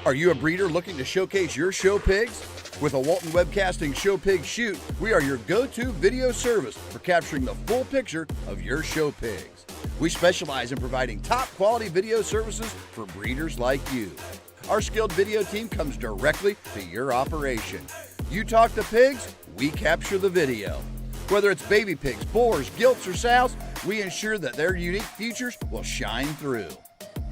Are you a breeder looking to showcase your show pigs? With a Walton Webcasting Show Pig Shoot, we are your go-to video service for capturing the full picture of your show pigs. We specialize in providing top quality video services for breeders like you. Our skilled video team comes directly to your operation. You talk to pigs, we capture the video. Whether it's baby pigs, boars, gilts, or sows, we ensure that their unique features will shine through.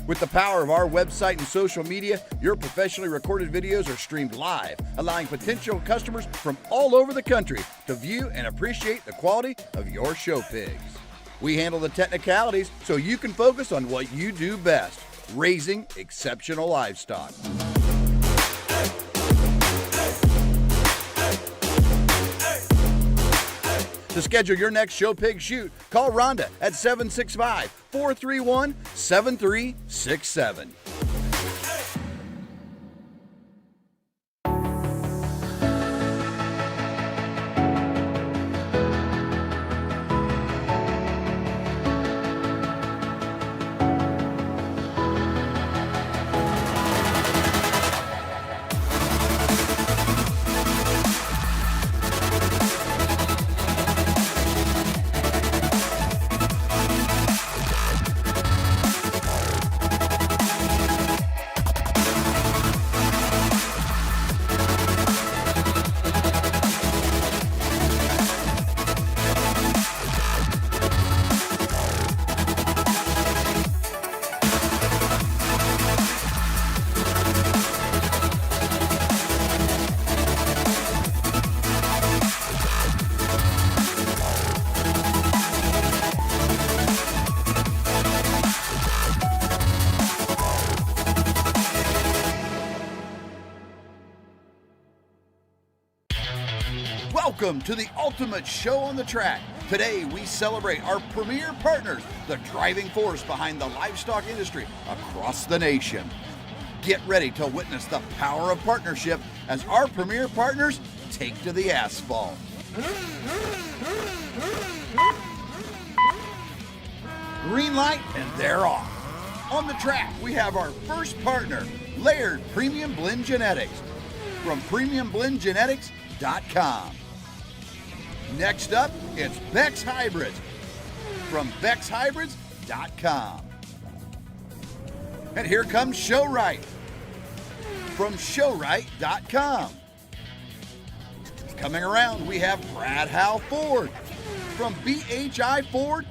With the power of our website and social media, your professionally recorded videos are streamed live, allowing potential customers from all over the country to view and appreciate the quality of your show pigs. We handle the technicalities so you can focus on what you do best, raising exceptional livestock. To schedule your next show pig shoot, call Rhonda at 765-431-7367. Welcome to the ultimate show on the track. Today we celebrate our premier partners, the driving force behind the livestock industry across the nation. Get ready to witness the power of partnership as our premier partners take to the asphalt. Green light and they're off. On the track we have our first partner, Laird Premium Blend Genetics from premiumblendgenetics.com. Next up, it's Beck's Hybrids from beckshybrids.com. And here comes Showright from showright.com. Coming around, we have Brad Howe Ford from bhiford.com.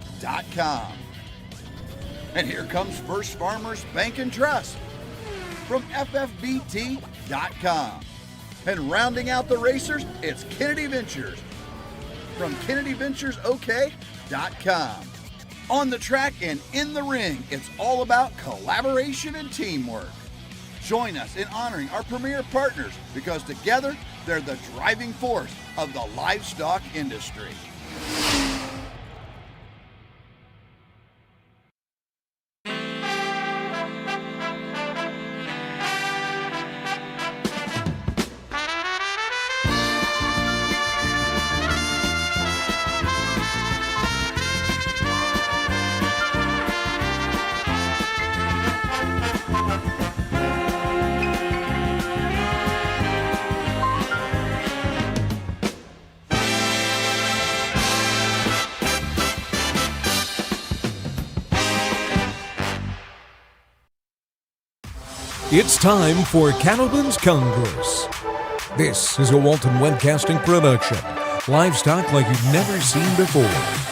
And here comes First Farmers Bank and Trust from ffbt.com. And rounding out the racers, it's Kennedy Ventures from kennedyventuresok.com. On the track and in the ring, it's all about collaboration and teamwork. Join us in honoring our premier partners because together they're the driving force of the livestock industry. It's time for Cattleman's Congress. This is a Walton Webcasting production. Livestock like you've never seen before.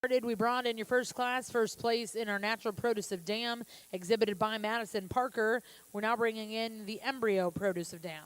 We brought in your first class, first place in our natural produce of dam, exhibited by Madison Parker. We're now bringing in the embryo produce of dam.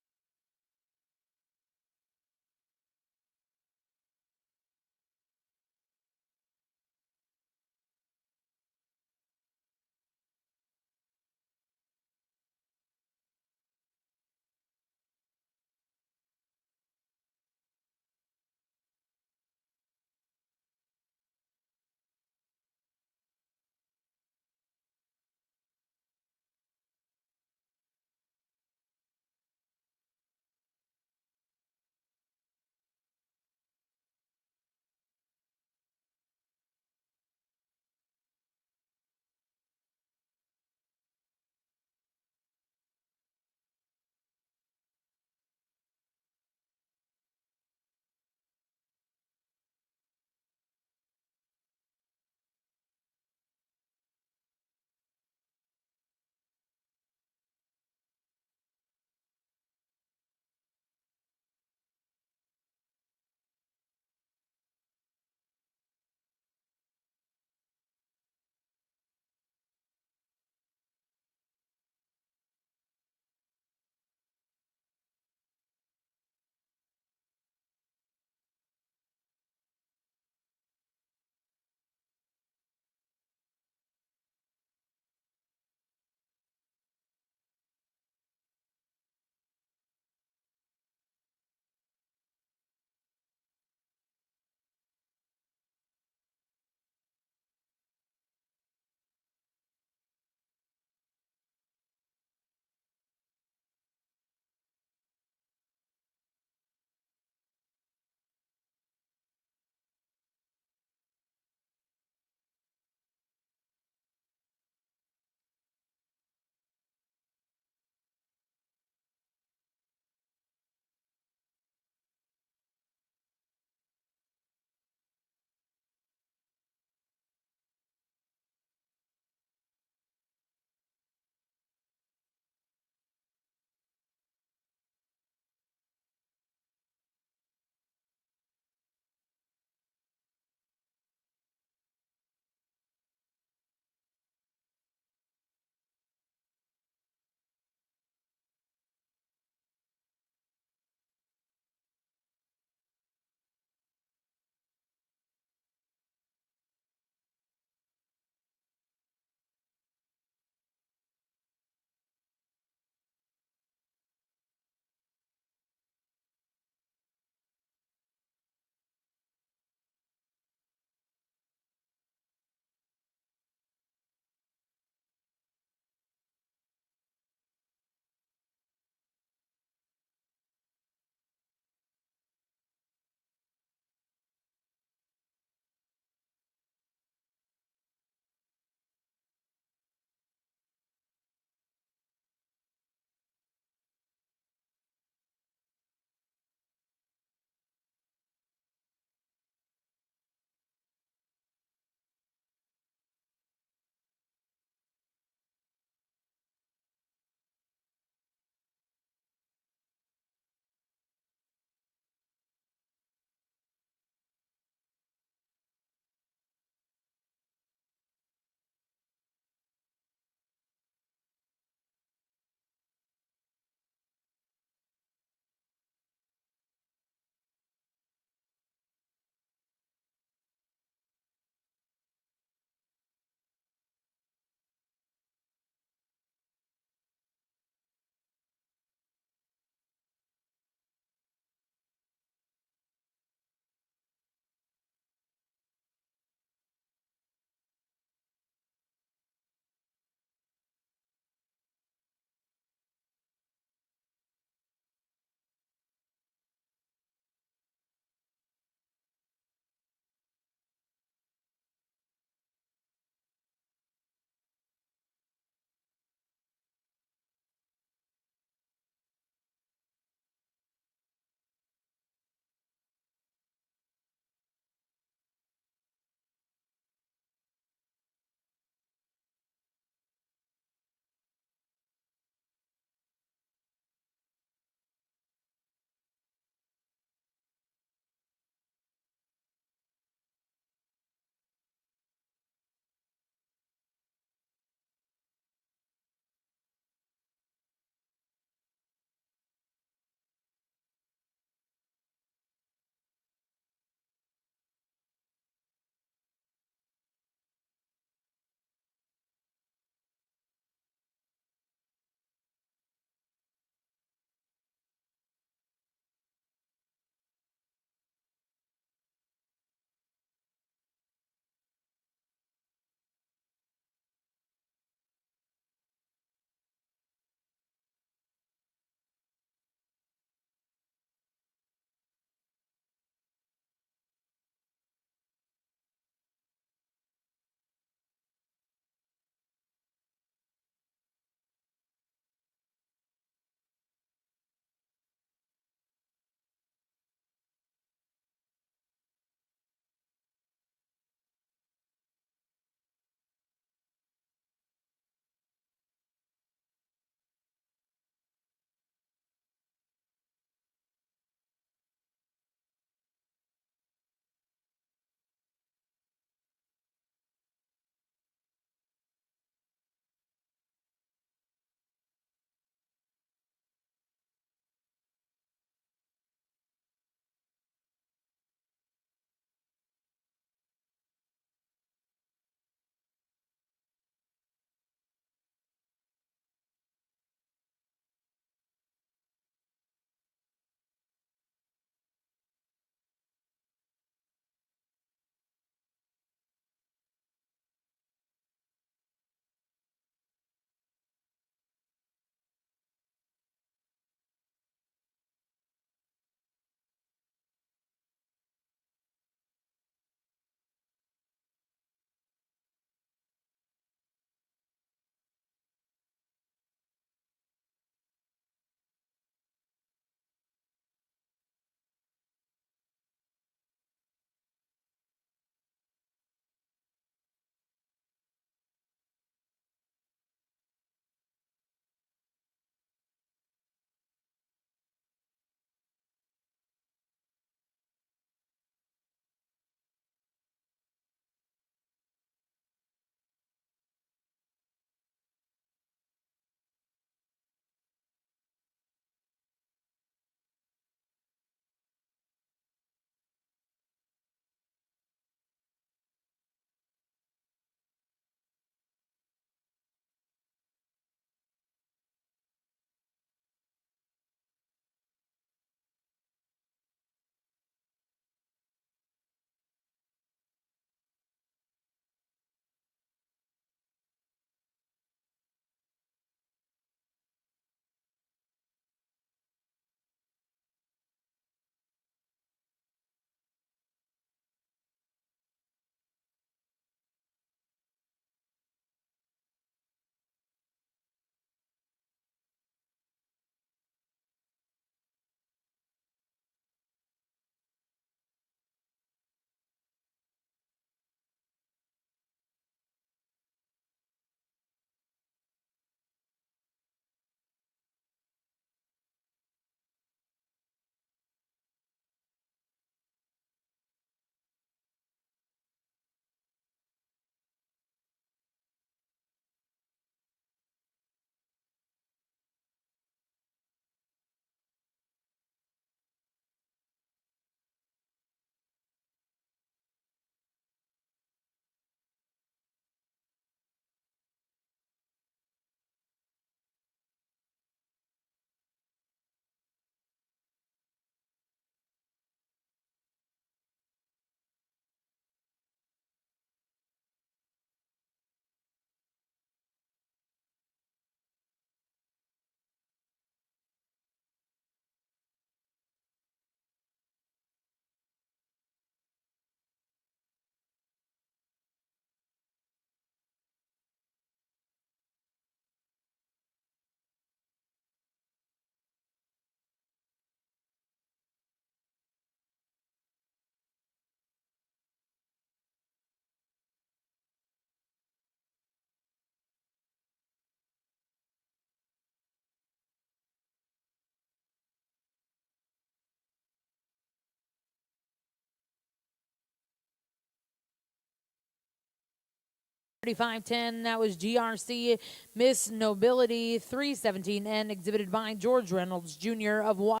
3510, that was GRC Miss Nobility 317N, exhibited by George Reynolds Jr. of Washington.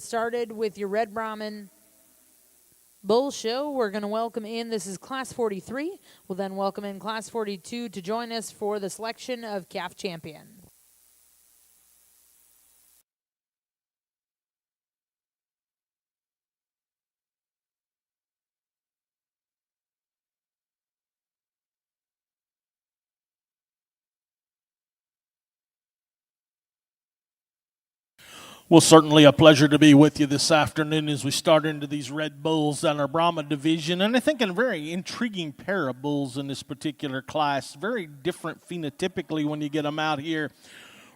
Started with your Red Brahman Bull Show. We're going to welcome in, this is Class 43. We'll then welcome in Class 42 to join us for the selection of Calf Champion. Well, certainly a pleasure to be with you this afternoon as we start into these Red Bulls on our Brahman division. And I think a very intriguing pair of bulls in this particular class. Very different phenotypically when you get them out here.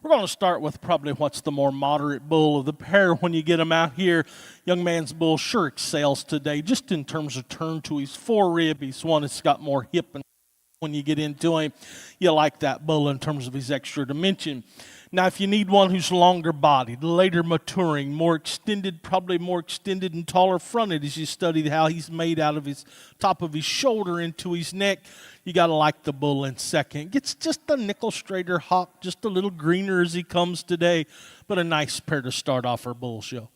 We're going to start with probably what's the more moderate bull of the pair when you get them out here. Young man's bull sure excels today just in terms of turn to his forerib. He's one that's got more hip and when you get into him. You like that bull in terms of his extra dimension. Now, if you need one who's longer bodied, later maturing, more extended, probably more extended and taller fronted as you study how he's made out of his top of his shoulder into his neck, you got to like the bull in second. Gets just a nickel straighter hop, just a little greener as he comes today, but a nice pair to start off our bull show.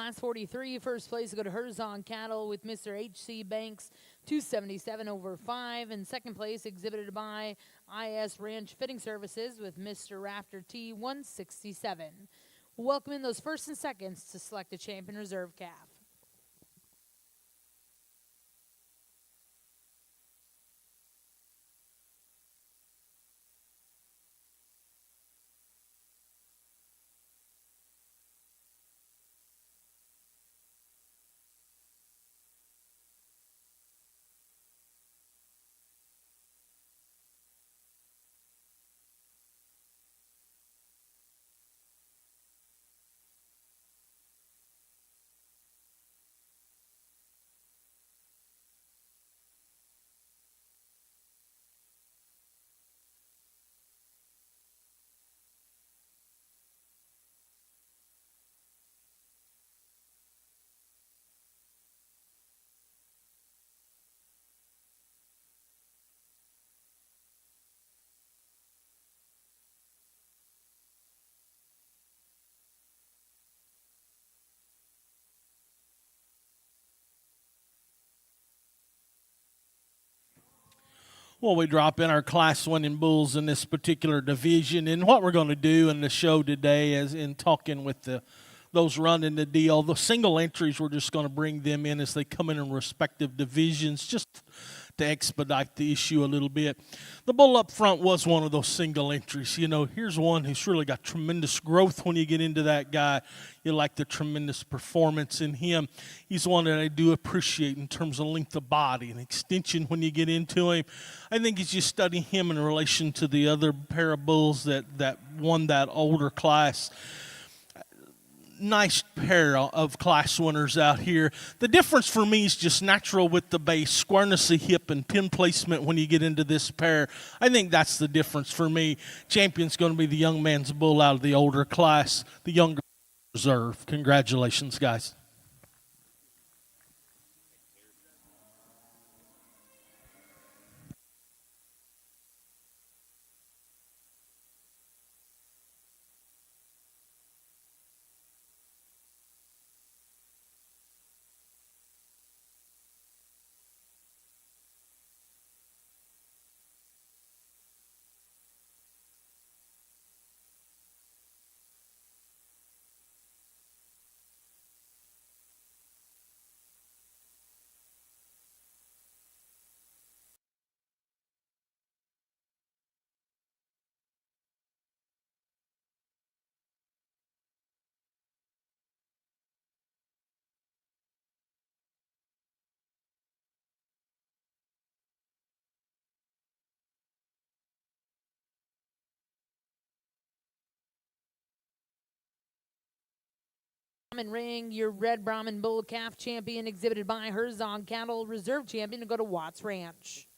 Class 43, first place go to Herzog Cattle with Mr. H.C. Banks, 277 over 5. And second place exhibited by IS Ranch Fitting Services with Mr. Rafter T, 167. Welcome in those first and seconds to select a champion reserve calf. Well, we drop in our class winning bulls in this particular division. And what we're going to do in the show today is in talking with those running the deal, the single entries, we're just going to bring them in as they come in respective divisions just to expedite the issue a little bit. The bull up front was one of those single entries. You know, here's one who's really got tremendous growth when you get into that guy. You like the tremendous performance in him. He's one that I do appreciate in terms of length of body and extension when you get into him. I think as you study him in relation to the other pair of bulls that won that older class, nice pair of class winners out here. The difference for me is just natural with the base, squareness of hip and pin placement when you get into this pair. I think that's the difference for me. Champion's going to be the young man's bull out of the older class, the younger reserve. Congratulations, guys. Ring, your Red Brahman Bull Calf Champion exhibited by Herzog Cattle, Reserve Champion to go to Watts Ranch.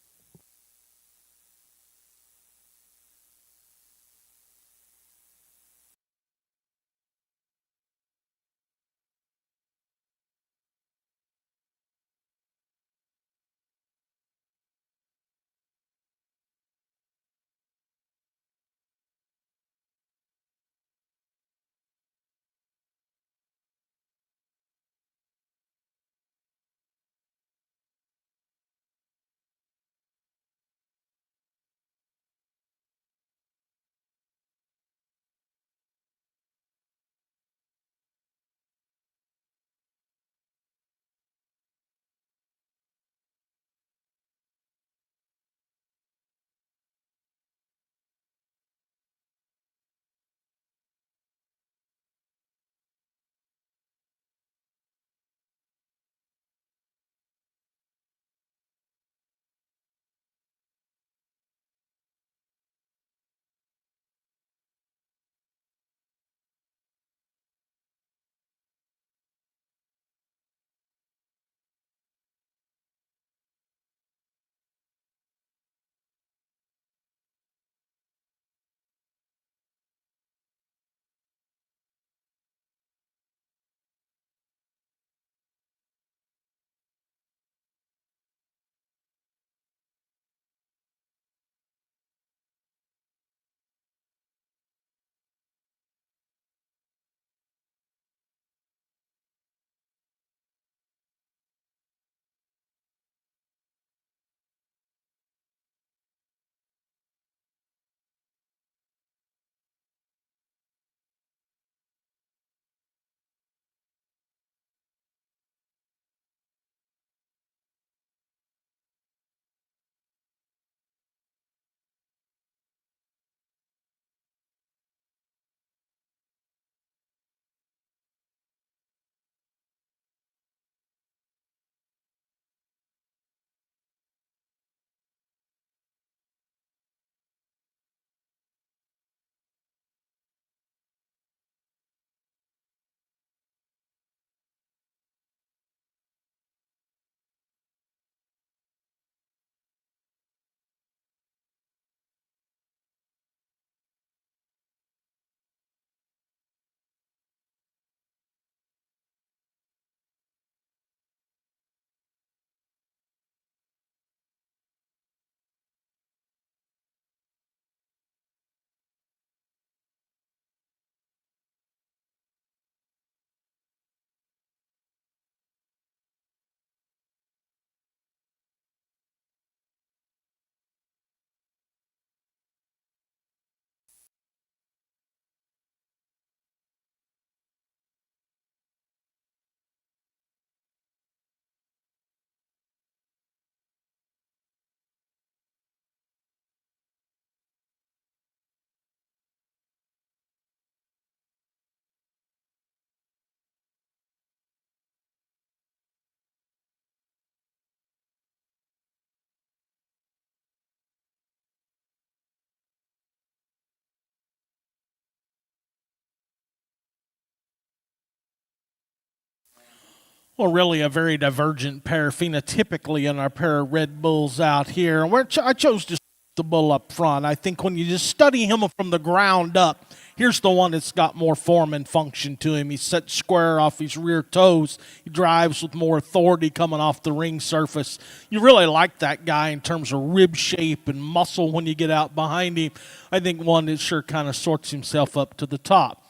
Well, really a very divergent pair phenotypically in our pair of Red Bulls out here. And I chose to the bull up front. I think when you just study him from the ground up, here's the one that's got more form and function to him. He's set square off his rear toes. He drives with more authority coming off the ring surface. You really like that guy in terms of rib shape and muscle when you get out behind him. I think one that sure kind of sorts himself up to the top.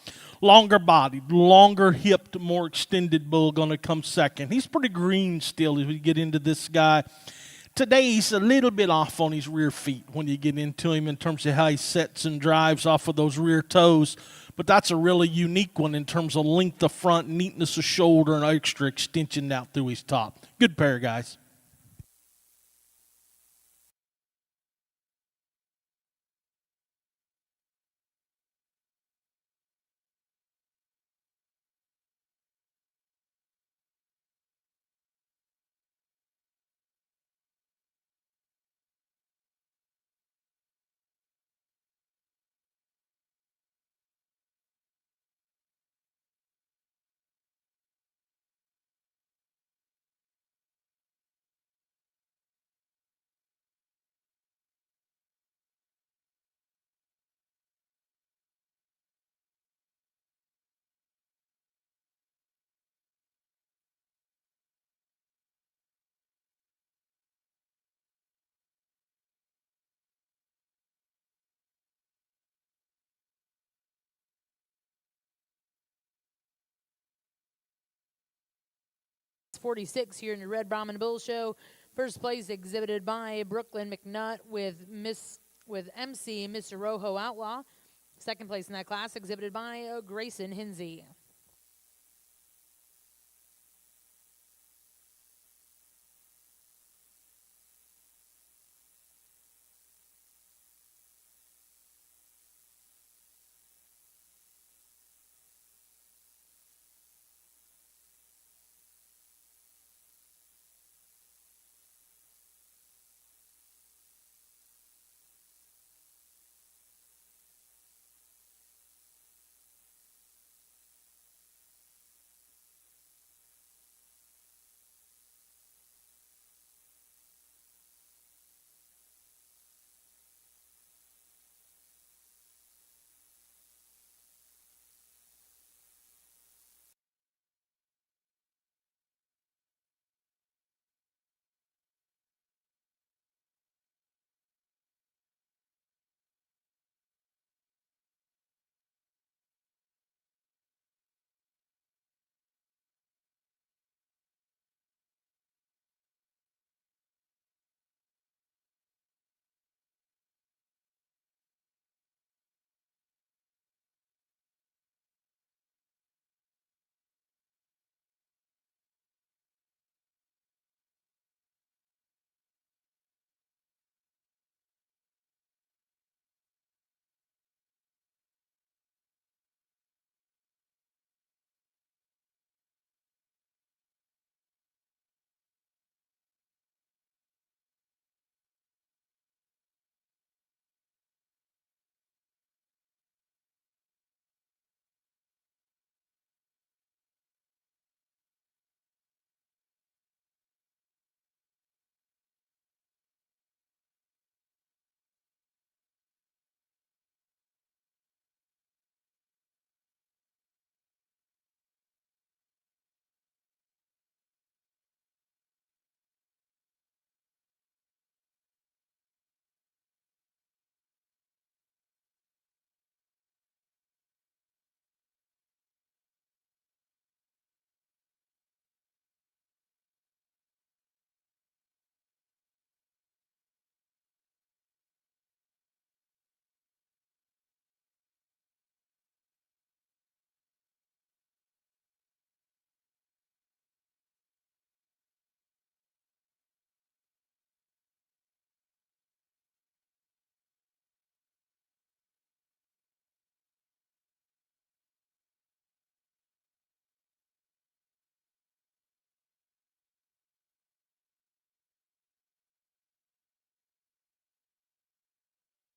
Longer bodied, longer hipped, more extended bull going to come second. He's pretty green still as we get into this guy. Today he's a little bit off on his rear feet when you get into him in terms of how he sets and drives off of those rear toes. But that's a really unique one in terms of length of front, neatness of shoulder, and extra extension out through his top. Good pair, guys. It's 46 here in the Red Brahman Bull Show. First place exhibited by Brooklyn McNutt with MC Mr. Rojo Outlaw. Second place in that class exhibited by Grayson Hinsey.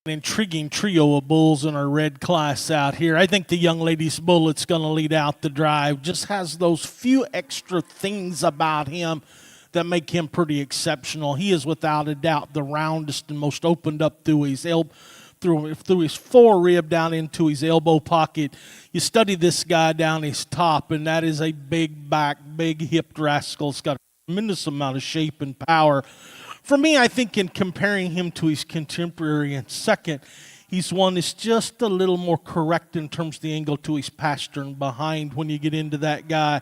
an intriguing trio of bulls in our red class out here. I think the young lady's bull that's going to lead out the drive just has those few extra things about him that make him pretty exceptional. He is without a doubt the roundest and most opened up through his through his forerib down into his elbow pocket. You study this guy down his top, and that is a big back, big hipped rascal. It's got a tremendous amount of shape and power. For me, I think in comparing him to his contemporary in second, he's one that's just a little more correct in terms of the angle to his pastern behind when you get into that guy.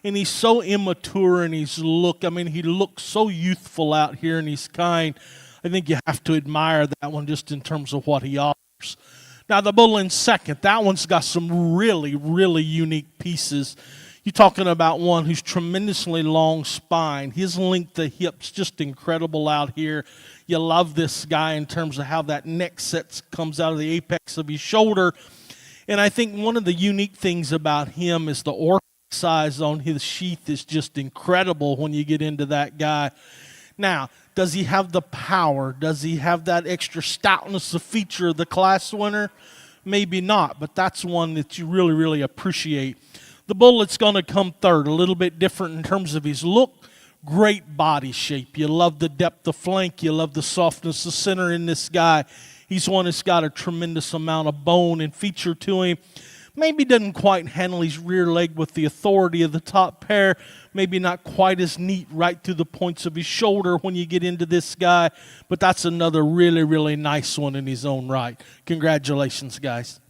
And he's so immature in his look. I mean, he looks so youthful out here, and he's kind. I think you have to admire that one just in terms of what he offers. Now, the bull in second, that one's got some really, really unique pieces. You're talking about one who's tremendously long spine. His length of hips just incredible out here. You love this guy in terms of how that neck set comes out of the apex of his shoulder. And I think one of the unique things about him is the orc size on his sheath is just incredible when you get into that guy. Now, does he have the power? Does he have that extra stoutness, the feature of the class winner? Maybe not, but that's one that you really, really appreciate. The bull that's going to come third, a little bit different in terms of his look, great body shape. You love the depth of flank. You love the softness of center in this guy. He's one that's got a tremendous amount of bone and feature to him. Maybe doesn't quite handle his rear leg with the authority of the top pair. Maybe not quite as neat right through the points of his shoulder when you get into this guy. But that's another really, really nice one in his own right. Congratulations, guys.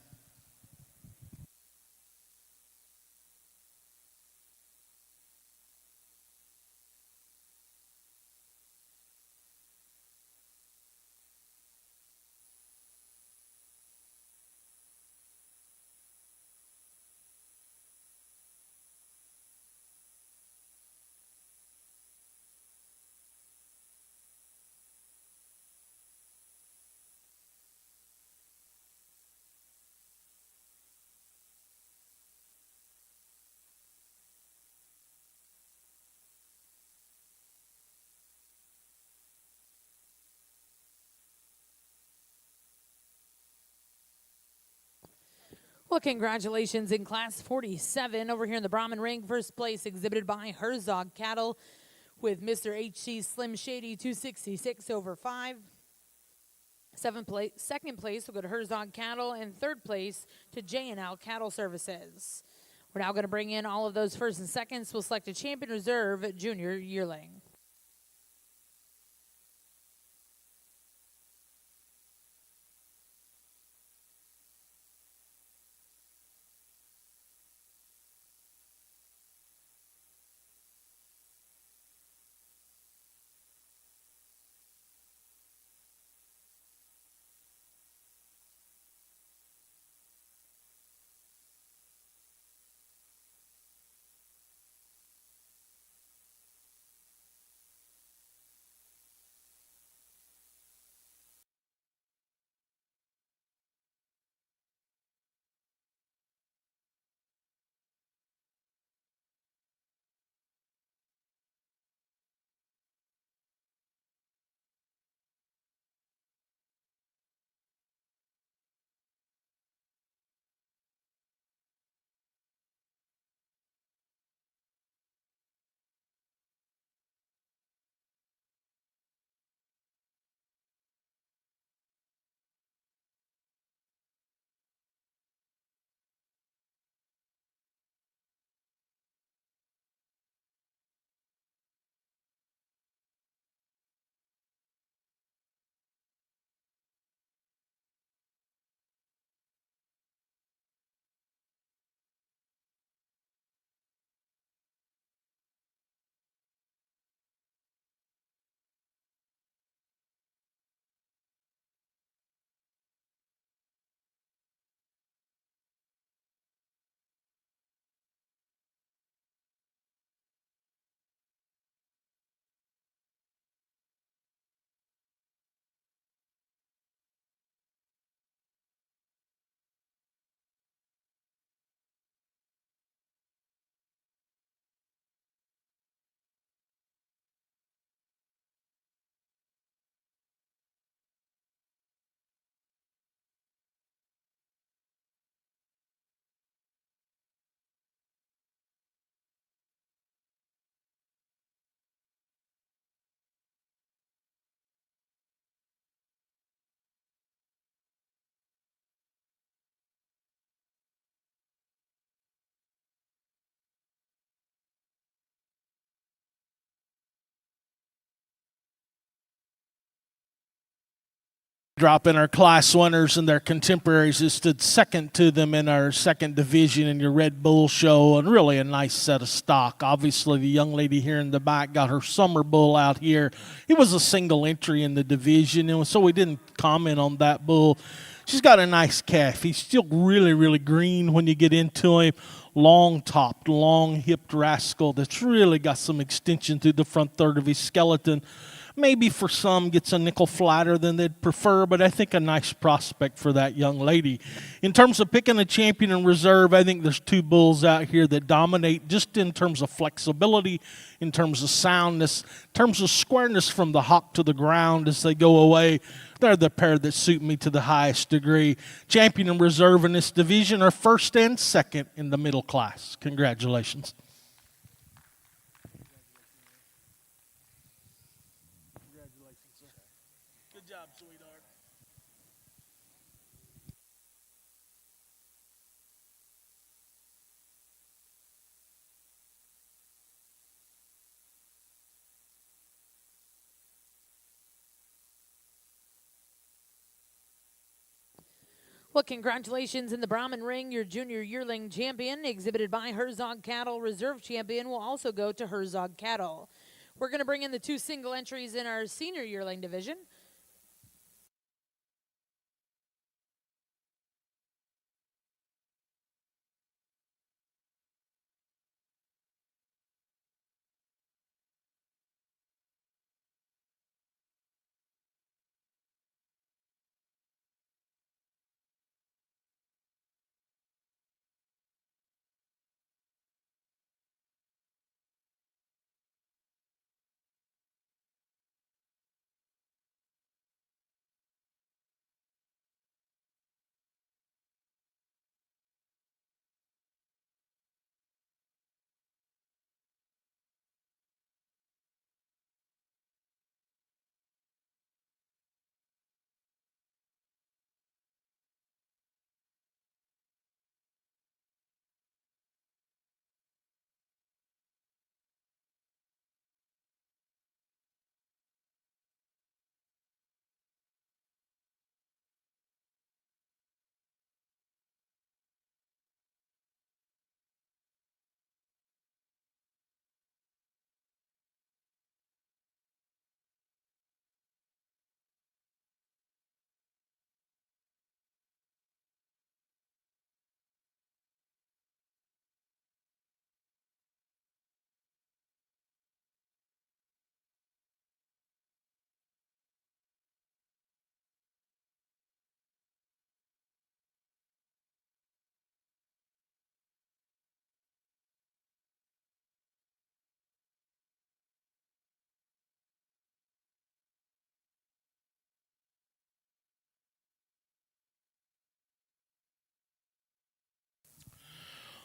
Well, congratulations in Class 47 over here in the Brahman ring. First place exhibited by Herzog Cattle with Mr. H.C. Slim Shady 266 over 5. Second place will go to Herzog Cattle, and third place to J&L Cattle Services. We're now going to bring in all of those first and seconds. We'll select a champion reserve junior yearling. Drop in our class winners and their contemporaries who stood second to them in our second division in your Red Bull show, and really a nice set of stock. Obviously, the young lady here in the back got her summer bull out here. He was a single entry in the division, and so we didn't comment on that bull. She's got a nice calf. He's still really, really green when you get into him. Long-topped, long-hipped rascal that's really got some extension through the front third of his skeleton. Maybe for some gets a nickel flatter than they'd prefer, but I think a nice prospect for that young lady. In terms of picking a champion in reserve, I think there's two bulls out here that dominate just in terms of flexibility, in terms of soundness, in terms of squareness from the hock to the ground as they go away. They're the pair that suit me to the highest degree. Champion in reserve in this division are first and second in the middle class. Congratulations. Good job, sweetheart. Well, congratulations in the Brahman ring. Your junior yearling champion, exhibited by Herzog Cattle. Reserve champion will also go to Herzog Cattle. We're going to bring in the two single entries in our senior yearling division.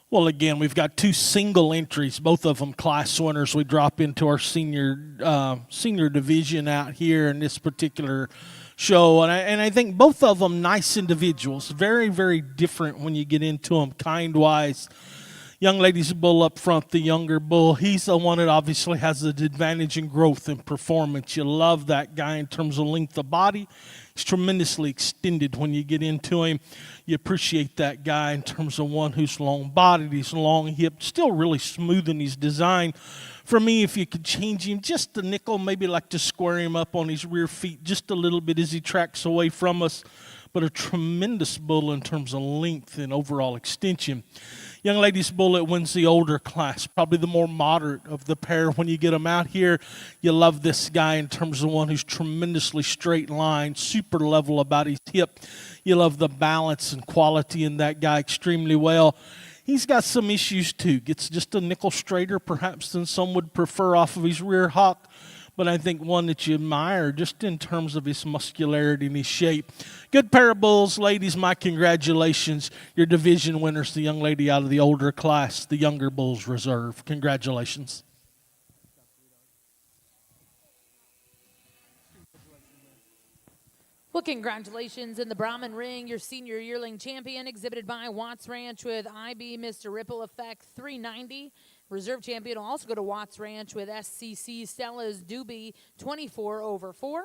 Well, again, we've got two single entries, both of them class winners. We drop into our senior division out here in this particular show, and I think both of them nice individuals, very, very different when you get into them kind-wise. Young lady's bull up front, the younger bull, he's the one that obviously has the advantage in growth and performance. You love that guy in terms of length of body. He's tremendously extended when you get into him. You appreciate that guy in terms of one who's long-bodied, he's long-hipped, still really smooth in his design. For me, if you could change him just a nickel, maybe like to square him up on his rear feet just a little bit as he tracks away from us. But a tremendous bull in terms of length and overall extension. Young lady's bull that wins the older class, probably the more moderate of the pair. When you get them out here, you love this guy in terms of one who's tremendously straight line, super level about his hip. You love the balance and quality in that guy extremely well. He's got some issues too. Gets just a nickel straighter perhaps than some would prefer off of his rear hock. But I think one that you admire just in terms of his muscularity and his shape. Good pair of bulls, ladies. My congratulations. Your division winners, the young lady out of the older class, the younger bulls reserve. Congratulations. Well, congratulations in the Brahman ring. Your senior yearling champion, exhibited by Watts Ranch with IB Mr. Ripple Effect 390. Reserve champion will also go to Watts Ranch with SCC Stella's Doobie 24/4.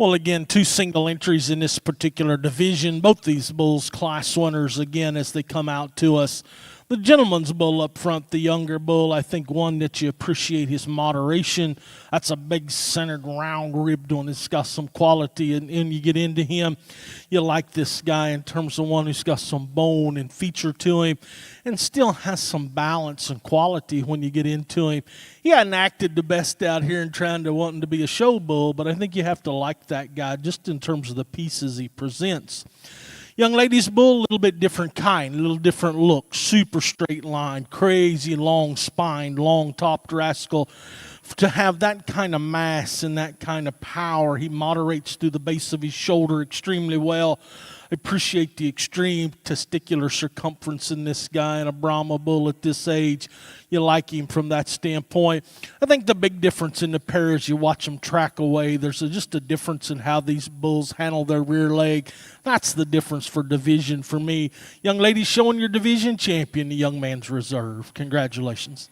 Well, again, two single entries in this particular division. Both these bulls class winners again as they come out to us. The gentleman's bull up front, the younger bull, I think one that you appreciate his moderation. That's a big centered round ribbed one. It's got some quality, and you get into him, you like this guy in terms of one who's got some bone and feature to him and still has some balance and quality when you get into him. He hadn't acted the best out here and trying to wanting to be a show bull, but I think you have to like that guy just in terms of the pieces he presents. Young lady's bull, a little bit different kind, a little different look, super straight line, crazy long spine, long topped rascal. To have that kind of mass and that kind of power, he moderates through the base of his shoulder extremely well. I appreciate the extreme testicular circumference in this guy and a Brahma bull at this age. You like him from that standpoint. I think the big difference in the pair is you watch them track away. There's just a difference in how these bulls handle their rear leg. That's the difference for division for me. Young lady showing your division champion, the young man's reserve. Congratulations.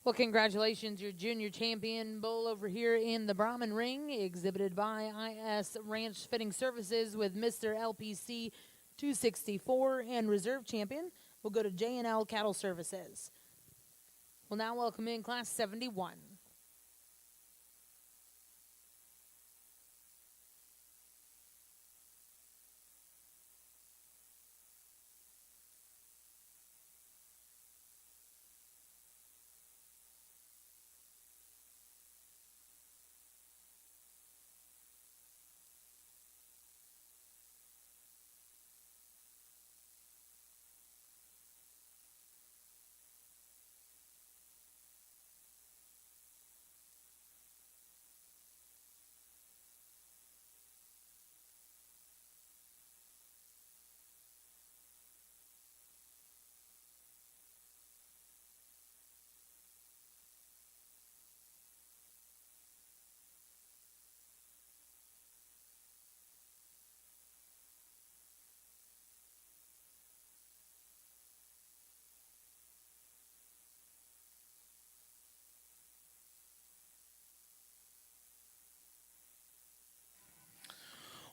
Well, congratulations, your junior champion bull over here in the Brahman ring, exhibited by IS Ranch Fitting Services with Mr. LPC 264, and reserve champion will go to J&L Cattle Services. We'll now welcome in Class 71.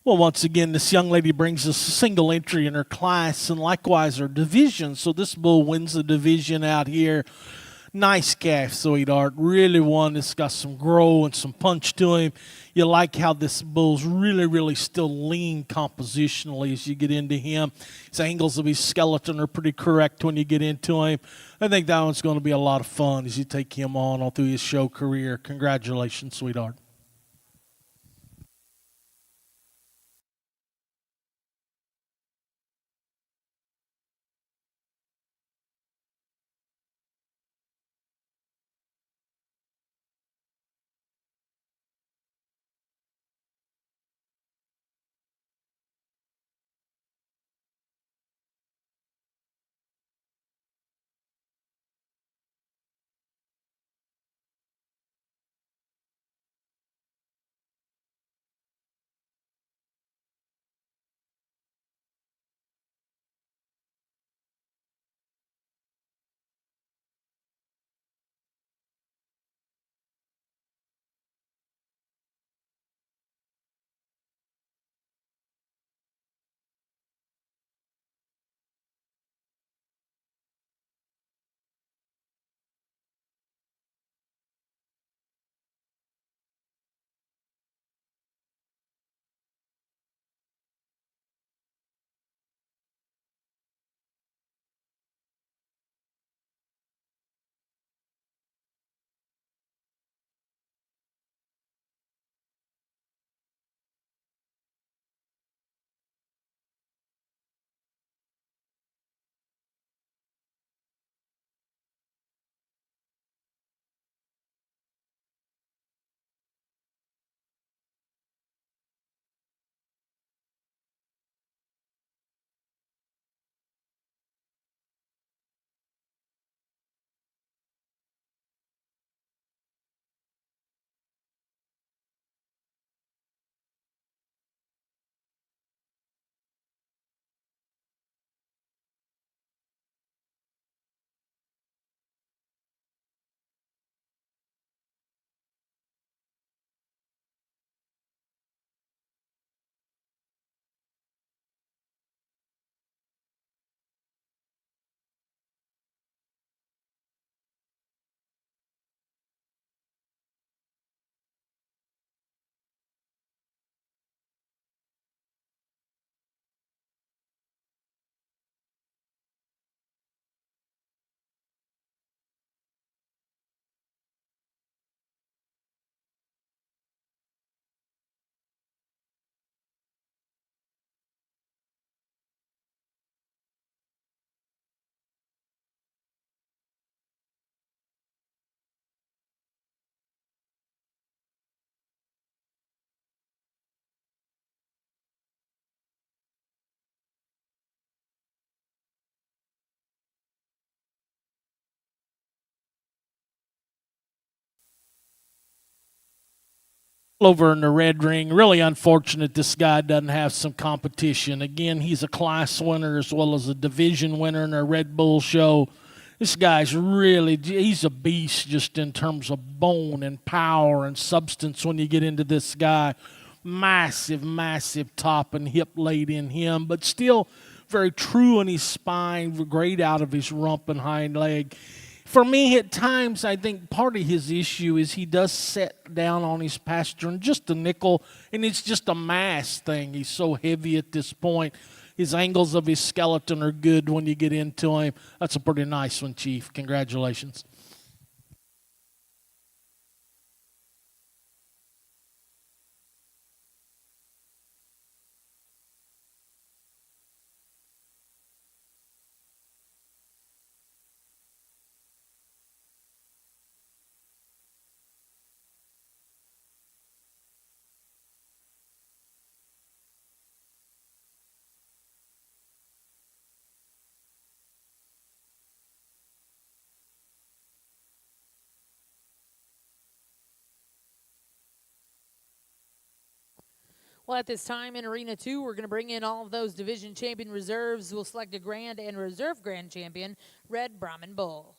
Well, once again, this young lady brings us a single entry in her class and likewise her division. So this bull wins the division out here. Nice calf, sweetheart. Really one that's got some grow and some punch to him. You like how this bull's really still lean compositionally as you get into him. His angles of his skeleton are pretty correct when you get into him. I think that one's going to be a lot of fun as you take him on all through his show career. Congratulations, sweetheart. Over in the red ring. Really unfortunate this guy doesn't have some competition. Again, he's a class winner as well as a division winner in our Red Bull show. This guy's he's a beast just in terms of bone and power and substance when you get into this guy. Massive, massive top and hip laid in him, but still very true in his spine, great out of his rump and hind leg. For me, at times, I think part of his issue is he does set down on his pastern just a nickel, and it's just a mass thing. He's so heavy at this point. His angles of his skeleton are good when you get into him. That's a pretty nice one, Chief. Congratulations. Well, at this time in Arena 2, we're going to bring in all of those division champion reserves. We'll select a grand and reserve grand champion, Red Brahman Bull.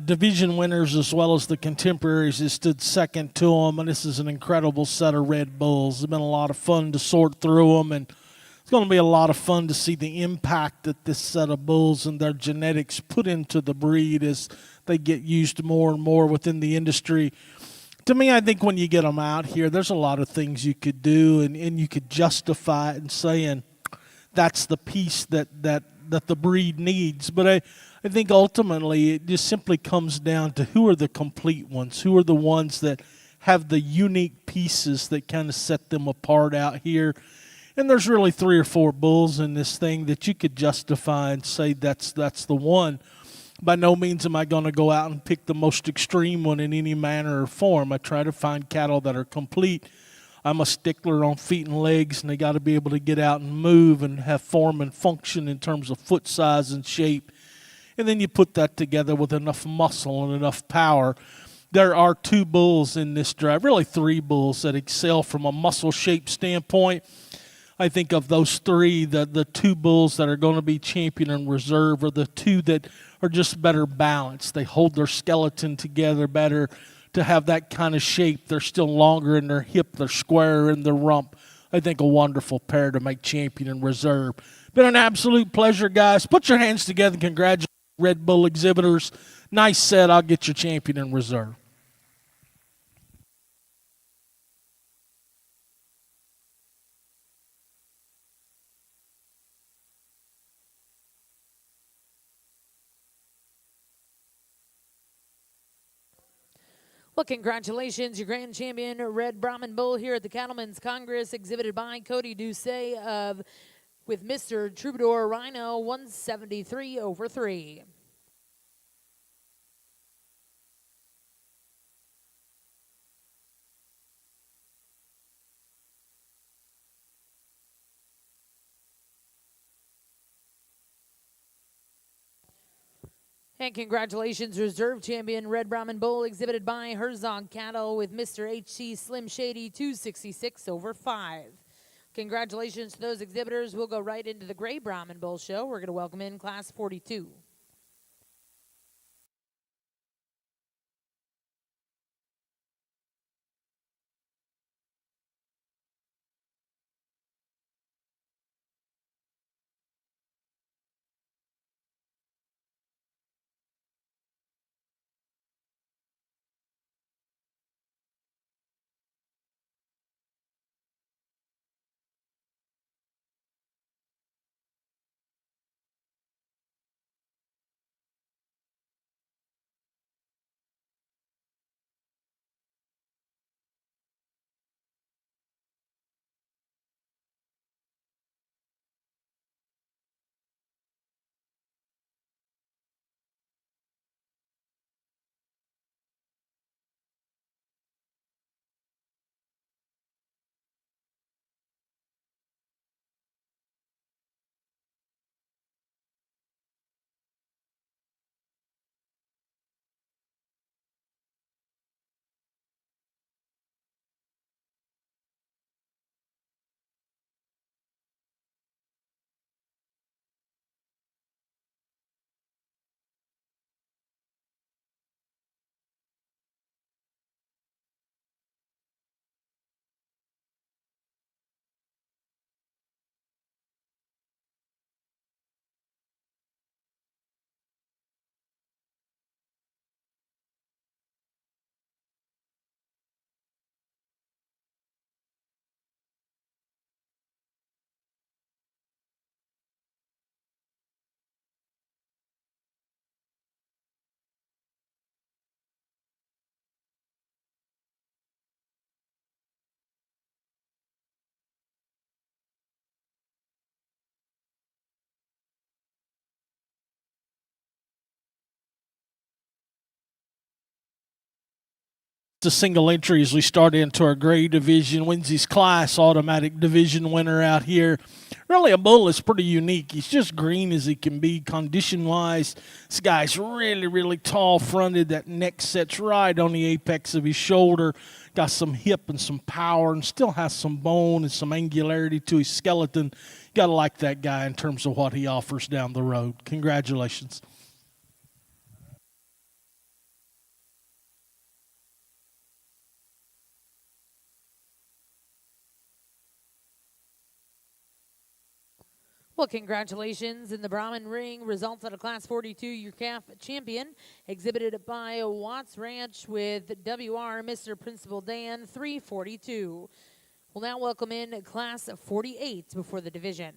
division winners as well as the contemporaries that stood second to them, and this is an incredible set of Red Bulls. It's been a lot of fun to sort through them, and it's going to be a lot of fun to see the impact that this set of bulls and their genetics put into the breed as they get used more and more within the industry. To me, I think when you get them out here, there's a lot of things you could do, and you could justify it and saying that's the piece that the breed needs. But I think ultimately it just simply comes down to who are the complete ones, who are the ones that have the unique pieces that kind of set them apart out here. And there's really 3 or 4 bulls in this thing that you could justify and say that's the one. By no means am I going to go out and pick the most extreme one in any manner or form. I try to find cattle that are complete. I'm a stickler on feet and legs, and they got to be able to get out and move and have form and function in terms of foot size and shape. And then you put that together with enough muscle and enough power. There are 2 bulls in this drive, really 3 bulls that excel from a muscle shape standpoint. I think of those 3, the 2 bulls that are going to be champion and reserve are the 2 that are just better balanced. They hold their skeleton together better to have that kind of shape. They're still longer in their hip, they're squarer in their rump. I think a wonderful pair to make champion and reserve. Been an absolute pleasure, guys. Put your hands together and congratulate Red Bull exhibitors. Nice set. I'll get your champion and reserve. Well, congratulations, your grand champion, Red Brahman Bull here at the Cattlemen's Congress, exhibited by Cody Doucet with Mr. Troubadour Rhino, 173 over 3. And congratulations, reserve champion Red Brahman Bull, exhibited by Herzog Cattle with Mr. H.C. Slim Shady, 266 over 5. Congratulations to those exhibitors. We'll go right into the Gray Brahman Bull show. We're going to welcome in Class 42. A single entry as we start into our gray division. Wins his class, automatic division winner out here. Really a bull that's pretty unique. He's just green as he can be condition-wise. This guy's really tall fronted. That neck sets right on the apex of his shoulder. Got some hip and some power and still has some bone and some angularity to his skeleton. Got to like that guy in terms of what he offers down the road. Congratulations. Well, congratulations in the Brahman ring. Results out of Class 42, your calf champion, exhibited by Watts Ranch with WR Mr. Principal Dan, 342. We'll now welcome in Class 48 before the division.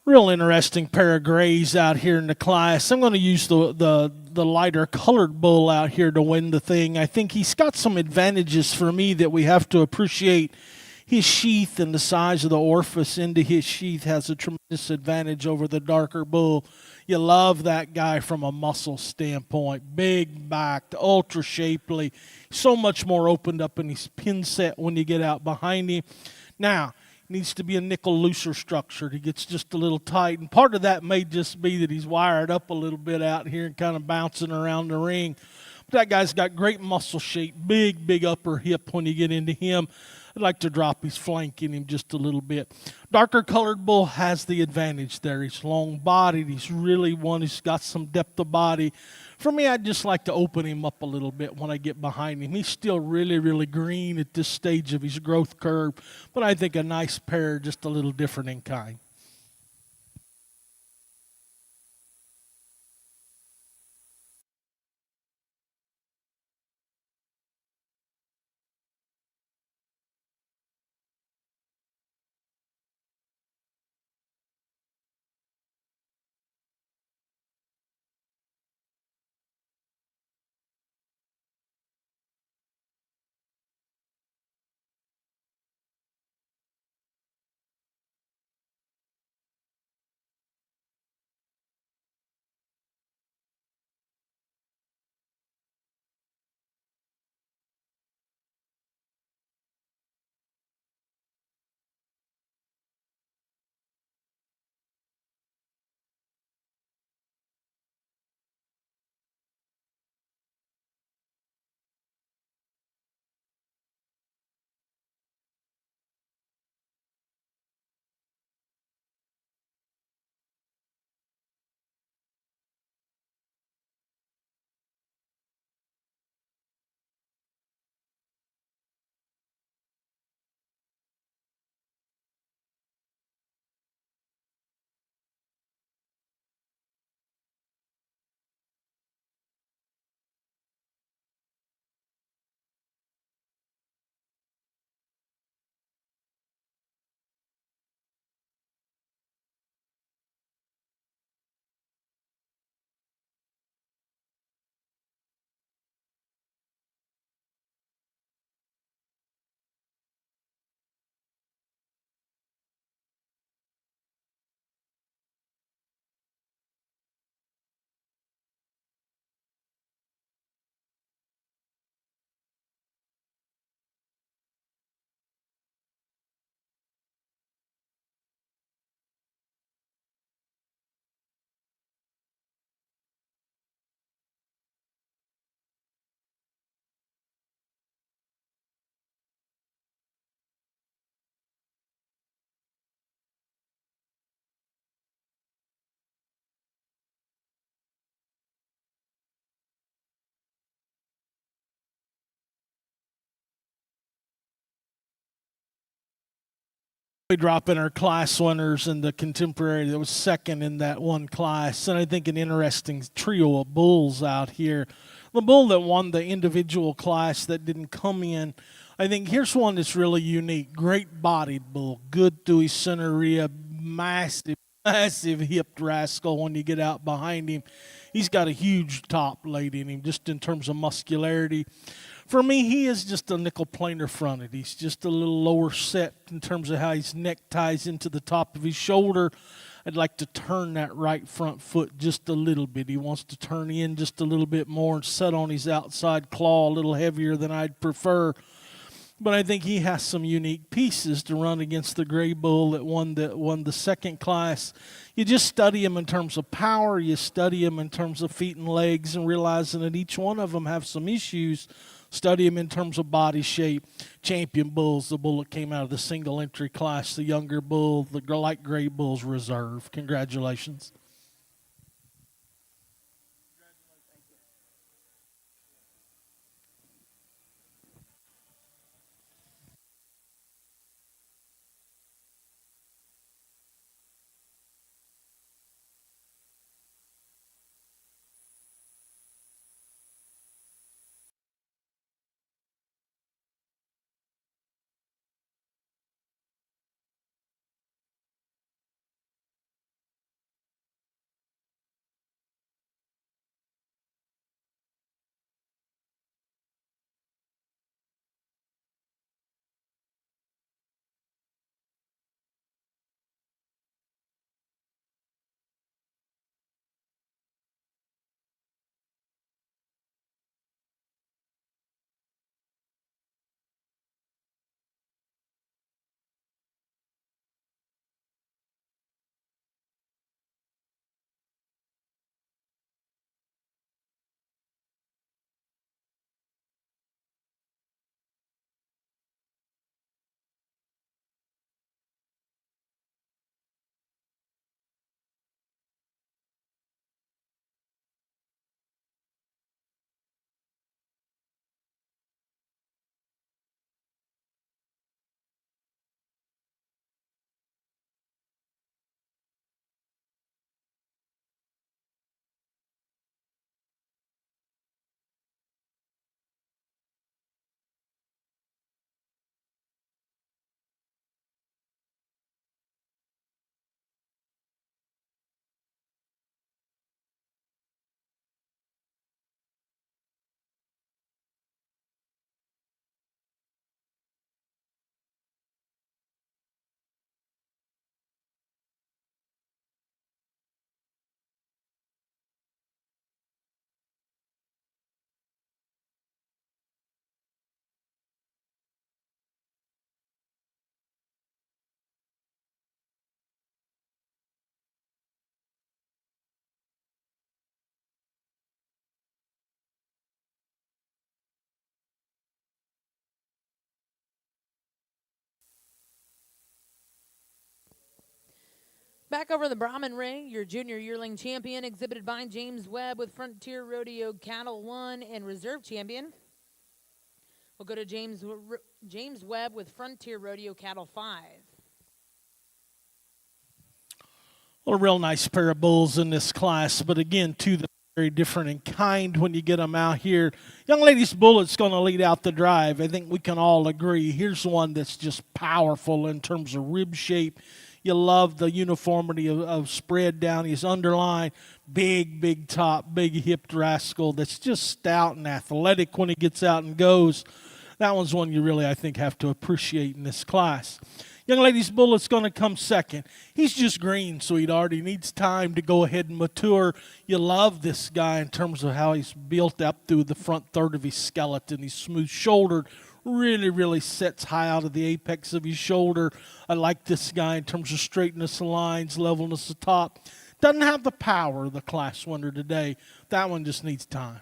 Real interesting pair of grays out here in the class. I'm going to use the lighter colored bull out here to win the thing. I think he's got some advantages for me that we have to appreciate. His sheath and the size of the orifice into his sheath has a tremendous advantage over the darker bull. You love that guy from a muscle standpoint. Big backed, ultra shapely, so much more opened up in his pin set when you get out behind him. Now, needs to be a nickel looser structured. He gets just a little tight, and part of that may just be that he's wired up a little bit out here and kind of bouncing around the ring. But that guy's got great muscle shape, big upper hip when you get into him. I'd like to drop his flank in him just a little bit. Darker colored bull has the advantage there. He's long bodied. He's really one who's got some depth of body. For me, I'd just like to open him up a little bit when I get behind him. He's still really green at this stage of his growth curve, but I think a nice pair, just a little different in kind. We drop in our class winners in the contemporary that was second in that one class. And I think an interesting trio of bulls out here. The bull that won the individual class that didn't come in, I think here's one that's really unique. Great bodied bull, good through his center rib, massive hipped rascal when you get out behind him. He's got a huge top laid in him just in terms of muscularity. For me, he is just a nickel planer fronted. He's just a little lower set in terms of how his neck ties into the top of his shoulder. I'd like to turn that right front foot just a little bit. He wants to turn in just a little bit more and set on his outside claw a little heavier than I'd prefer. But I think he has some unique pieces to run against the gray bull that won the second class. You just study him in terms of power. You study him in terms of feet and legs, and realizing that each one of them have some issues. Study him in terms of body shape. Champion bulls, the bull that came out of the single entry class, the younger bull, the light gray bull's reserve. Congratulations. Back over the Brahman ring, your junior yearling champion, exhibited by James Webb with Frontier Rodeo Cattle 1 and reserve champion. We'll go to James Webb with Frontier Rodeo Cattle 5. Well, a real nice pair of bulls in this class, but again, two that are very different in kind when you get them out here. Young lady's bullet's going to lead out the drive. I think we can all agree. Here's one that's just powerful in terms of rib shape. You love the uniformity of spread down his underline. Big top, big hipped rascal that's just stout and athletic when he gets out and goes. That one's one you really, I think, have to appreciate in this class. Young lady's bullet's going to come second. He's just green, sweetheart. He needs time to go ahead and mature. You love this guy in terms of how he's built up through the front third of his skeleton. He's smooth-shouldered, really sets high out of the apex of his shoulder. I like this guy in terms of straightness of lines, levelness of top. Doesn't have the power of the class winner today. That one just needs time.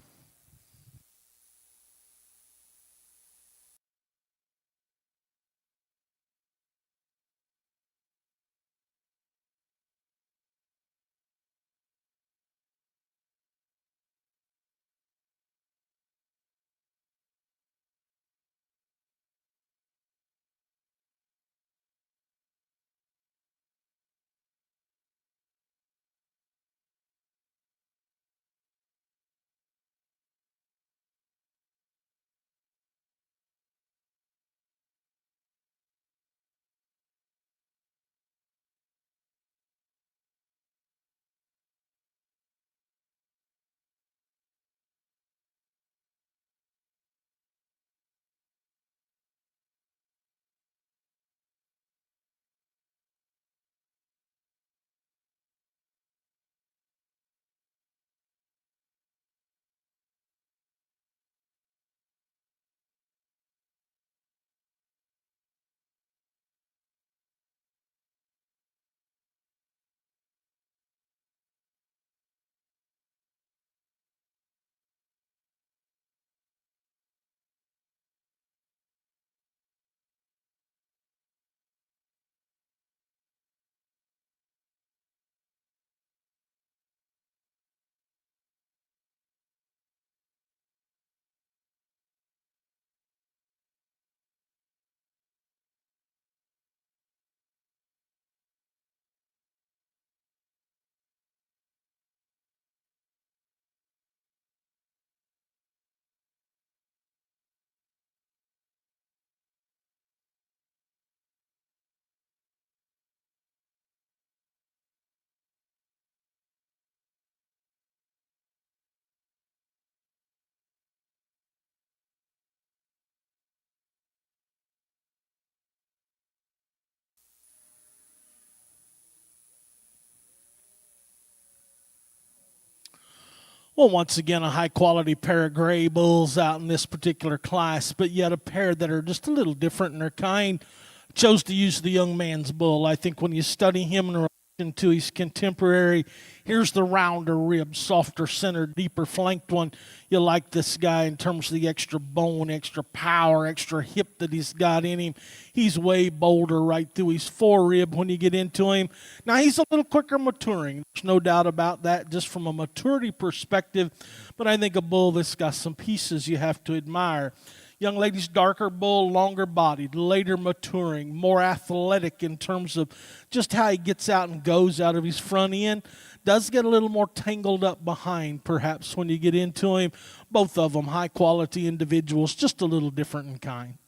Well, once again, a high-quality pair of gray bulls out in this particular class, but yet a pair that are just a little different in their kind. Chose to use the young man's bull. I think when you study him in relation to his contemporary, here's the rounder rib, softer center, deeper flanked one. You like this guy in terms of the extra bone, extra power, extra hip that he's got in him. He's way bolder right through his forerib when you get into him. Now, he's a little quicker maturing. There's no doubt about that just from a maturity perspective, but I think a bull that's got some pieces you have to admire. Young lady's darker bull, longer bodied, later maturing, more athletic in terms of just how he gets out and goes out of his front end. Does get a little more tangled up behind, perhaps, when you get into him. Both of them high-quality individuals, just a little different in kind.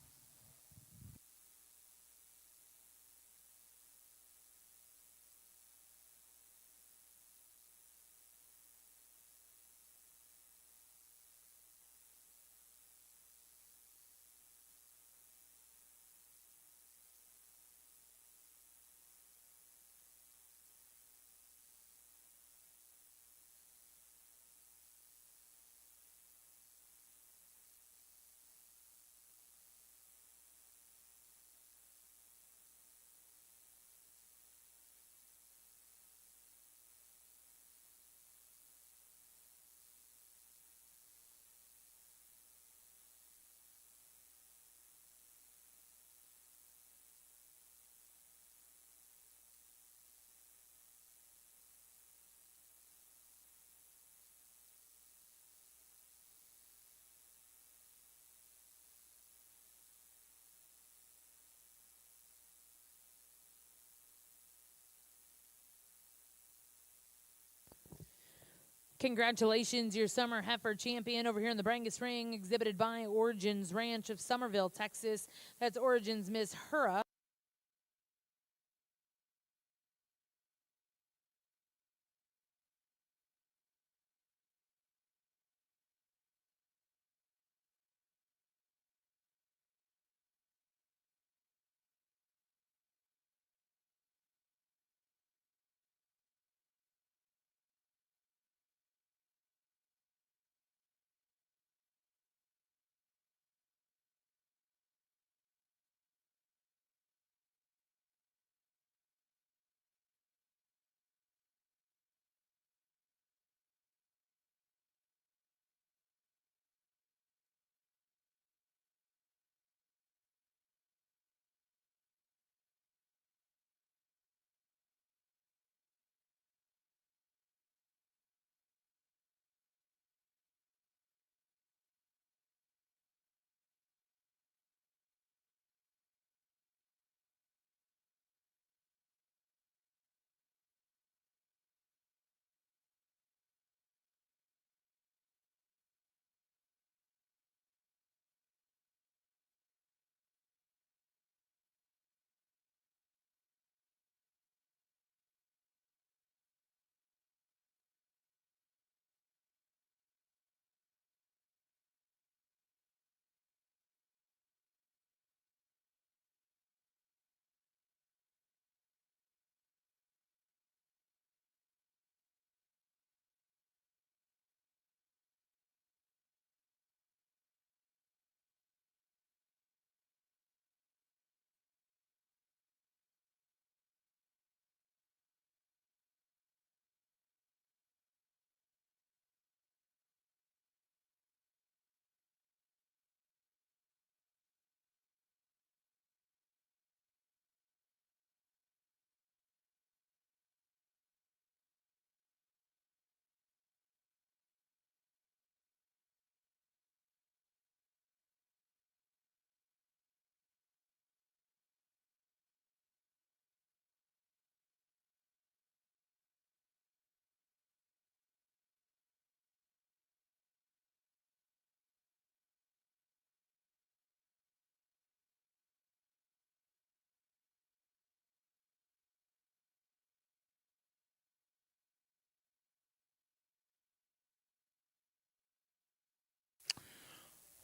Congratulations, your summer heifer champion over here in the Brangus Ring, exhibited by Origins Ranch of Somerville, Texas. That's Origins Miss Hura.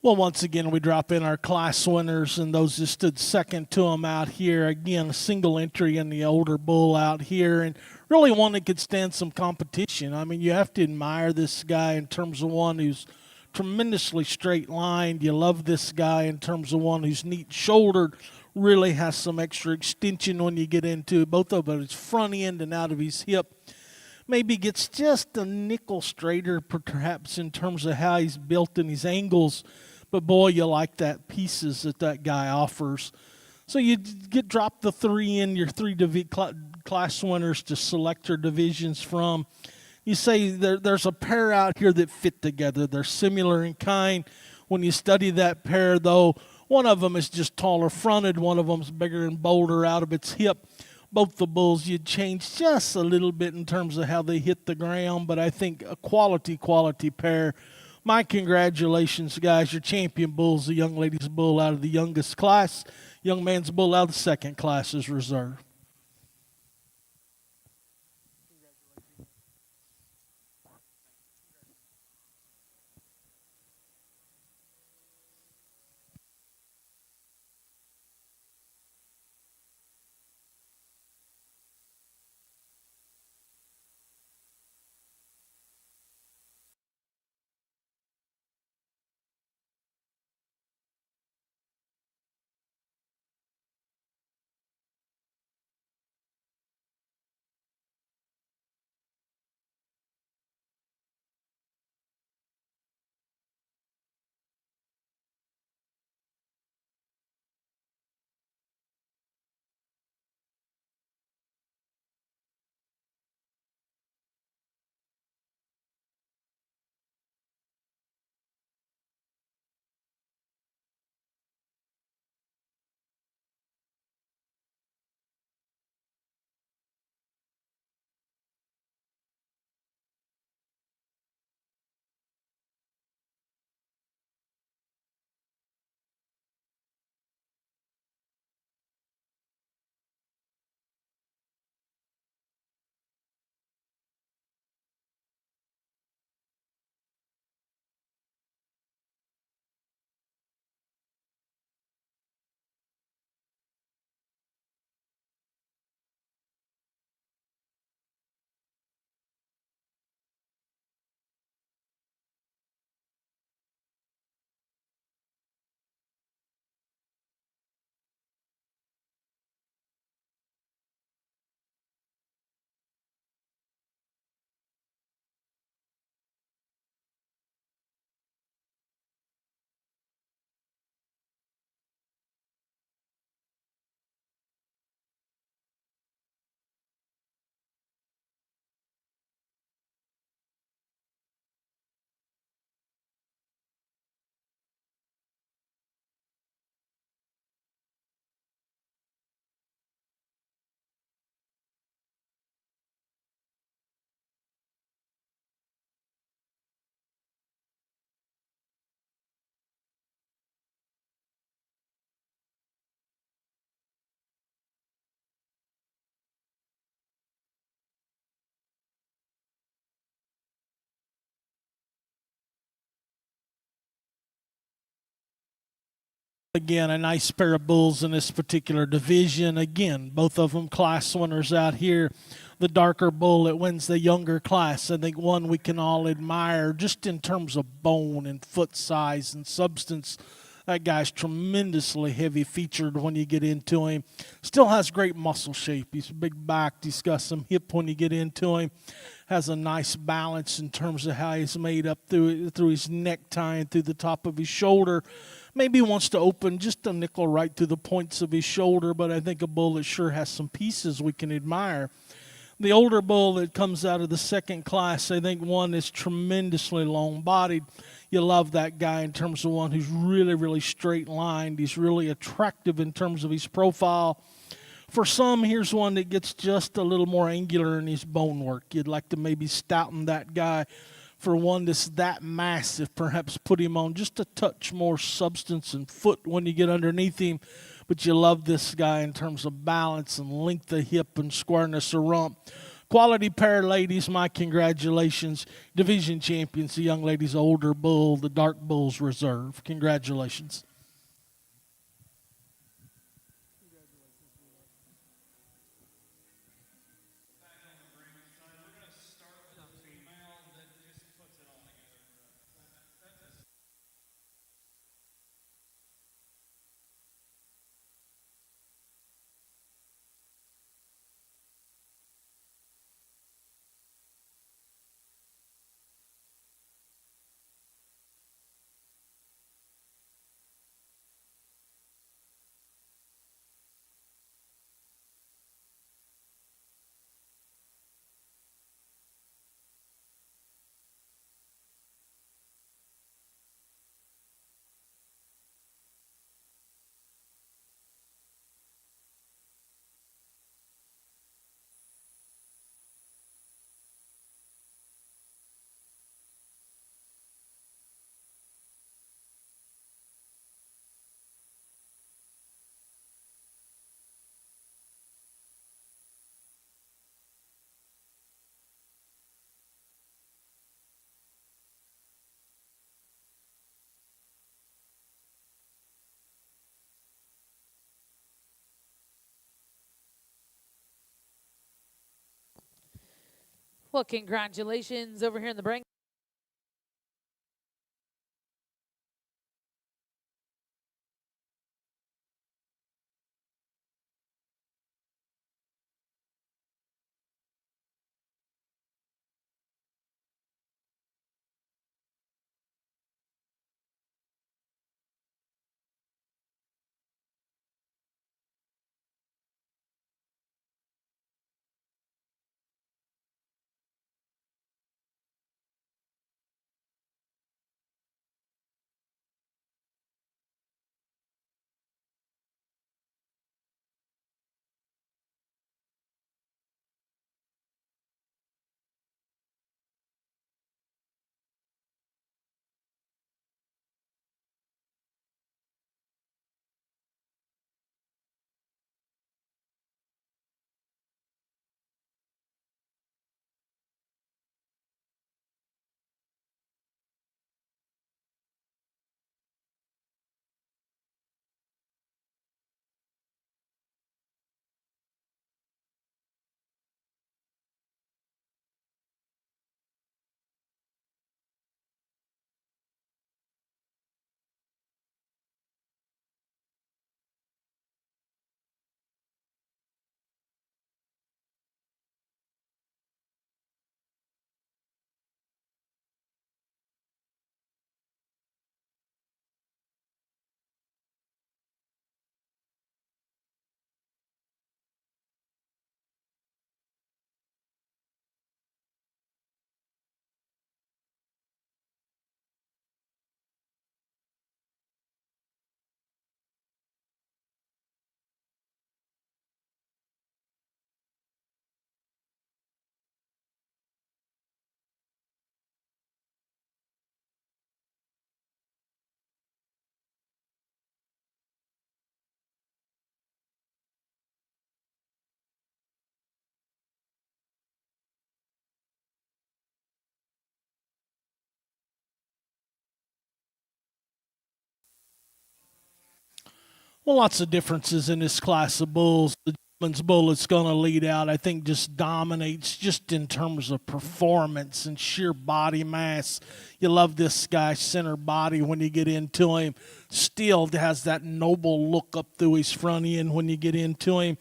Well, once again, we drop in our class winners, and those that stood second to them out here. Again, a single entry in the older bull out here, and really one that could stand some competition. I mean, you have to admire this guy in terms of one who's tremendously straight-lined. You love this guy in terms of one who's neat-shouldered, really has some extra extension when you get into it. Both of his front end and out of his hip. Maybe gets just a nickel straighter, perhaps, in terms of how he's built and his angles. But, boy, you like that pieces that guy offers. So you drop the three in, your three class winners to select your divisions from. You say there's a pair out here that fit together. They're similar in kind. When you study that pair, though, one of them is just taller fronted. One of them's bigger and bolder out of its hip. Both the bulls you'd change just a little bit in terms of how they hit the ground, but I think a quality pair. My congratulations, guys. Your champion bull's the young lady's bull out of the youngest class. Young man's bull out of the second class is reserved. Again, a nice pair of bulls in this particular division. Again, both of them class winners out here. The darker bull that wins the younger class, I think one we can all admire just in terms of bone and foot size and substance. That guy's tremendously heavy featured when you get into him. Still has great muscle shape. He's big backed. He's got some hip when you get into him. Has a nice balance in terms of how he's made up through his necktie and through the top of his shoulder. Maybe wants to open just a nickel right through the points of his shoulder, but I think a bull that sure has some pieces we can admire. The older bull that comes out of the second class, I think one is tremendously long-bodied. You love that guy in terms of one who's really straight-lined. He's really attractive in terms of his profile. For some, here's one that gets just a little more angular in his bone work. You'd like to maybe stouten that guy. For one that's that massive, perhaps put him on just a touch more substance and foot when you get underneath him. But you love this guy in terms of balance and length of hip and squareness of rump. Quality pair, ladies, my congratulations. Division champions, the young ladies' older bull, the dark bulls reserve. Congratulations. Well, congratulations over here in the Brahman. Well, lots of differences in this class of bulls. The gentleman's bull is going to lead out, I think, just dominates just in terms of performance and sheer body mass. You love this guy's center body when you get into him. Still has that noble look up through his front end when you get into him.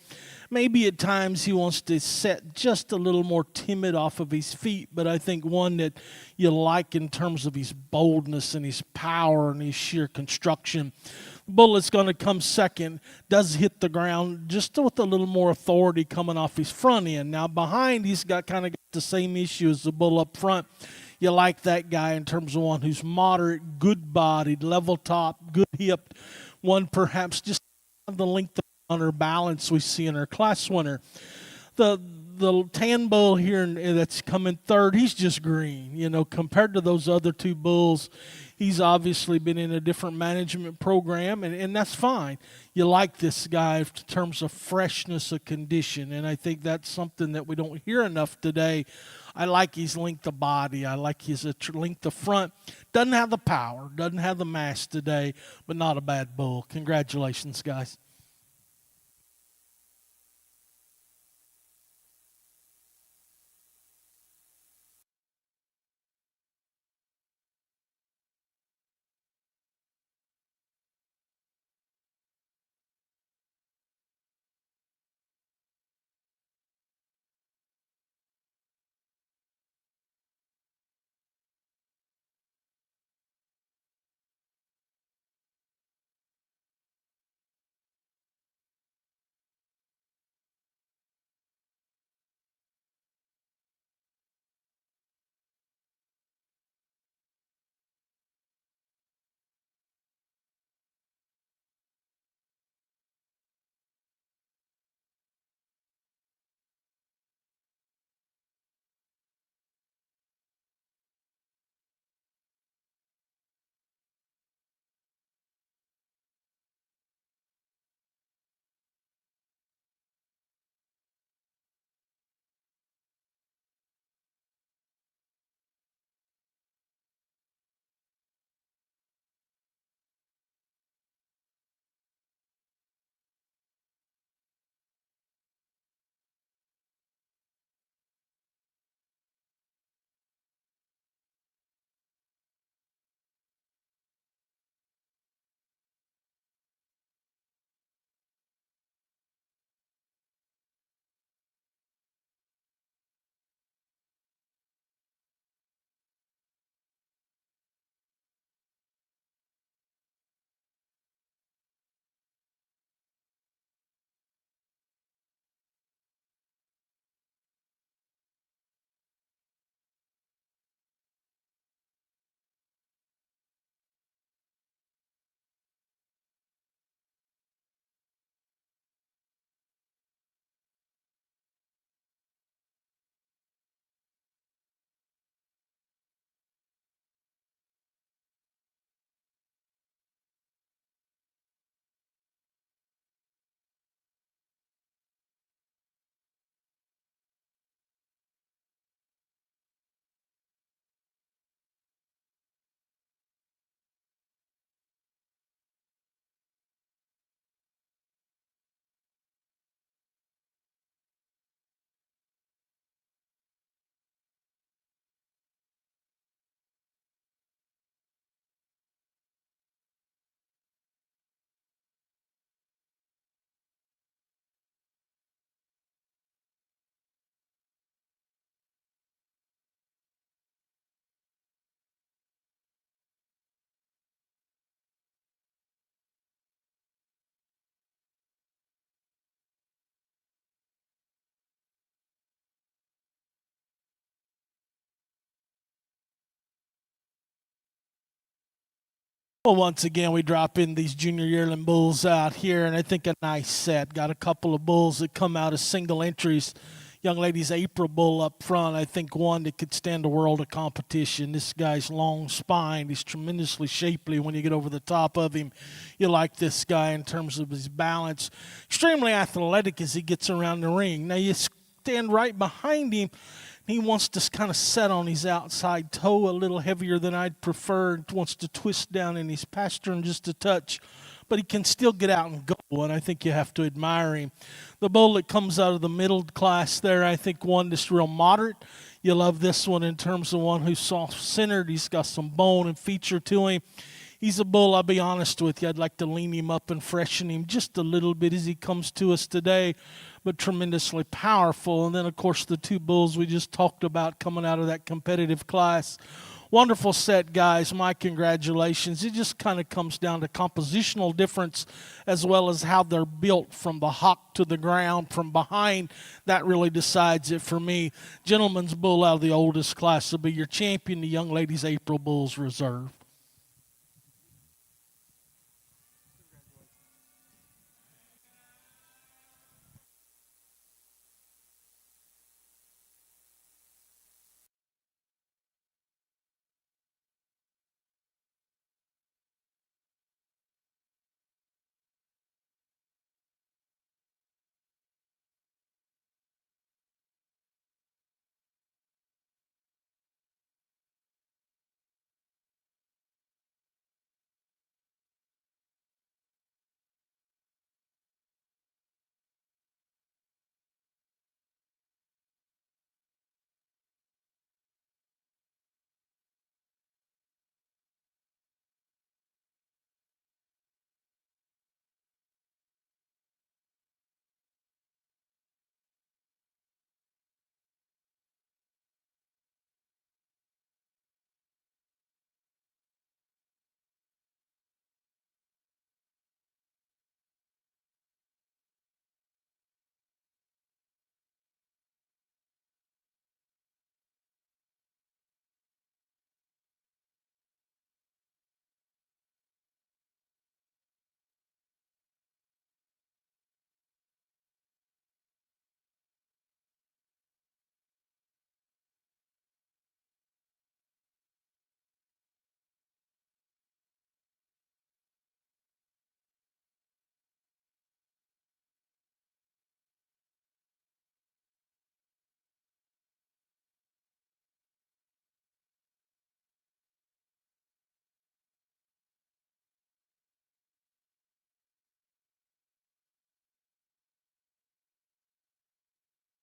Maybe at times he wants to set just a little more timid off of his feet, but I think one that you like in terms of his boldness and his power and his sheer construction. Bullet's going to come second, does hit the ground just with a little more authority coming off his front end. Now behind, he's got kind of the same issue as the bull up front. You like that guy in terms of one who's moderate, good-bodied, level top, good hipped, one perhaps just the length of counterbalance we see in our class winner. The the tan bull here that's coming third, he's just green. You know, compared to those other two bulls, he's obviously been in a different management program, and that's fine. You like this guy in terms of freshness of condition, and I think that's something that we don't hear enough today. I like his length of body. I like his length of front. Doesn't have the power, doesn't have the mass today, but not a bad bull. Congratulations, guys. Well, once again, we drop in these junior yearling bulls out here, and I think a nice set. Got a couple of bulls that come out as single entries. Young lady's April bull up front, I think one that could stand a world of competition. This guy's long spine. He's tremendously shapely when you get over the top of him. You like this guy in terms of his balance. Extremely athletic as he gets around the ring. Now, you stand right behind him. He wants to kind of set on his outside toe a little heavier than I'd prefer. Wants to twist down in his pastern just a touch. But he can still get out and go, and I think you have to admire him. The bull that comes out of the middle class there, I think one that's real moderate. You love this one in terms of one who's soft-centered. He's got some bone and feature to him. He's a bull, I'll be honest with you. I'd like to lean him up and freshen him just a little bit as he comes to us today, but tremendously powerful. And then, of course, the two bulls we just talked about coming out of that competitive class. Wonderful set, guys. My congratulations. It just kind of comes down to compositional difference as well as how they're built from the hock to the ground from behind. That really decides it for me. Gentleman's bull out of the oldest class will be your champion. The young lady's April bull's reserve.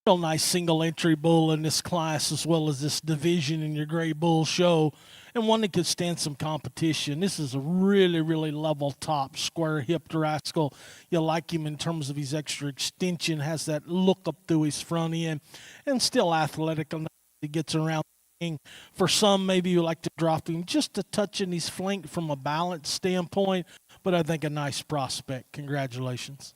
Real nice single entry bull in this class as well as this division in your Gray Bull show, and one that could stand some competition. This is a really, really level top, square hipped rascal. You like him in terms of his extra extension, has that look up through his front end, and still athletic enough. He gets around. For some, maybe you like to drop him just a touch in his flank from a balance standpoint, but I think a nice prospect. Congratulations.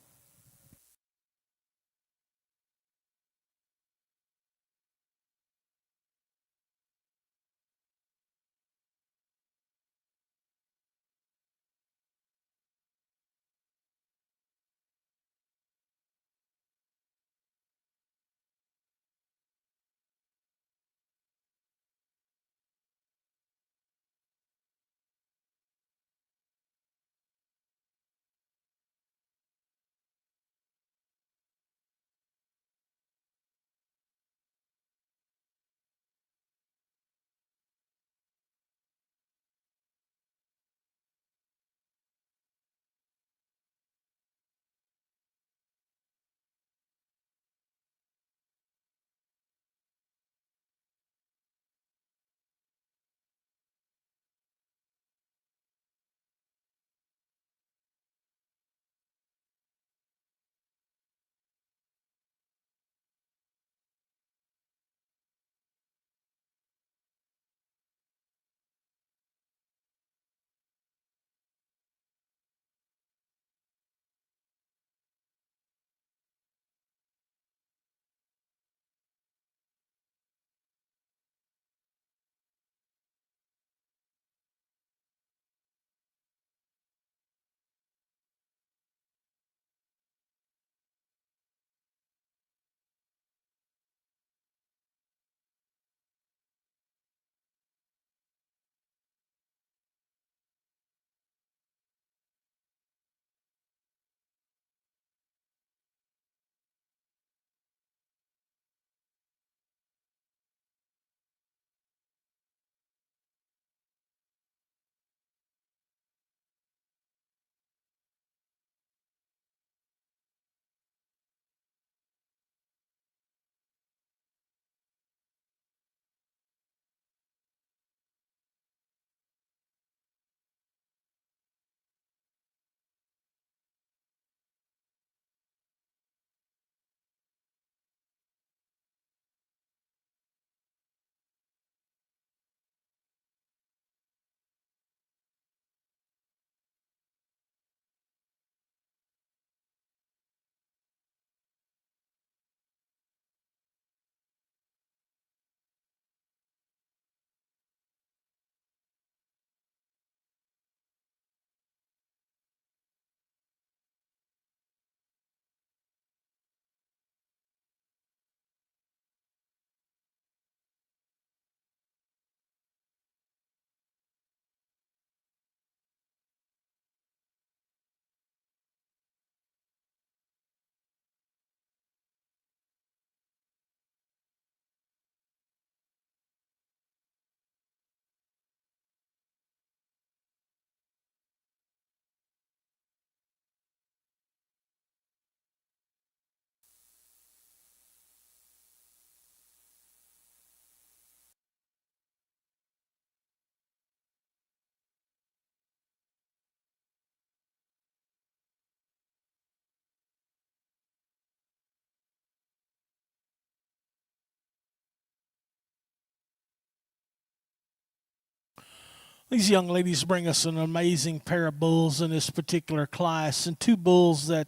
These young ladies bring us an amazing pair of bulls in this particular class, and two bulls that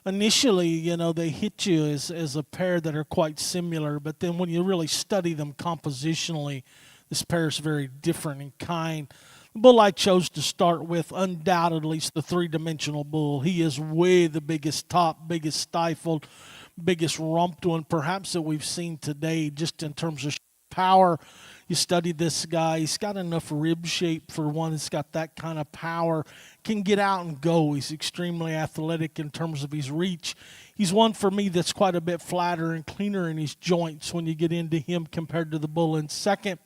initially, they hit you as a pair that are quite similar, but then when you really study them compositionally, this pair is very different in kind. The bull I chose to start with, undoubtedly, is the three-dimensional bull. He is way the biggest top, biggest stifled, biggest rumped one, perhaps, that we've seen today, just in terms of power. You study this guy, he's got enough rib shape for one that's got that kind of power, can get out and go. He's extremely athletic in terms of his reach. He's one for me that's quite a bit flatter and cleaner in his joints when you get into him compared to the bull in second.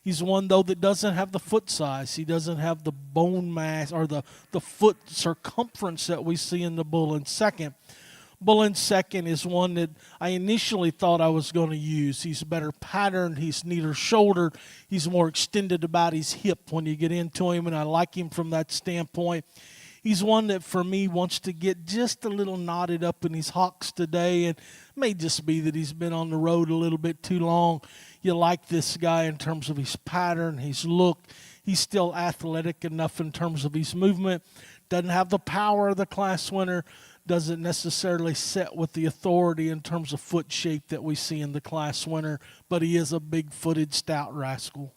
He's one, though, that doesn't have the foot size. He doesn't have the bone mass or the foot circumference that we see in the bull in second. Bull in second is one that I initially thought I was going to use. He's better patterned. He's neater shouldered. He's more extended about his hip when you get into him, and I like him from that standpoint. He's one that, for me, wants to get just a little knotted up in his hocks today, and it may just be that he's been on the road a little bit too long. You like this guy in terms of his pattern, his look. He's still athletic enough in terms of his movement. Doesn't have the power of the class winner. Doesn't necessarily set with the authority in terms of foot shape that we see in the class winner, but he is a big-footed, stout rascal.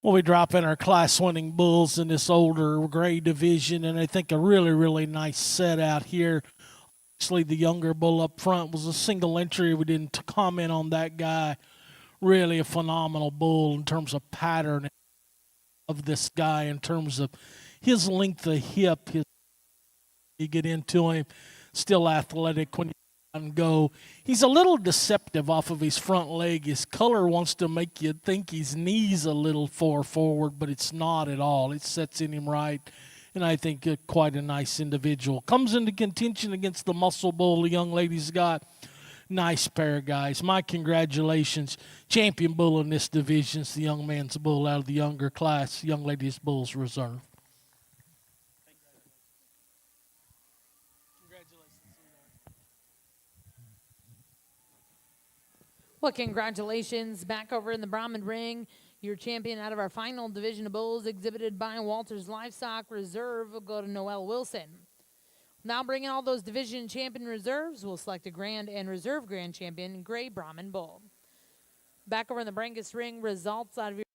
Well, we drop in our class-winning bulls in this older gray division, and I think a really, really nice set out here. Obviously, the younger bull up front was a single entry. We didn't comment on that guy. Really a phenomenal bull in terms of pattern of this guy, in terms of his length of hip. You get into him, still athletic when and go. He's a little deceptive off of his front leg. His color wants to make you think his knee's a little far forward, but it's not at all. It sets in him right, and I think quite a nice individual. Comes into contention against the Muscle Bull the young lady's got. Nice pair, guys. My congratulations. Champion bull in this division is the young man's bull out of the younger class. Young lady's bull's reserve. Well, congratulations. Back over in the Brahman ring, your champion out of our final division of bulls exhibited by Walters Livestock Reserve will go to Noel Wilson. Now bringing all those division champion reserves, we'll select a grand and reserve grand champion, Gray Brahman Bull. Back over in the Brangus ring, results out of your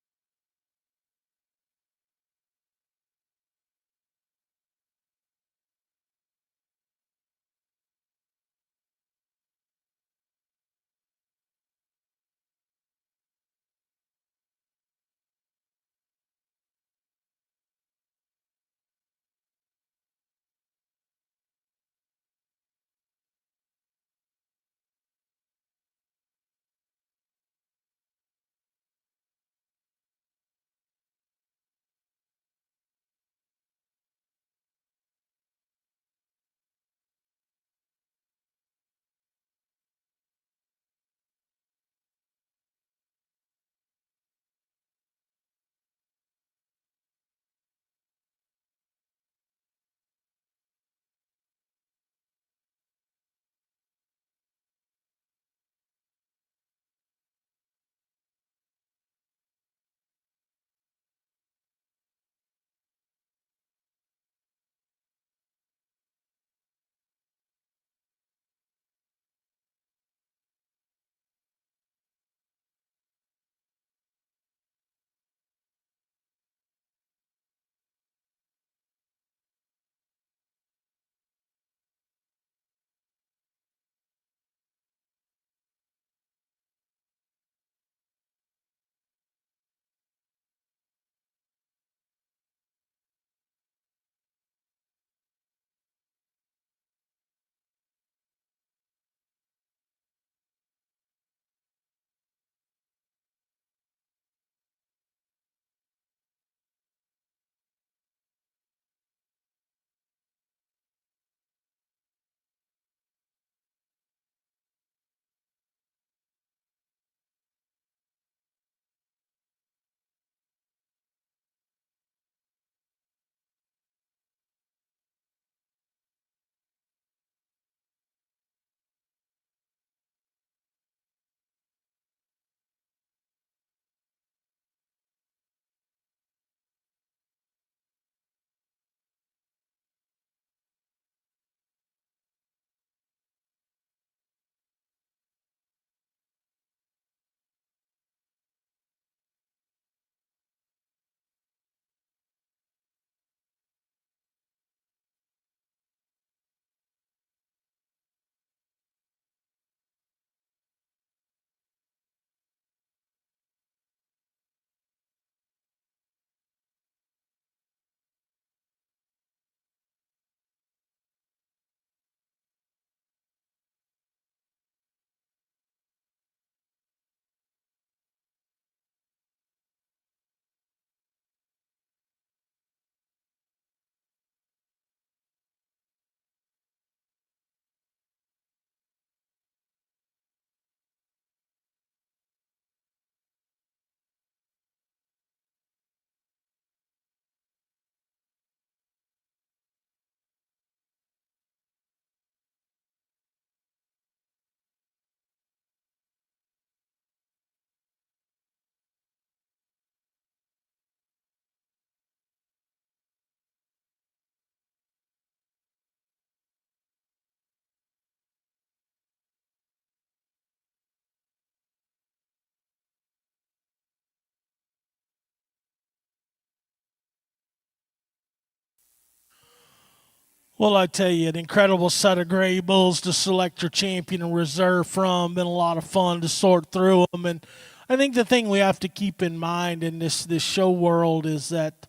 Well, I tell you, an incredible set of gray bulls to select your champion and reserve from. Been a lot of fun to sort through them. And I think the thing we have to keep in mind in this show world is that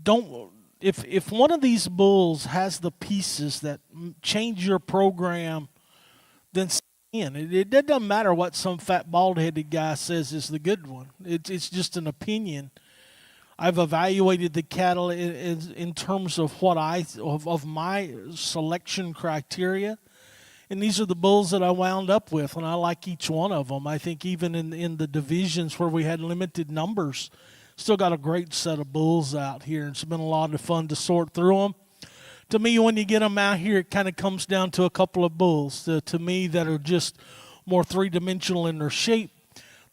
don't if one of these bulls has the pieces that change your program, then it doesn't matter what some fat bald-headed guy says is the good one. It's just an opinion. I've evaluated the cattle in terms of what of my selection criteria, and these are the bulls that I wound up with, and I like each one of them. I think even in the divisions where we had limited numbers, still got a great set of bulls out here. It's been a lot of fun to sort through them. To me, when you get them out here, it kind of comes down to a couple of bulls, to me, that are just more three-dimensional in their shape.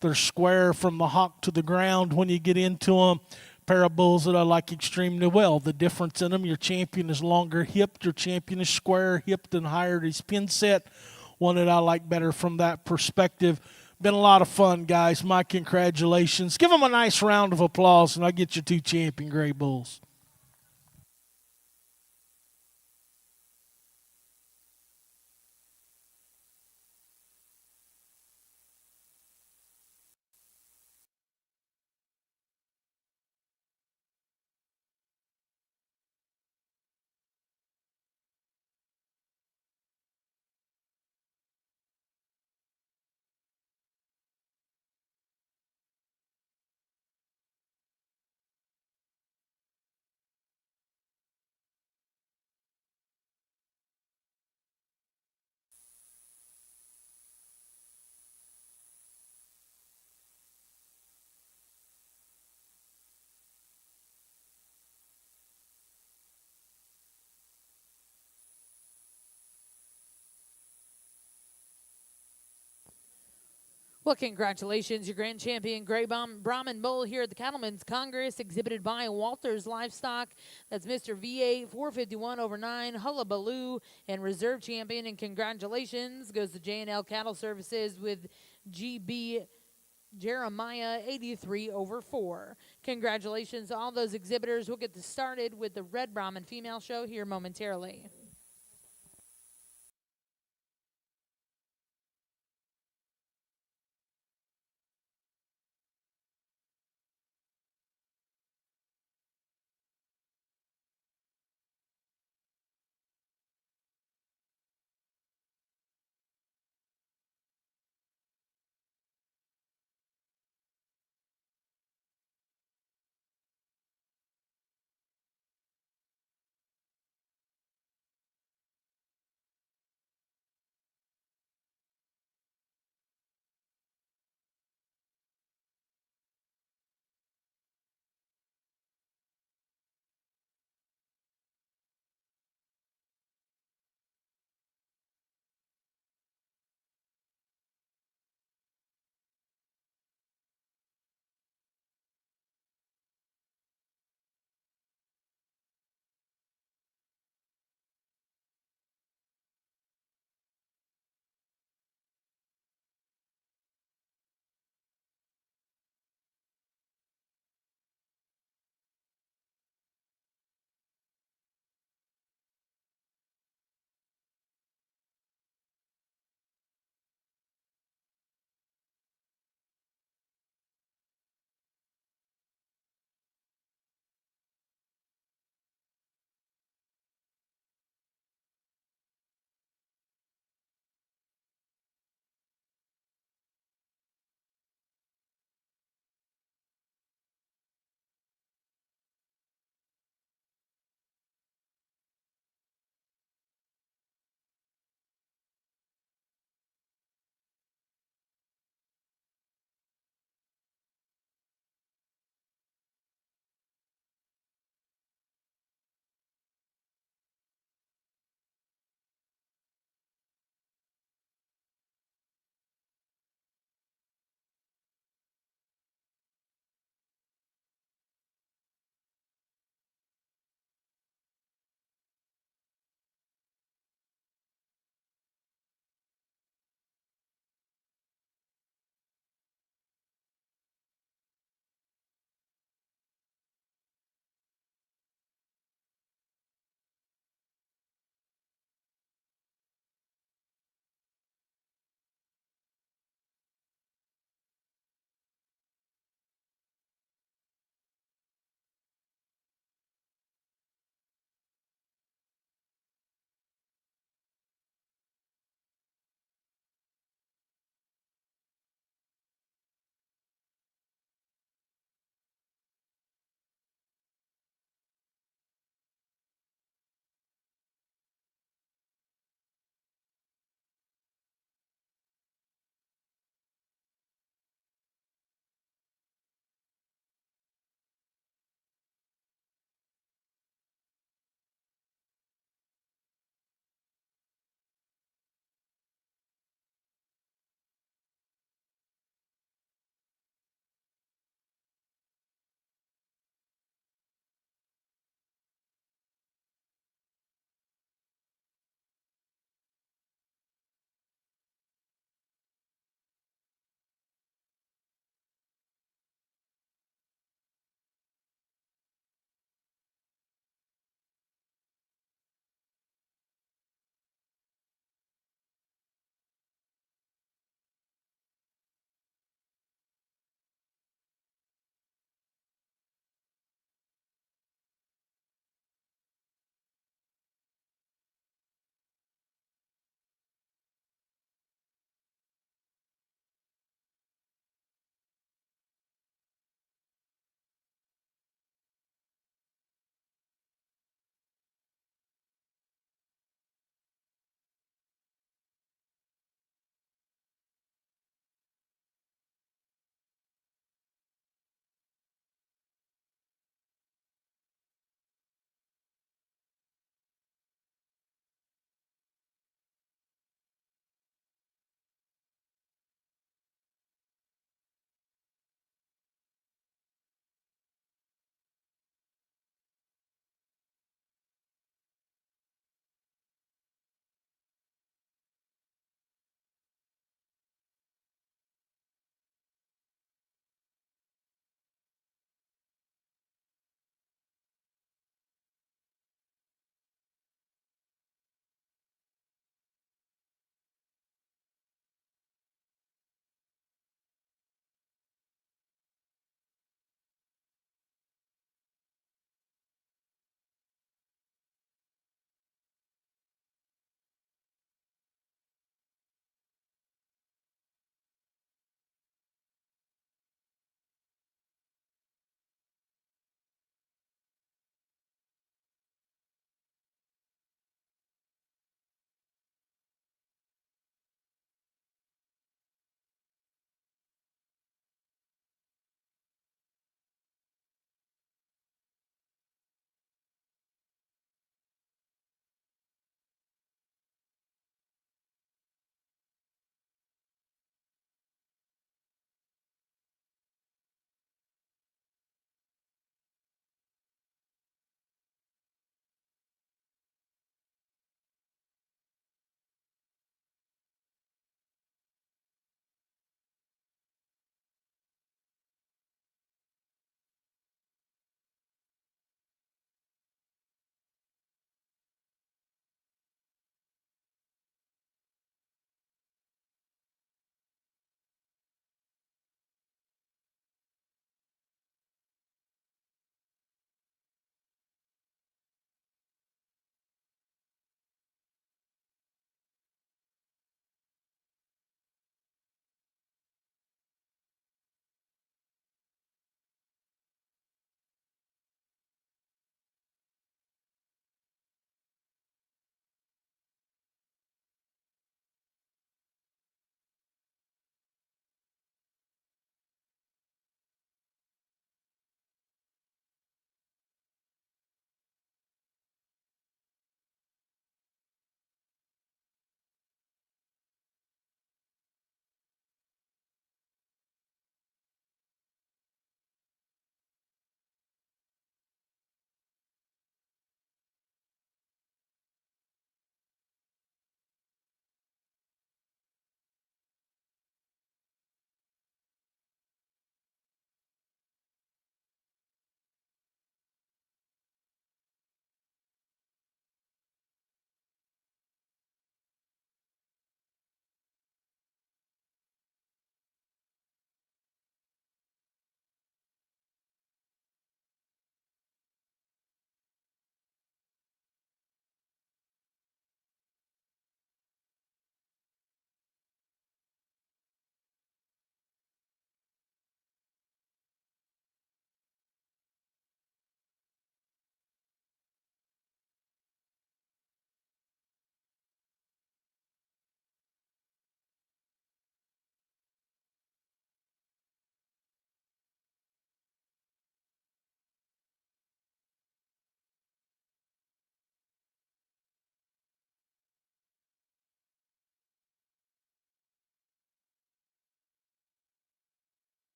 They're square from the hock to the ground when you get into them. Pair of bulls that I like extremely well. The difference in them, your champion is longer hipped, your champion is square hipped and higher at his pin set. One that I like better from that perspective. Been a lot of fun, guys. My congratulations. Give them a nice round of applause, and I'll get your 2 champion gray bulls. Well, congratulations, your grand champion, Gray Brahman Bull here at the Cattlemen's Congress, exhibited by Walters Livestock. That's Mr. VA 451 over 9, Hullabaloo, and reserve champion. And congratulations goes to J&L Cattle Services with GB Jeremiah 83 over 4. Congratulations to all those exhibitors. We'll get this started with the Red Brahman Female Show here momentarily.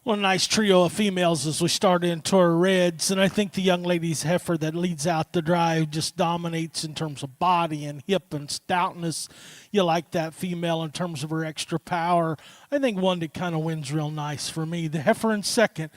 Well, a nice trio of females as we start into our reds, and I think the young lady's heifer that leads out the drive just dominates in terms of body and hip and stoutness. You like that female in terms of her extra power. I think one that kind of wins real nice for me. The heifer in second,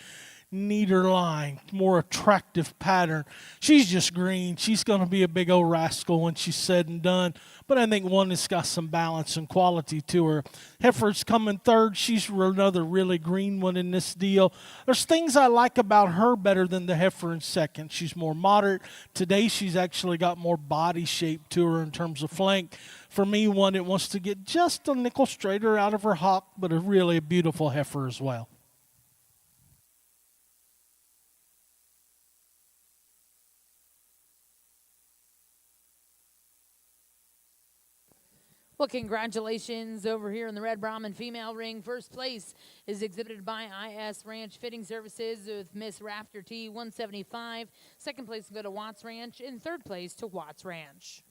neater line, more attractive pattern. She's just green. She's going to be a big old rascal when she's said and done. But I think one that's got some balance and quality to her. Heifer's coming third. She's another really green one in this deal. There's things I like about her better than the heifer in second. She's more moderate. Today she's actually got more body shape to her in terms of flank. For me, one that wants to get just a nickel straighter out of her hock, but a really beautiful heifer as well. Well, congratulations over here in the Red Brahman female ring. First place is exhibited by IS Ranch Fitting Services with Miss Rafter T 175. Second place will go to Watts Ranch. And third place to Watts Ranch.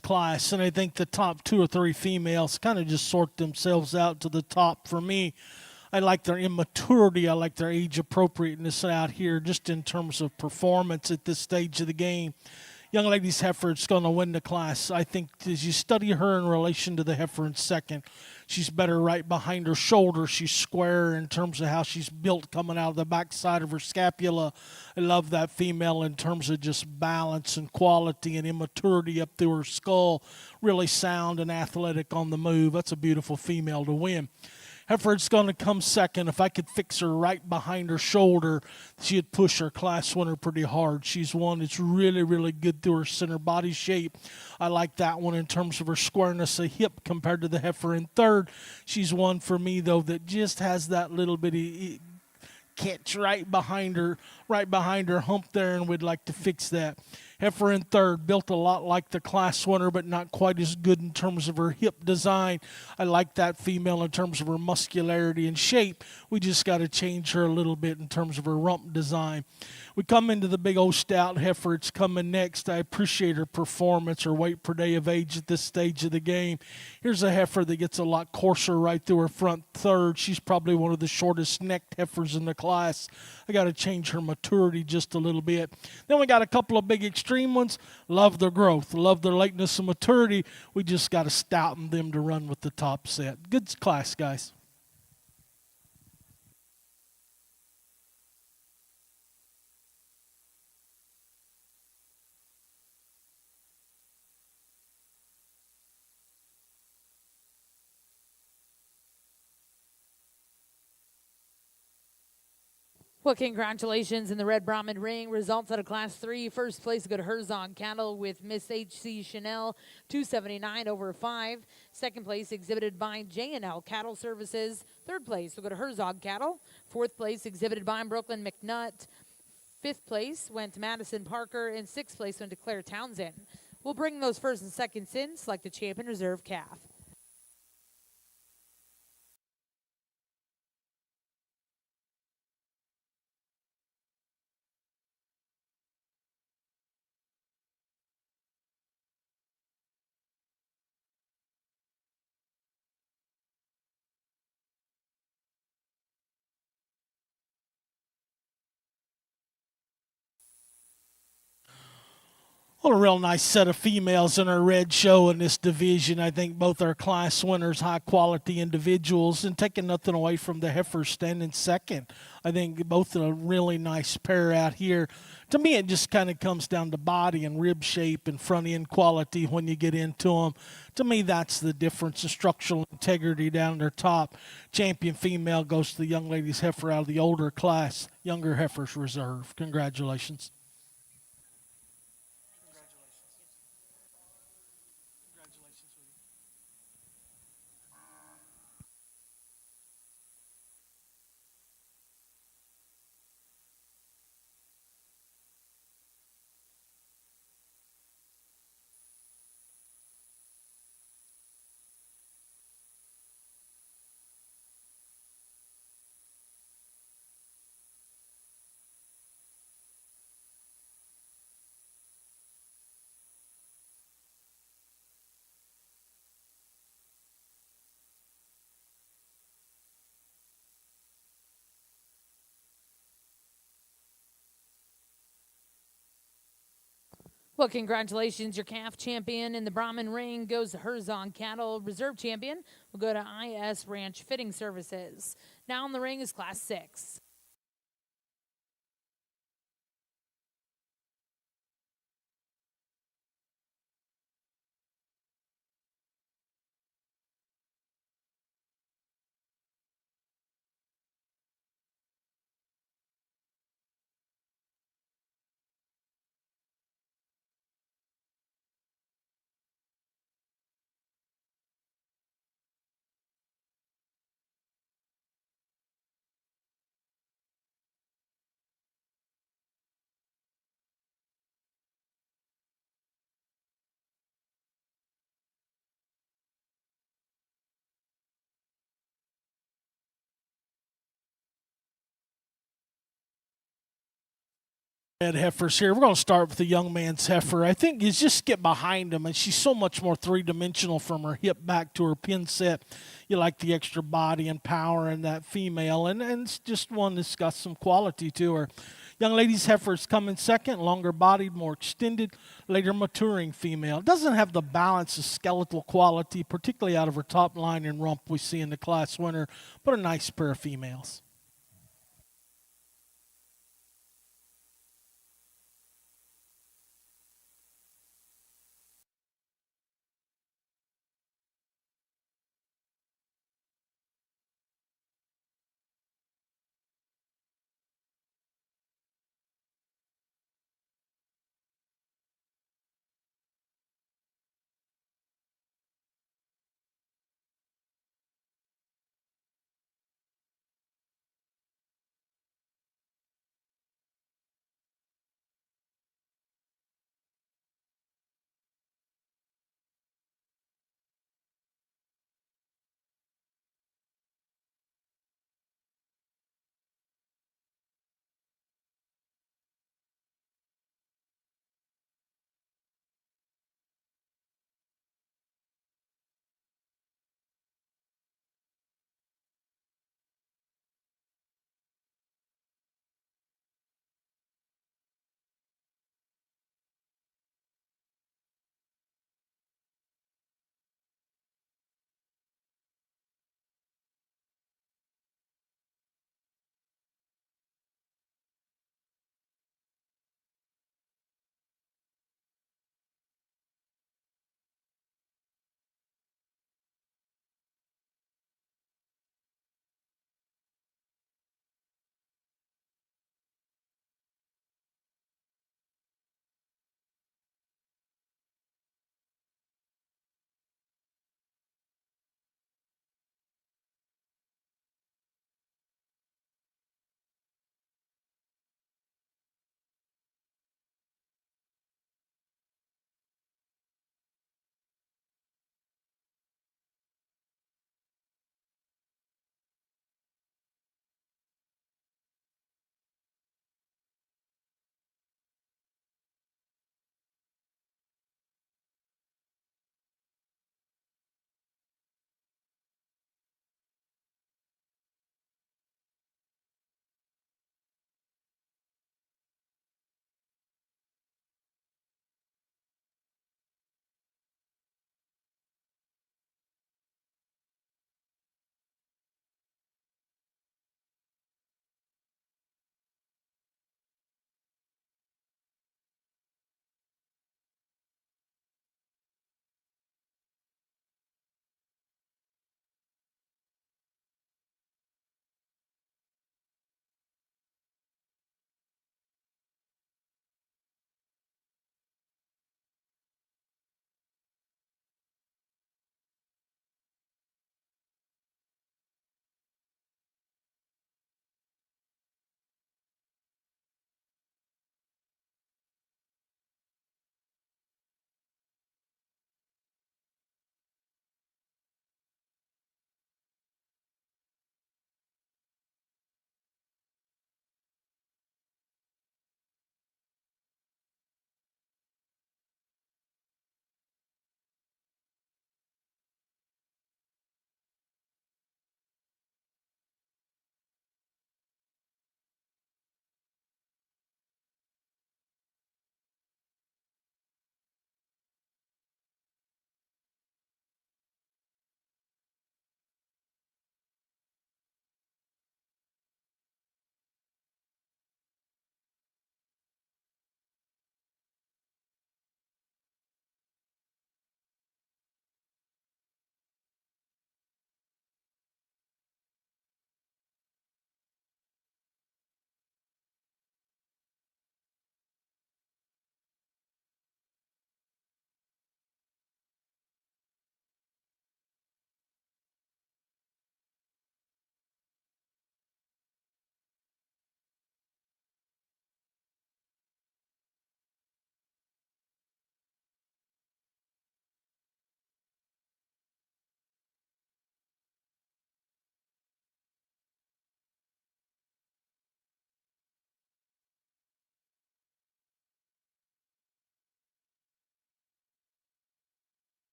class, and I think the top 2 or 3 females kind of just sort themselves out to the top for me. I like their immaturity. I like their age appropriateness out here just in terms of performance at this stage of the game. Young Ladies Heifer's going to win the class. I think as you study her in relation to the heifer in second, she's better right behind her shoulder. She's square in terms of how she's built coming out of the backside of her scapula. I love that female in terms of just balance and quality and immaturity up through her skull. Really sound and athletic on the move. That's a beautiful female to win. Heifer's going to come second. If I could fix her right behind her shoulder, she'd push her class winner pretty hard. She's one that's really, really good through her center body shape. I like that one in terms of her squareness of hip compared to the heifer in third. She's one for me, though, that just has that little bitty catch right behind her hump there, and we'd like to fix that. Heifer in third, built a lot like the class winner, but not quite as good in terms of her hip design. I like that female in terms of her muscularity and shape. We just got to change her a little bit in terms of her rump design. We come into the big old stout heifer. It's coming next. I appreciate her performance, her weight per day of age at this stage of the game. Here's a heifer that gets a lot coarser right through her front third. She's probably one of the shortest necked heifers in the class. I got to change her maturity just a little bit. Then we got a couple of big extreme ones. Love their growth, love their lateness and maturity. We just got to stouten them to run with the top set. Good class, guys. Well, congratulations in the Red Brahman ring. Results out of Class 3. First place go to Herzog Cattle with Miss H.C. Chanel, 279 over 5. Second place exhibited by J&L Cattle Services. Third place will go to Herzog Cattle. Fourth place exhibited by Brooklyn McNutt. Fifth place went to Madison Parker. And sixth place went to Claire Townsend. We'll bring those first and seconds in. Select the champion reserve calf. Well, a real nice set of females in our red show in this division. I think both are class winners, high-quality individuals, and taking nothing away from the heifers standing second. I think both are a really nice pair out here. To me, it just kind of comes down to body and rib shape and front-end quality when you get into them. To me, that's the difference, the structural integrity down their top. Champion female goes to the Young Ladies heifer out of the older class. Younger heifers reserve. Congratulations. Well, congratulations. Your calf champion in the Brahman ring goes to Herzog Cattle. Reserve champion will go to IS Ranch Fitting Services. Now in the ring is Class 6. Red heifers here. We're going to start with the young man's heifer. I think you just get behind him, and she's so much more three-dimensional from her hip back to her pin set. You like the extra body and power in that female, and it's just one that's got some quality to her. Young lady's heifer is coming second, longer bodied, more extended, later maturing female. Doesn't have the balance of skeletal quality, particularly out of her top line and rump we see in the class winner, but a nice pair of females.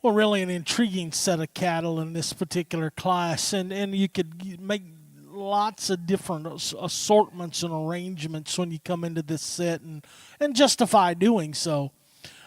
well, really an intriguing set of cattle in this particular class, and you could make lots of different assortments and arrangements when you come into this set, and justify doing so.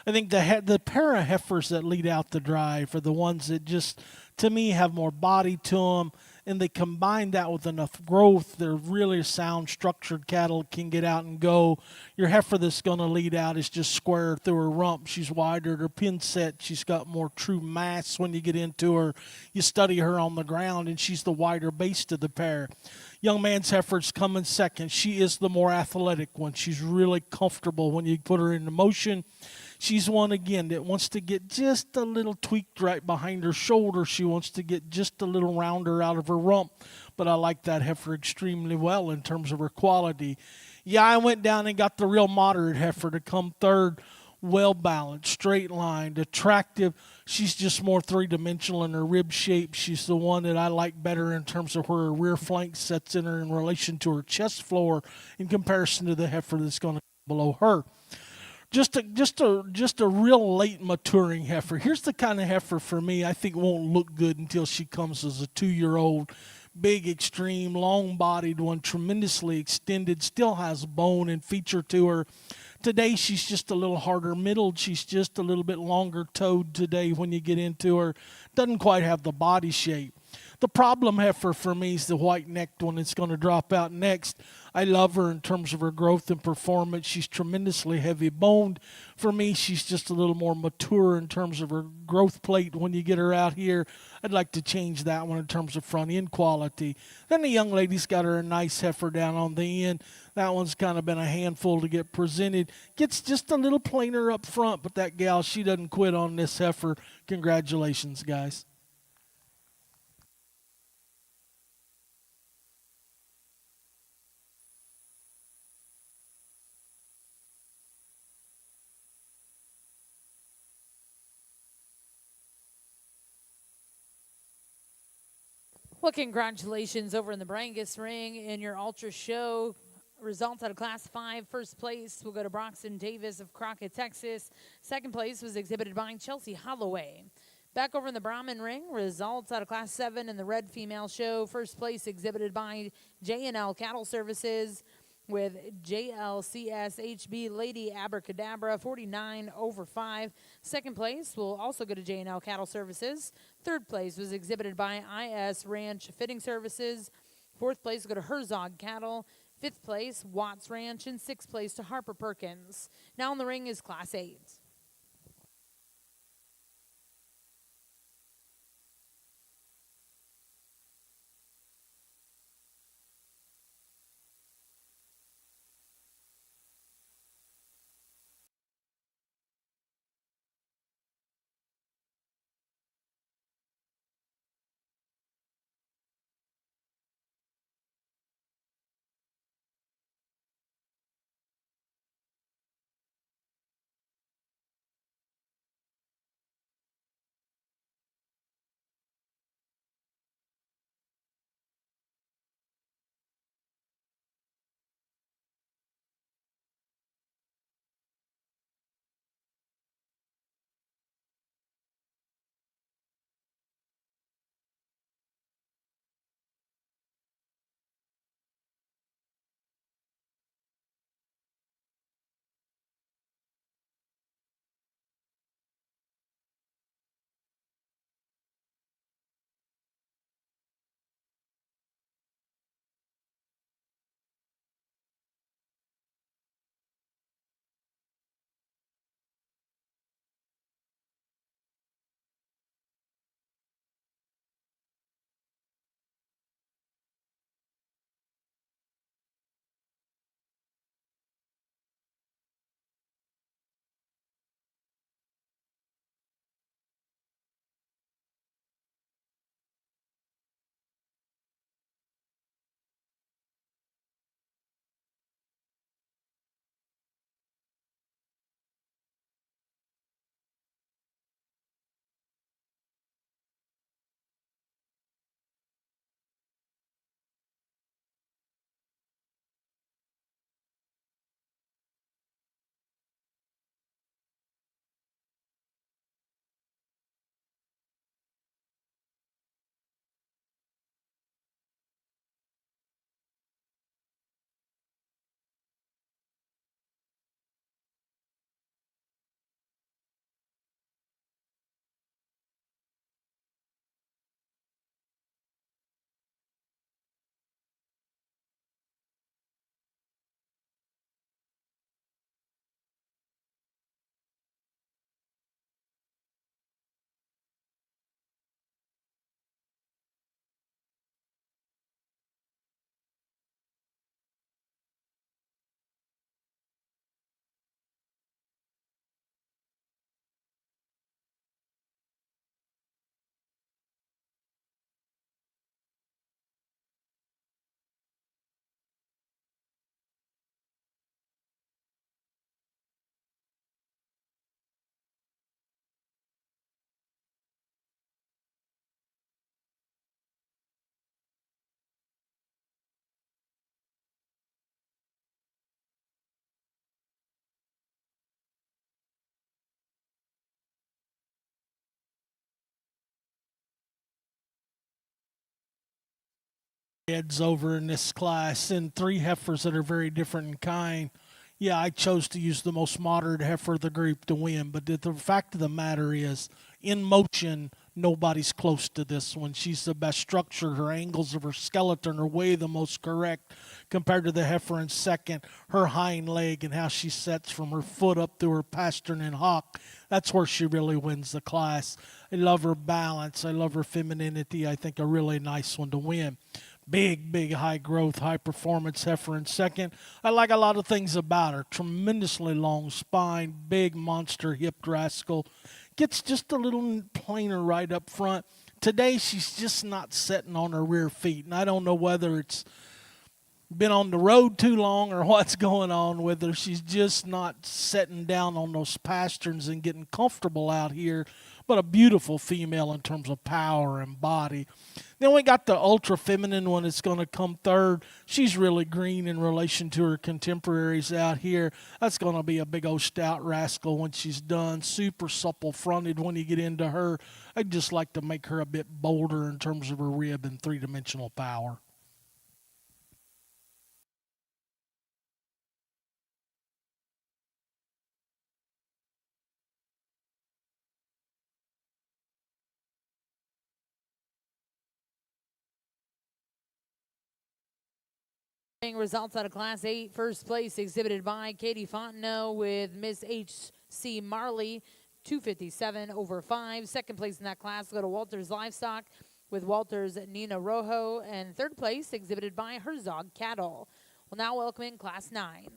I think the pair of heifers that lead out the drive are the ones that just, to me, have more body to them, and they combine that with enough growth. They're really sound, structured cattle, can get out and go. Your heifer that's going to lead out is just square through her rump. She's wider. Her pin set, she's got more true mass when you get into her. You study her on the ground, and she's the wider base to the pair. Young man's heifer's coming second. She is the more athletic one. She's really comfortable when you put her into motion. She's one, again, that wants to get just a little tweaked right behind her shoulder. She wants to get just a little rounder out of her rump. But I like that heifer extremely well in terms of her quality. Yeah, I went down and got the real moderate heifer to come third. Well-balanced, straight-lined, attractive. She's just more three-dimensional in her rib shape. She's the one that I like better in terms of where her rear flank sets in her in relation to her chest floor in comparison to the heifer that's going to be below her. Just a real late maturing heifer. Here's the kind of heifer for me I think won't look good until she comes as a 2-year-old. Big, extreme, long-bodied one, tremendously extended, still has bone and feature to her. Today she's just a little harder middled. She's just a little bit longer toed today when you get into her. Doesn't quite have the body shape. The problem heifer for me is the white-necked one that's going to drop out next. I love her in terms of her growth and performance. She's tremendously heavy-boned. For me, she's just a little more mature in terms of her growth plate when you get her out here. I'd like to change that one in terms of front-end quality. Then the young lady's got her a nice heifer down on the end. That one's kind of been a handful to get presented. Gets just a little plainer up front, but that gal, she doesn't quit on this heifer. Congratulations, guys. Well, congratulations over in the Brangus ring in your Ultra Show. Results out of Class 5. First place will go to Broxton Davis of Crockett, Texas. Second place was exhibited by Chelsea Holloway. Back over in the Brahman ring, results out of Class 7 in the Red Female Show. First place exhibited by J&L Cattle Services with JLCSHB Lady Abracadabra 49 over 5. Second place will also go to J&L Cattle Services. Third place was exhibited by IS Ranch Fitting Services. Fourth place will go to Herzog Cattle. Fifth place, Watts Ranch. And sixth place to Harper Perkins. Now in the ring is Class 8. heads over in this class, and 3 heifers that are very different in kind. Yeah, I chose to use the most modern heifer of the group to win, but the fact of the matter is, in motion, nobody's close to this one. She's the best structured. Her angles of her skeleton are way the most correct compared to the heifer in second. Her hind leg and how she sets from her foot up through her pastern and hock, that's where she really wins the class. I love her balance. I love her femininity. I think a really nice one to win. Big, high growth, high performance heifer in second. I like a lot of things about her. Tremendously long spine, big monster hipped rascal. Gets just a little plainer right up front. Today she's just not setting on her rear feet, and I don't know whether it's been on the road too long or what's going on with her. She's just not setting down on those pasterns and getting comfortable out here, but a beautiful female in terms of power and body. Then we got the ultra feminine one that's going to come third. She's really green in relation to her contemporaries out here. That's going to be a big old stout rascal when she's done. Super supple fronted when you get into her. I'd just like to make her a bit bolder in terms of her rib and three-dimensional power. Results out of Class 8. First place exhibited by Katie Fontenot with Miss H.C. Marley, 257 over 5. Second place in that class go to Walters Livestock with Walters Nina Rojo. And third place exhibited by Herzog Cattle. We'll now welcome in Class 9.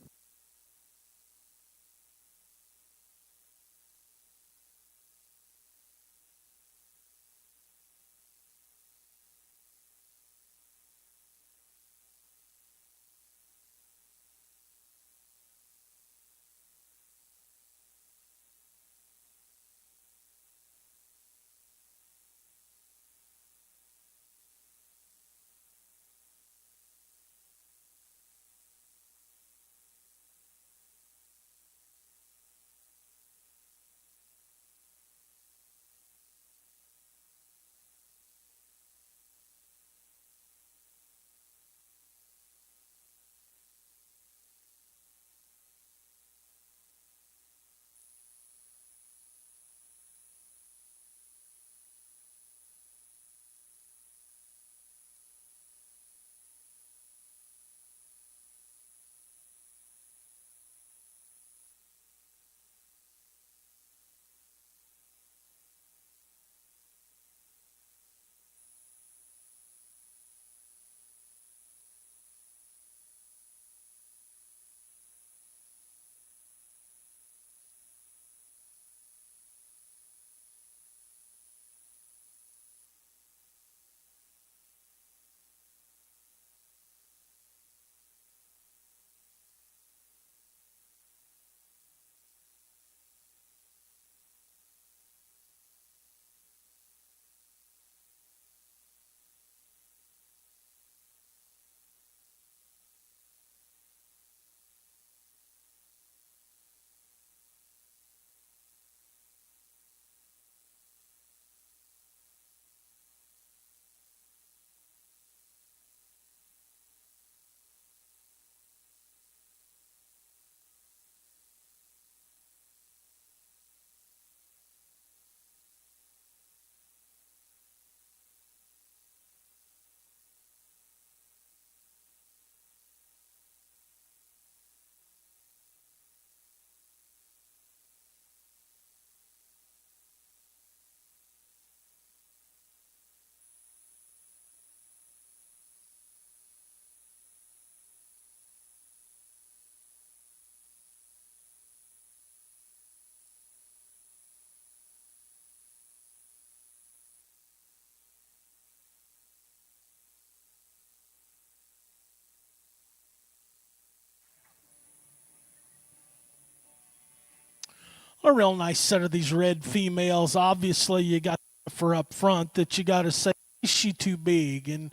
A real nice set of these red females. Obviously, you got for up front that you got to say, is she too big? And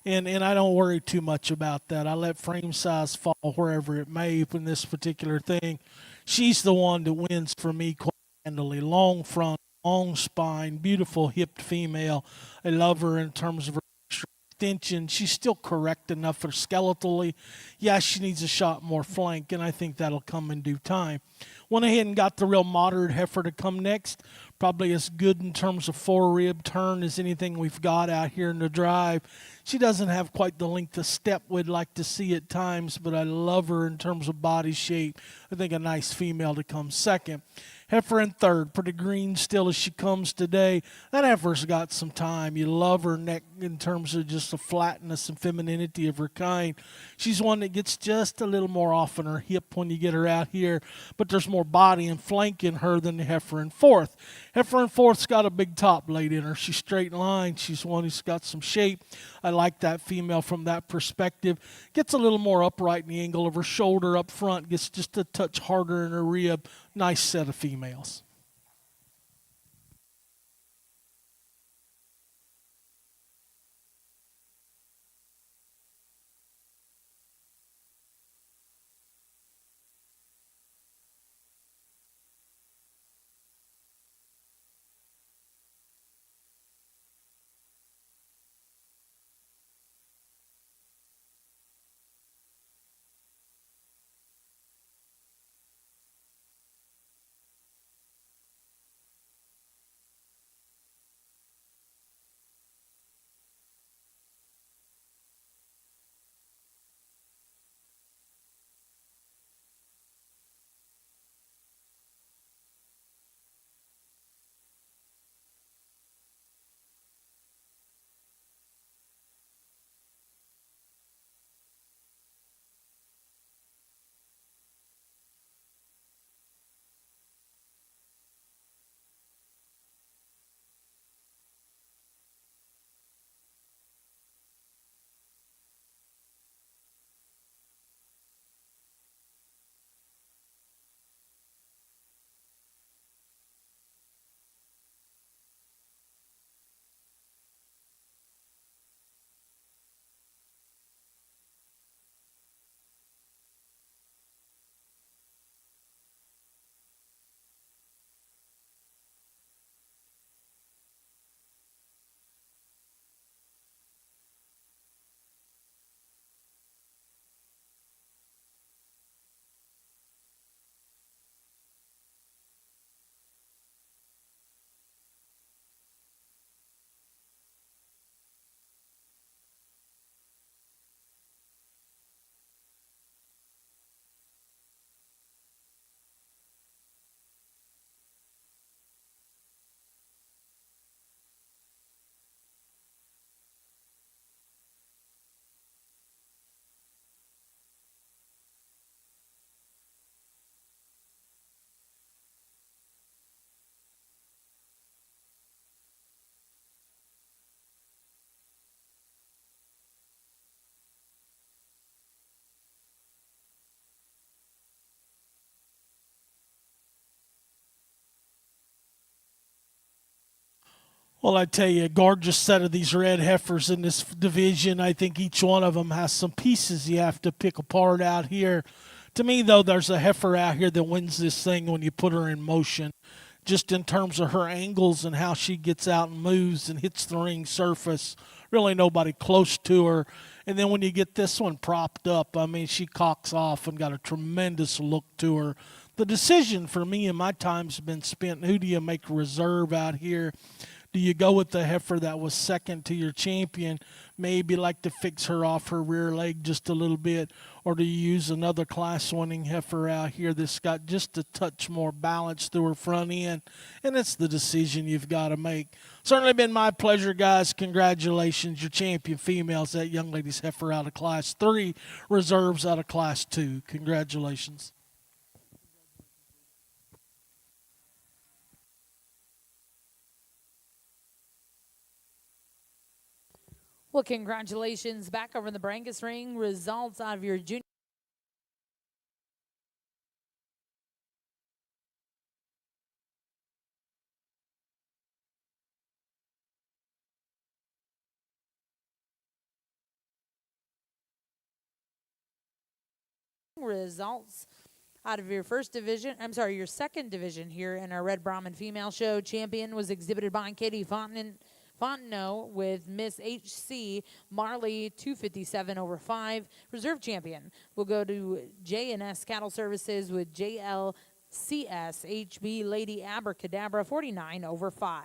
I don't worry too much about that. I let frame size fall wherever it may in this particular thing. She's the one that wins for me quite handily. Long front, long spine, beautiful hipped female. I love her in terms of her strength extension, she's still correct enough for skeletally. Yeah, she needs a shot more flank, and I think that'll come in due time. Went ahead and got the real moderate heifer to come next. Probably as good in terms of four-rib turn as anything we've got out here in the drive. She doesn't have quite the length of step we'd like to see at times, but I love her in terms of body shape. I think a nice female to come second. Heifer in third, pretty green still as she comes today. That heifer's got some time. You love her neck in terms of just the flatness and femininity of her kind. She's one that gets just a little more off on her hip when you get her out here, but there's more body and flank in her than the heifer in fourth. Heifer in fourth's got a big top laid in her. She's straight in line. She's one who's got some shape. I like that female from that perspective. Gets a little more upright in the angle of her shoulder up front. Gets just a touch harder in her rib. Nice set of females. Well, I tell you, a gorgeous set of these red heifers in this division. I think each one of them has some pieces you have to pick apart out here. To me, though, there's a heifer out here that wins this thing when you put her in motion, just in terms of her angles and how she gets out and moves and hits the ring surface. Really nobody close to her. And then when you get this one propped up, I mean, she cocks off and got a tremendous look to her. The decision for me in my time's been spent. Who do you make reserve out here? Do you go with the heifer that was second to your champion, maybe like to fix her off her rear leg just a little bit, or do you use another class-winning heifer out here that's got just a touch more balance through her front end? And it's the decision you've got to make. Certainly been my pleasure, guys. Congratulations. Your champion females, that young lady's heifer out of Class 3, reserves out of Class 2. Congratulations. Well, congratulations back over in the Brangus ring. Results out of your junior results out of your your second division here in our Red Brahman Female Show. Champion was exhibited by Katie Fontenot with Miss HC Marley 257 over 5. Reserve champion will go to J&S Cattle Services with JLCS HB Lady Abracadabra 49 over 5.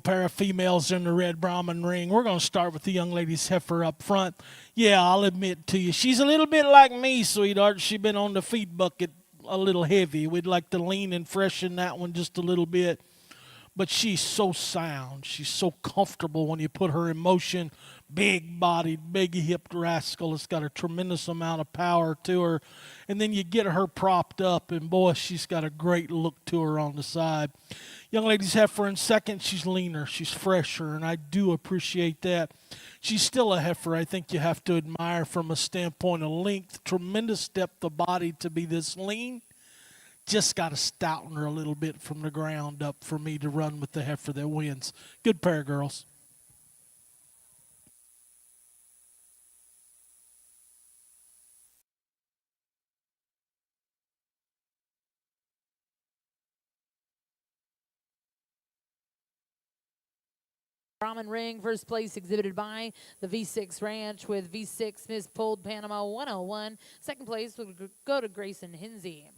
Pair of females in the red Brahman ring. We're going to start with the young lady's heifer up front. Yeah, I'll admit to you, she's a little bit like me, sweetheart. She's been on the feed bucket a little heavy. We'd like to lean and freshen that one just a little bit. But she's so sound. She's so comfortable when you put her in motion. Big-bodied, big-hipped rascal. It's got a tremendous amount of power to her. And then you get her propped up, and boy, she's got a great look to her on the side. Young lady's heifer in second. She's leaner. She's fresher, and I do appreciate that. She's still a heifer I think you have to admire from a standpoint of length. Tremendous depth of body to be this lean. Just got to stouten her a little bit from the ground up for me to run with the heifer that wins. Good pair, girls. Brahman ring, first place exhibited by the V6 Ranch with V6 Miss Pulled Panama 101. Second place will go to Grayson Hinsey.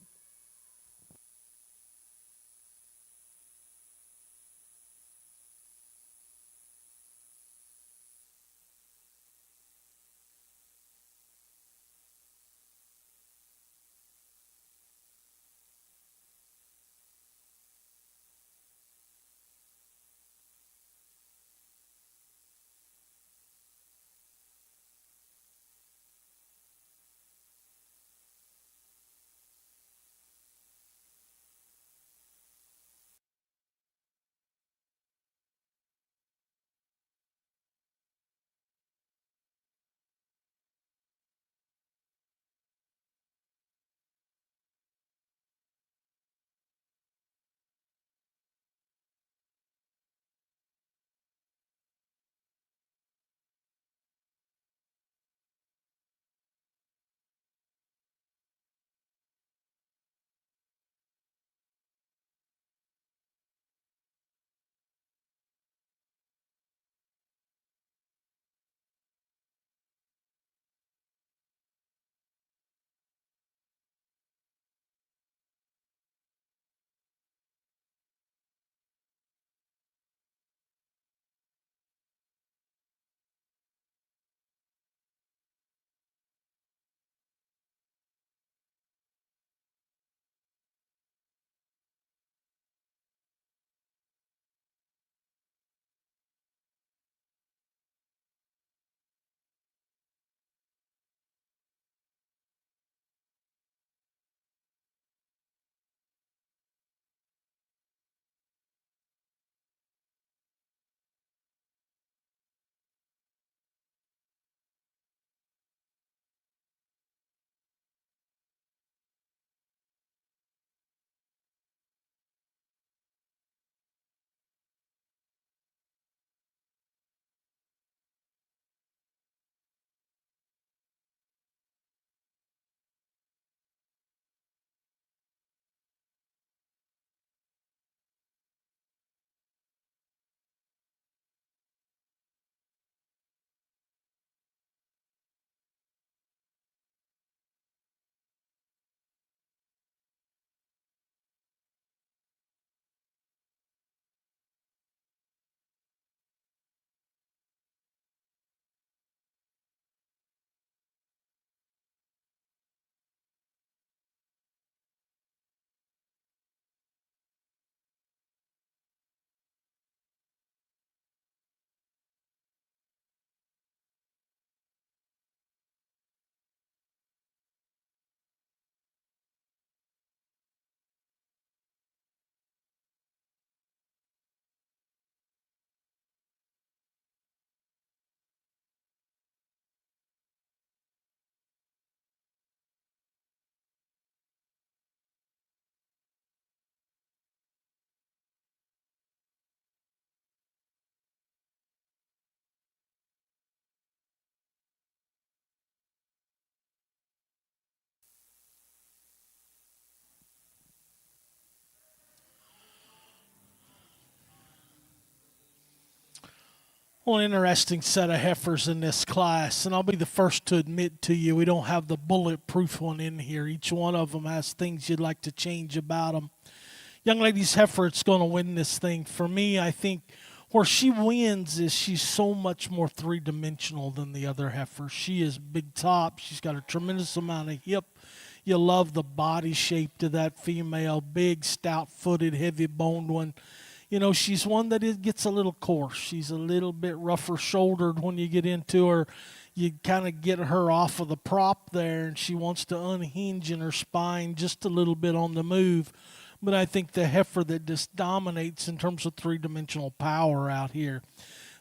Well, interesting set of heifers in this class, and I'll be the first to admit to you we don't have the bulletproof one in here. Each one of them has things you'd like to change about them. Young lady's heifer, it's going to win this thing. For me, I think where she wins is she's so much more three-dimensional than the other heifer. She is big top. She's got a tremendous amount of hip. You love the body shape to that female, big, stout-footed, heavy-boned one. You know, she's one that gets a little coarse. She's a little bit rougher shouldered when you get into her. You kind of get her off of the prop there, and she wants to unhinge in her spine just a little bit on the move. But I think the heifer that just dominates in terms of three-dimensional power out here.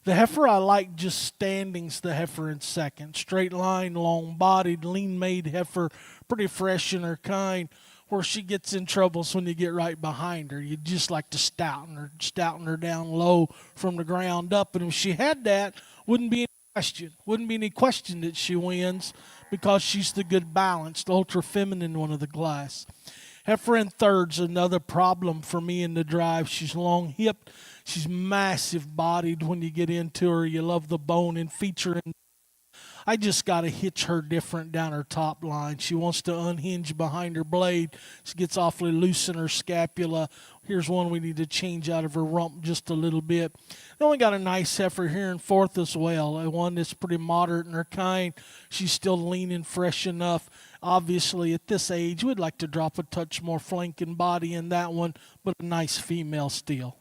The heifer I like just standing's the heifer in second. Straight line, long-bodied, lean-made heifer, pretty fresh in her kind. Where she gets in trouble is when you get right behind her. You just like to stouten her down low from the ground up. And if she had that, wouldn't be any question that she wins because she's the good balanced, ultra feminine one of the class. Heifer in third's another problem for me in the drive. She's long hipped. She's massive bodied when you get into her. You love the bone and feature. I just got to hitch her different down her top line. She wants to unhinge behind her blade. She gets awfully loose in her scapula. Here's one we need to change out of her rump just a little bit. Then we got a nice heifer here in fourth as well. One that's pretty moderate in her kind. She's still lean and fresh enough. Obviously, at this age, we'd like to drop a touch more flank and body in that one, but a nice female still.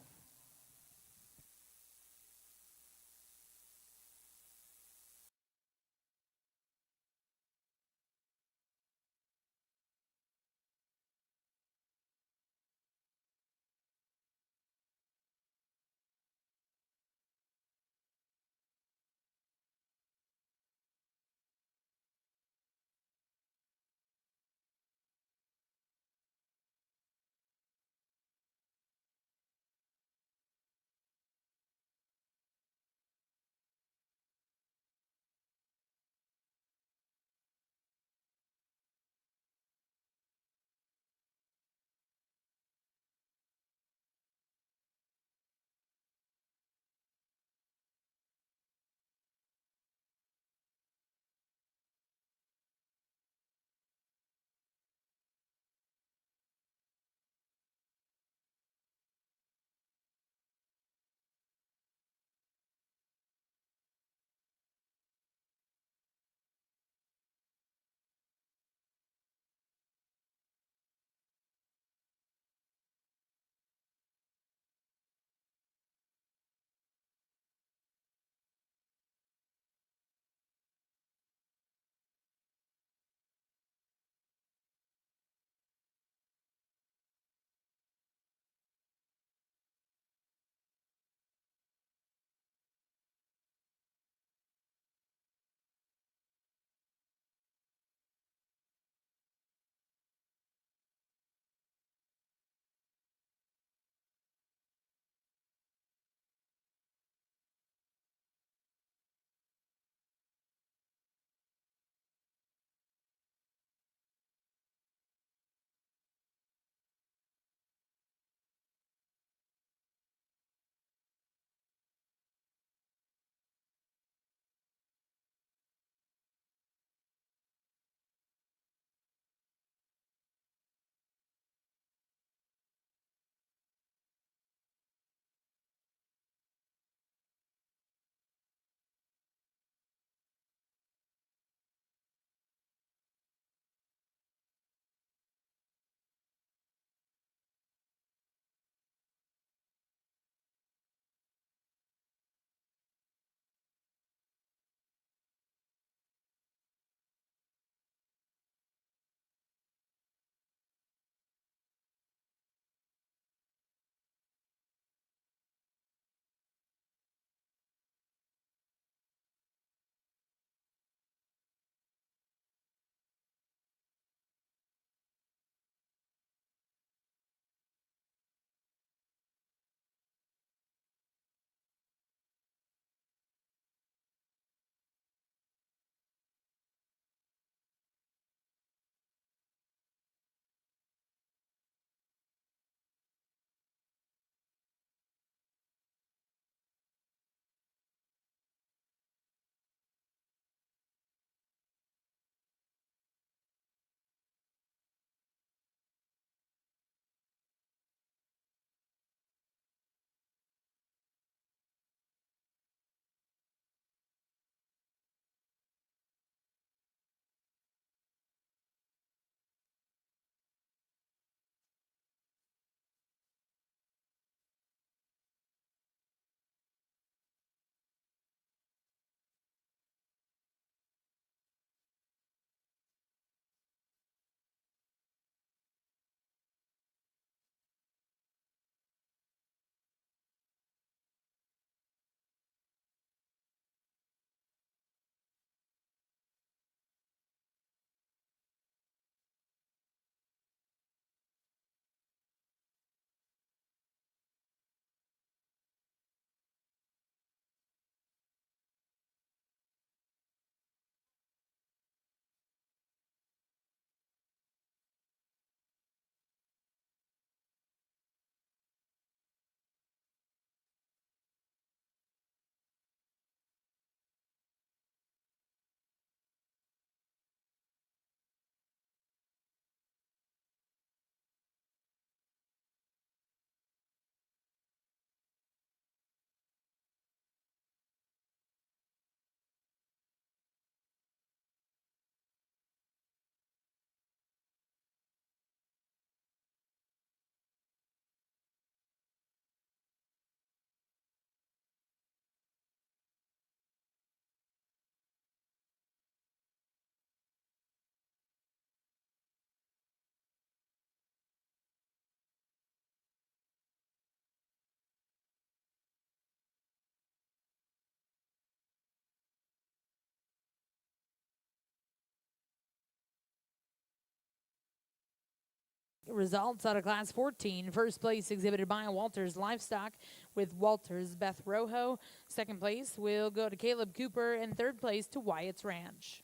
results out of Class 14. First place exhibited by Walters Livestock with Walters Beth Rojo. Second place will go to Caleb Cooper, and third place to Wyatt's Ranch.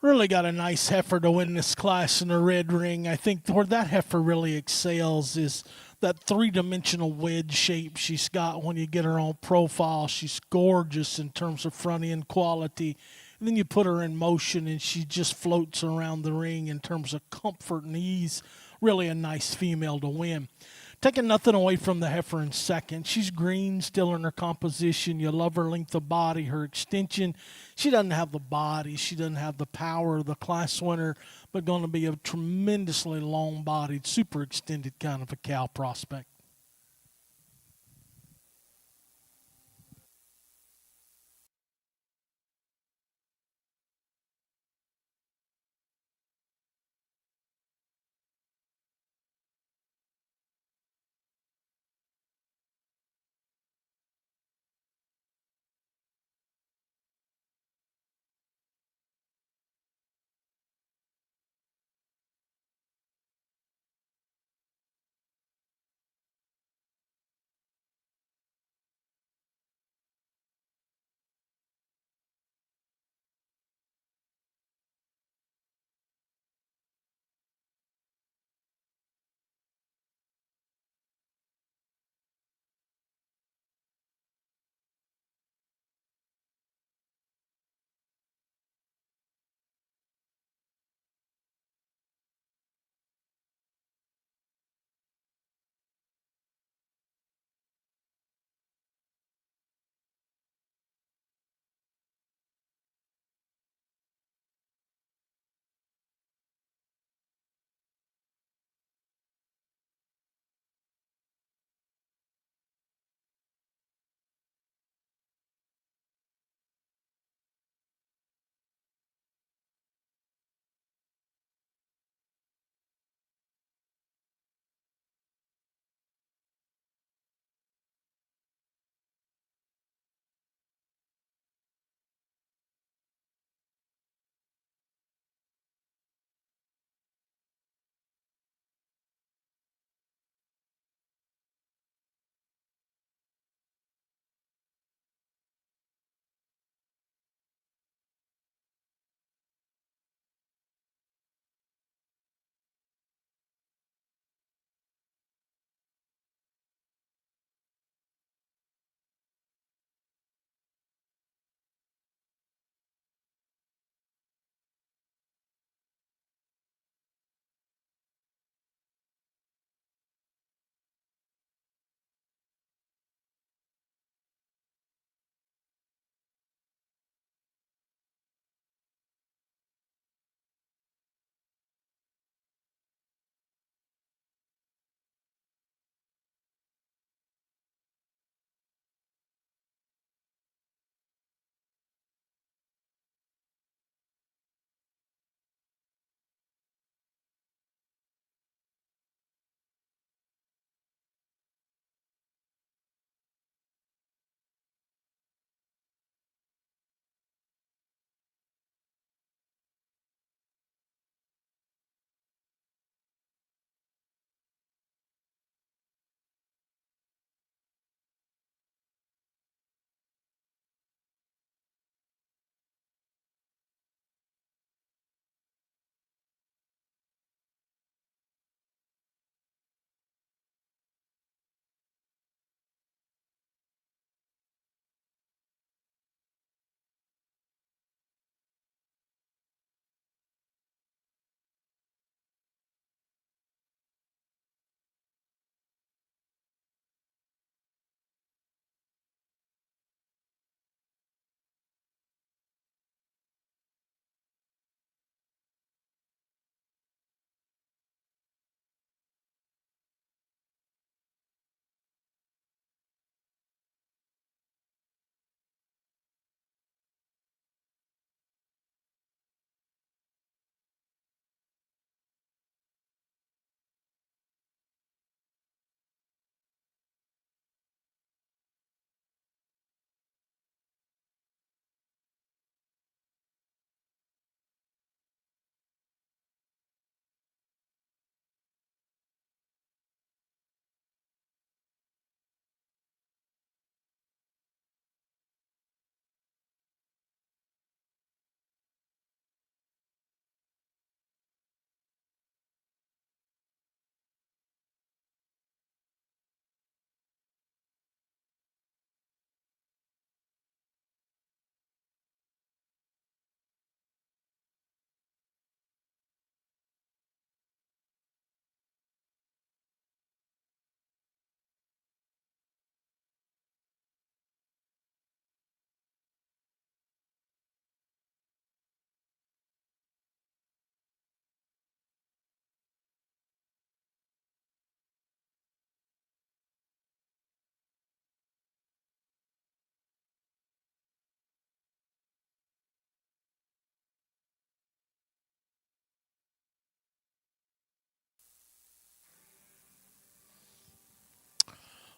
Really got a nice heifer to win this class in the red ring. I think where that heifer really excels is that three-dimensional wedge shape she's got when you get her on profile. She's gorgeous in terms of front end quality. And then you put her in motion and she just floats around the ring in terms of comfort and ease. Really a nice female to win. Taking nothing away from the heifer in second. She's green, still in her composition. You love her length of body, her extension. She doesn't have the body. She doesn't have the power of the class winner, but going to be a tremendously long-bodied, super extended kind of a cow prospect.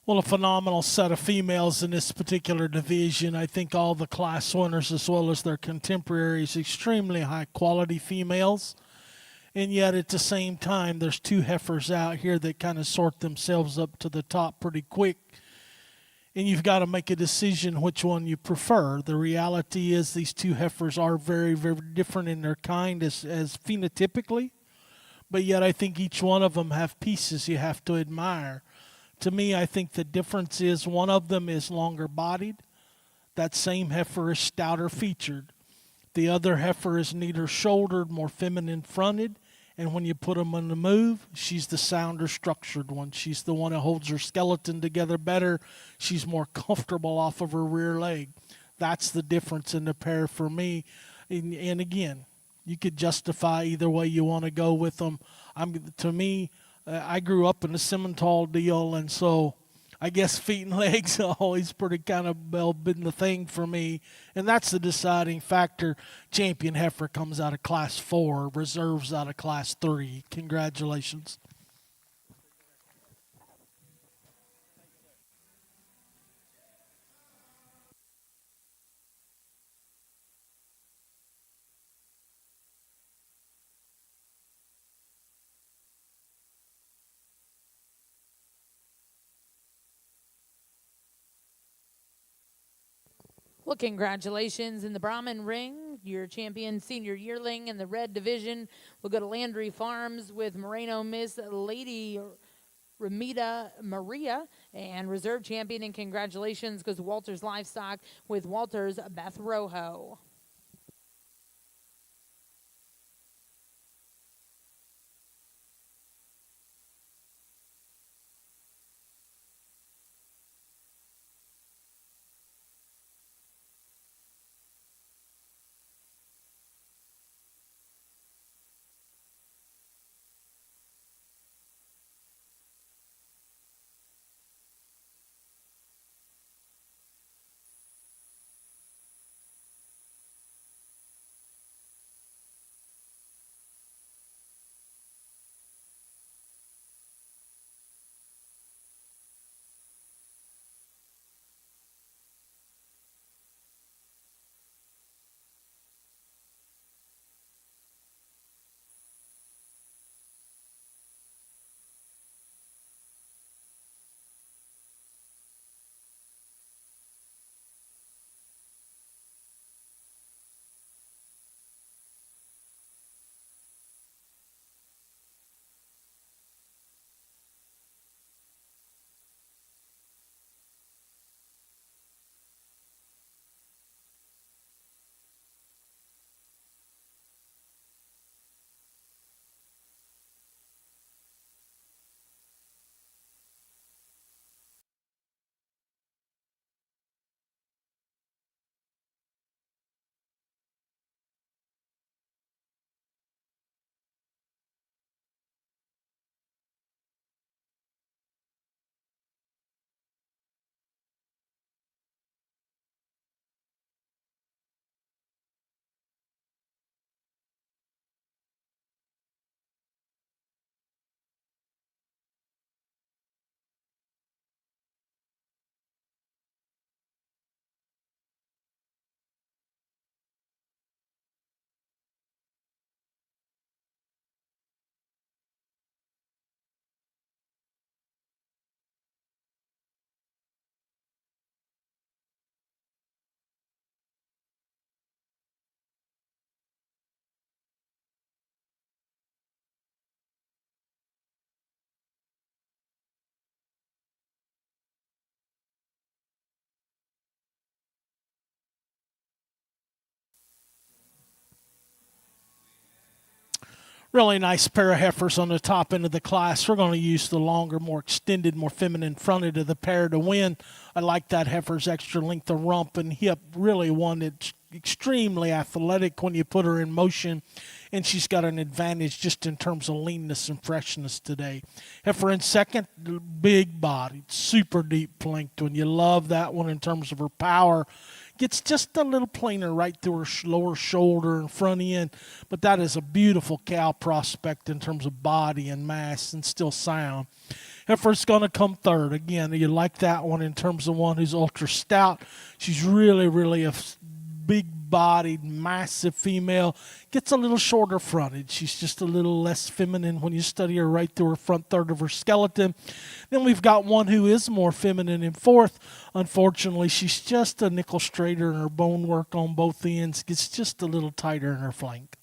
Well, a phenomenal set of females in this particular division. I think all the class winners, as well as their contemporaries, extremely high quality females. And yet at the same time, there's two heifers out here that kind of sort themselves up to the top pretty quick. And you've got to make a decision which one you prefer. The reality is these two heifers are very, very different in their kind as phenotypically. But yet I think each one of them have pieces you have to admire. To me, I think the difference is one of them is longer bodied. That same heifer is stouter featured. The other heifer is neater shouldered, more feminine fronted. And when you put them on the move, she's the sounder structured one. She's the one that holds her skeleton together better. She's more comfortable off of her rear leg. That's the difference in the pair for me. And again, you could justify either way you want to go with them. To me, I grew up in the Simmental deal, and so I guess feet and legs always pretty kind of well been the thing for me, and that's the deciding factor. Champion heifer comes out of Class 4, reserves out of Class 3. Congratulations. Well, congratulations in the Brahman ring. Your champion senior yearling in the red division will go to Landry Farms with Moreno Miss Lady Ramita Maria. And reserve champion and congratulations goes to Walters Livestock with Walters Beth Rojo. Really nice pair of heifers on the top end of the class. We're going to use the longer, more extended, more feminine fronted of the pair to win. I like that heifer's extra length of rump and hip. Really one that's extremely athletic when you put her in motion. And she's got an advantage just in terms of leanness and freshness today. Heifer in second, big bodied, super deep flanked one. You love that one in terms of her power. Gets just a little plainer right through her lower shoulder and front end. But that is a beautiful cow prospect in terms of body and mass and still sound. Heifer's going to come third. Again, you like that one in terms of one who's ultra stout. She's really a big-bodied, massive female. Gets a little shorter frontage. She's just a little less feminine when you study her right through her front third of her skeleton. Then we've got one who is more feminine in fourth. Unfortunately, she's just a nickel straighter, and her bone work on both ends gets just a little tighter in her flank.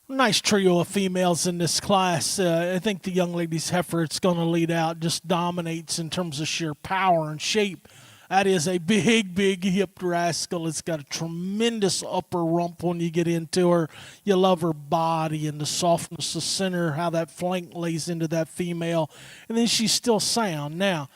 Nice trio of females in this class. I think the young lady's heifer it's going to lead out just dominates in terms of sheer power and shape. That is a big hipped rascal. It's got a tremendous upper rump when you get into her. You love her body and the softness of center, how that flank lays into that female. And then she's still sound. Now,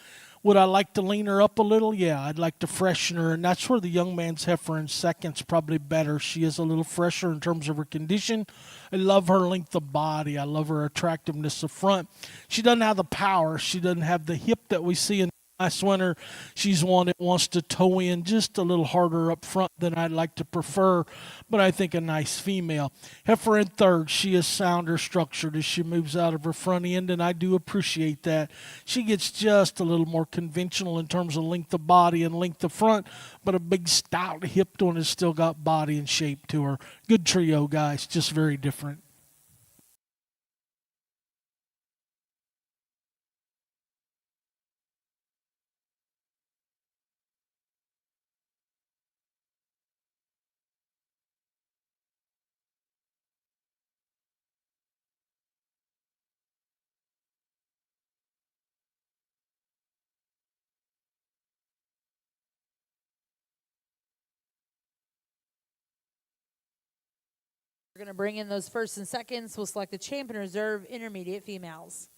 would I like to lean her up a little? Yeah, I'd like to freshen her, and that's where the young man's heifer in second's probably better. She is a little fresher in terms of her condition. I love her length of body. I love her attractiveness of front. She doesn't have the power. She doesn't have the hip that we see in last winter. She's one that wants to toe in just a little harder up front than I'd like to prefer, but I think a nice female. Heifer in third, she is sounder structured as she moves out of her front end, and I do appreciate that. She gets just a little more conventional in terms of length of body and length of front, but a big stout hipped one has still got body and shape to her. Good trio, guys, just very different. We're going to bring in those first and seconds. We'll select the champion reserve intermediate females.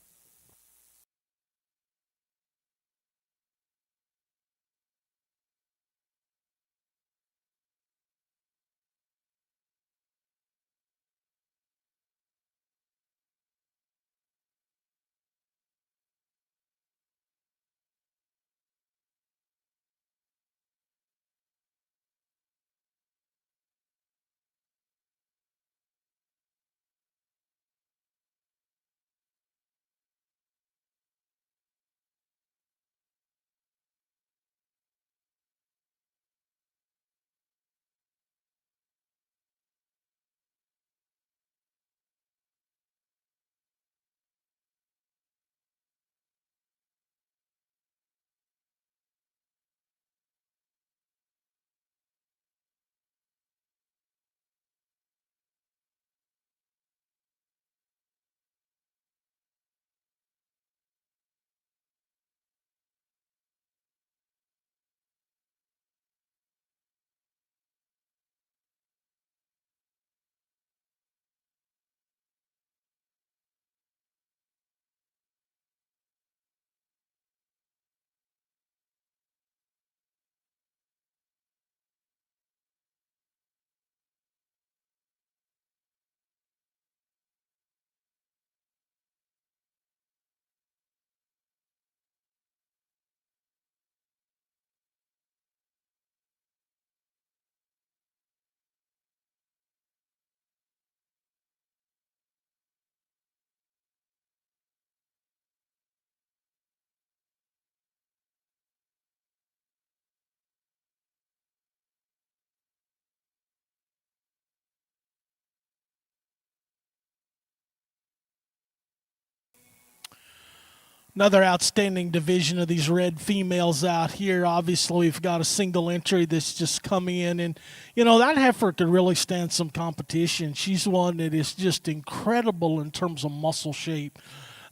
Another outstanding division of these red females out here. Obviously, we've got a single entry that's just coming in. And, that heifer could really stand some competition. She's one that is just incredible in terms of muscle shape.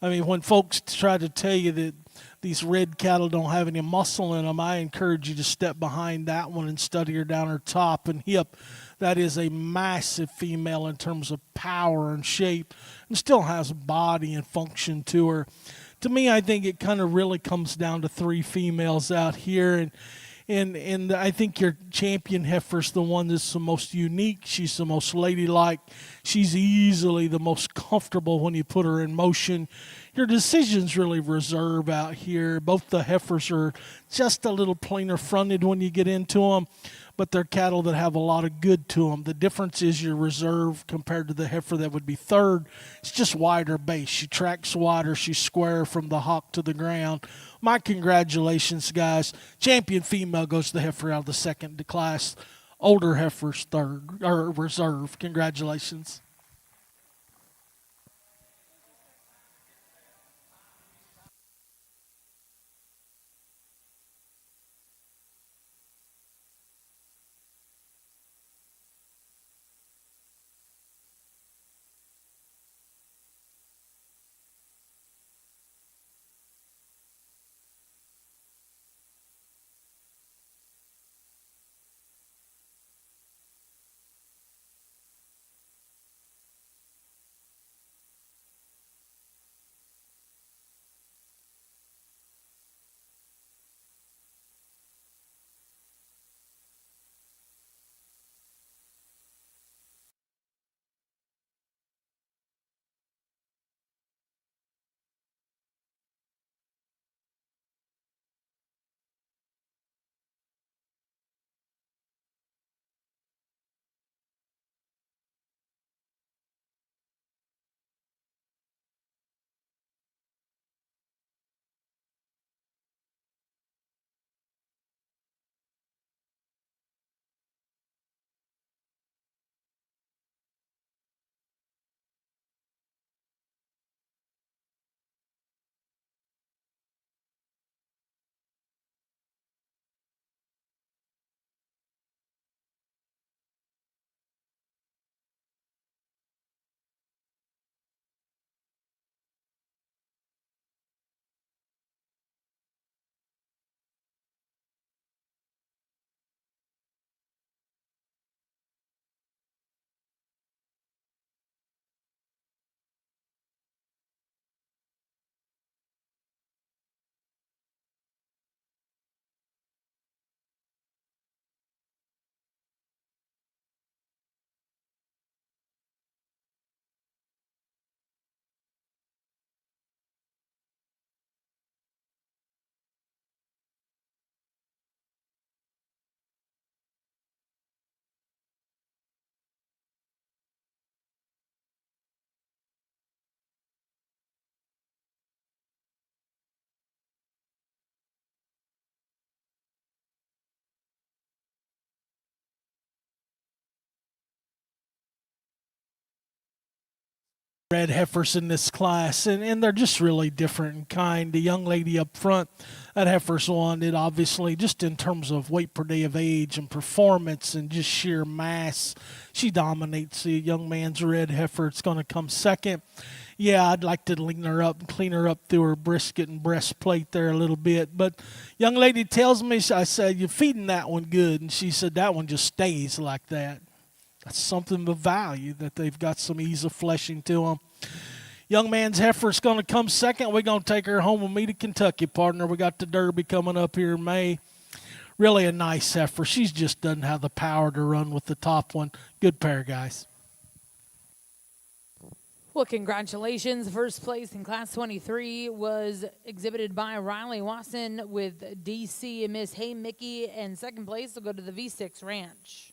I mean, when folks try to tell you that these red cattle don't have any muscle in them, I encourage you to step behind that one and study her down her top and hip. That is a massive female in terms of power and shape, and still has body and function to her. To me, I think it kind of really comes down to three females out here, and I think your champion heifer's the one that's the most unique. She's the most ladylike. She's easily the most comfortable when you put her in motion. Your decisions really reserve out here. Both the heifers are just a little plainer fronted when you get into them, but they're cattle that have a lot of good to them. The difference is your reserve compared to the heifer that would be third. It's just wider base. She tracks wider. She's square from the hock to the ground. My congratulations, guys. Champion female goes to the heifer out of the second class. Older heifer's third, or reserve. Congratulations. red heifers in this class, and they're just really different in kind. The young lady up front, that heifer's won it, obviously, just in terms of weight per day of age and performance and just sheer mass. She dominates the young man's red heifer. It's going to come second. Yeah, I'd like to lean her up and clean her up through her brisket and breastplate there a little bit. But young lady tells me, I said, you're feeding that one good. And she said, that one just stays like that. That's something of value, that they've got some ease of fleshing to them. Young man's heifer's going to come second. We're going to take her home with me to Kentucky, partner. We got the Derby coming up here in May. Really a nice heifer. She just doesn't have the power to run with the top one. Good pair, guys. Well, congratulations. First place in Class 23 was exhibited by Riley Wasson with DC and Miss Hey Mickey, and second place will go to the V6 Ranch.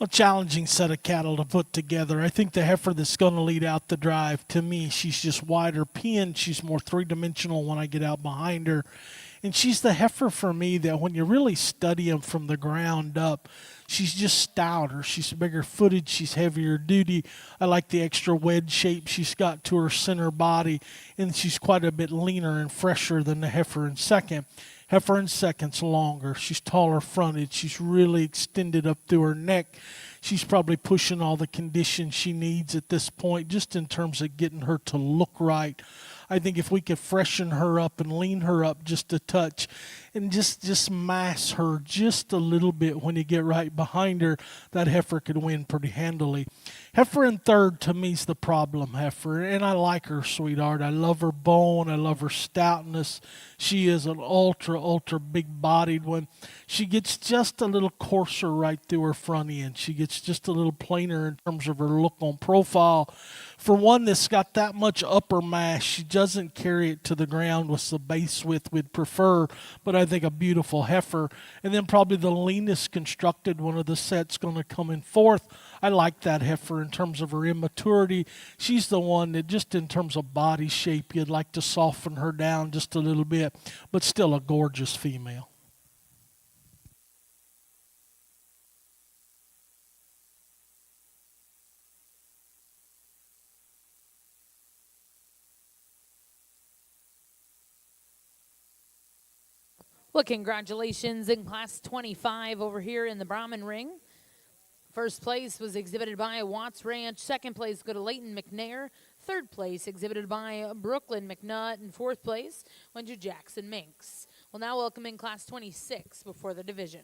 A challenging set of cattle to put together. I think the heifer that's going to lead out the drive, to me, she's just wider pinned. She's more three-dimensional when I get out behind her. And she's the heifer for me that when you really study them from the ground up, she's just stouter. She's bigger footed. She's heavier duty. I like the extra wedge shape she's got to her center body. And she's quite a bit leaner and fresher than the heifer in second. Heifer in second's longer. She's taller fronted. She's really extended up through her neck. She's probably pushing all the conditions she needs at this point, just in terms of getting her to look right. I think if we could freshen her up and lean her up just a touch and just mass her just a little bit when you get right behind her, that heifer could win pretty handily. Heifer in third, to me, is the problem heifer, and I like her, sweetheart. I love her bone. I love her stoutness. She is an ultra big-bodied one. She gets just a little coarser right through her front end. She gets just a little plainer in terms of her look on profile. For one that's got that much upper mass, she doesn't carry it to the ground with the base width we'd prefer, but I think a beautiful heifer. And then probably the leanest constructed one of the sets going to come in fourth. I like that heifer in terms of her immaturity. She's the one that just in terms of body shape, you'd like to soften her down just a little bit, but still a gorgeous female. Well, congratulations in Class 25 over here in the Brahman ring. First place was exhibited by Watts Ranch. Second place go to Leighton McNair. Third place exhibited by Brooklyn McNutt. And fourth place went to Jackson Minks. We'll now welcome in Class 26 before the division.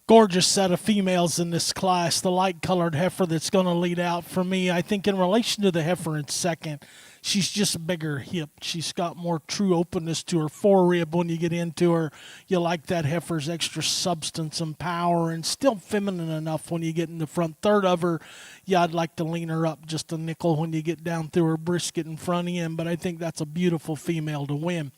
Gorgeous set of females in this class. The light-colored heifer that's going to lead out for me. I think in relation to the heifer in second, she's just bigger hipped. She's got more true openness to her forerib when you get into her. You like that heifer's extra substance and power, and still feminine enough when you get in the front third of her. Yeah, I'd like to lean her up just a nickel when you get down through her brisket and front end, but I think that's a beautiful female to win.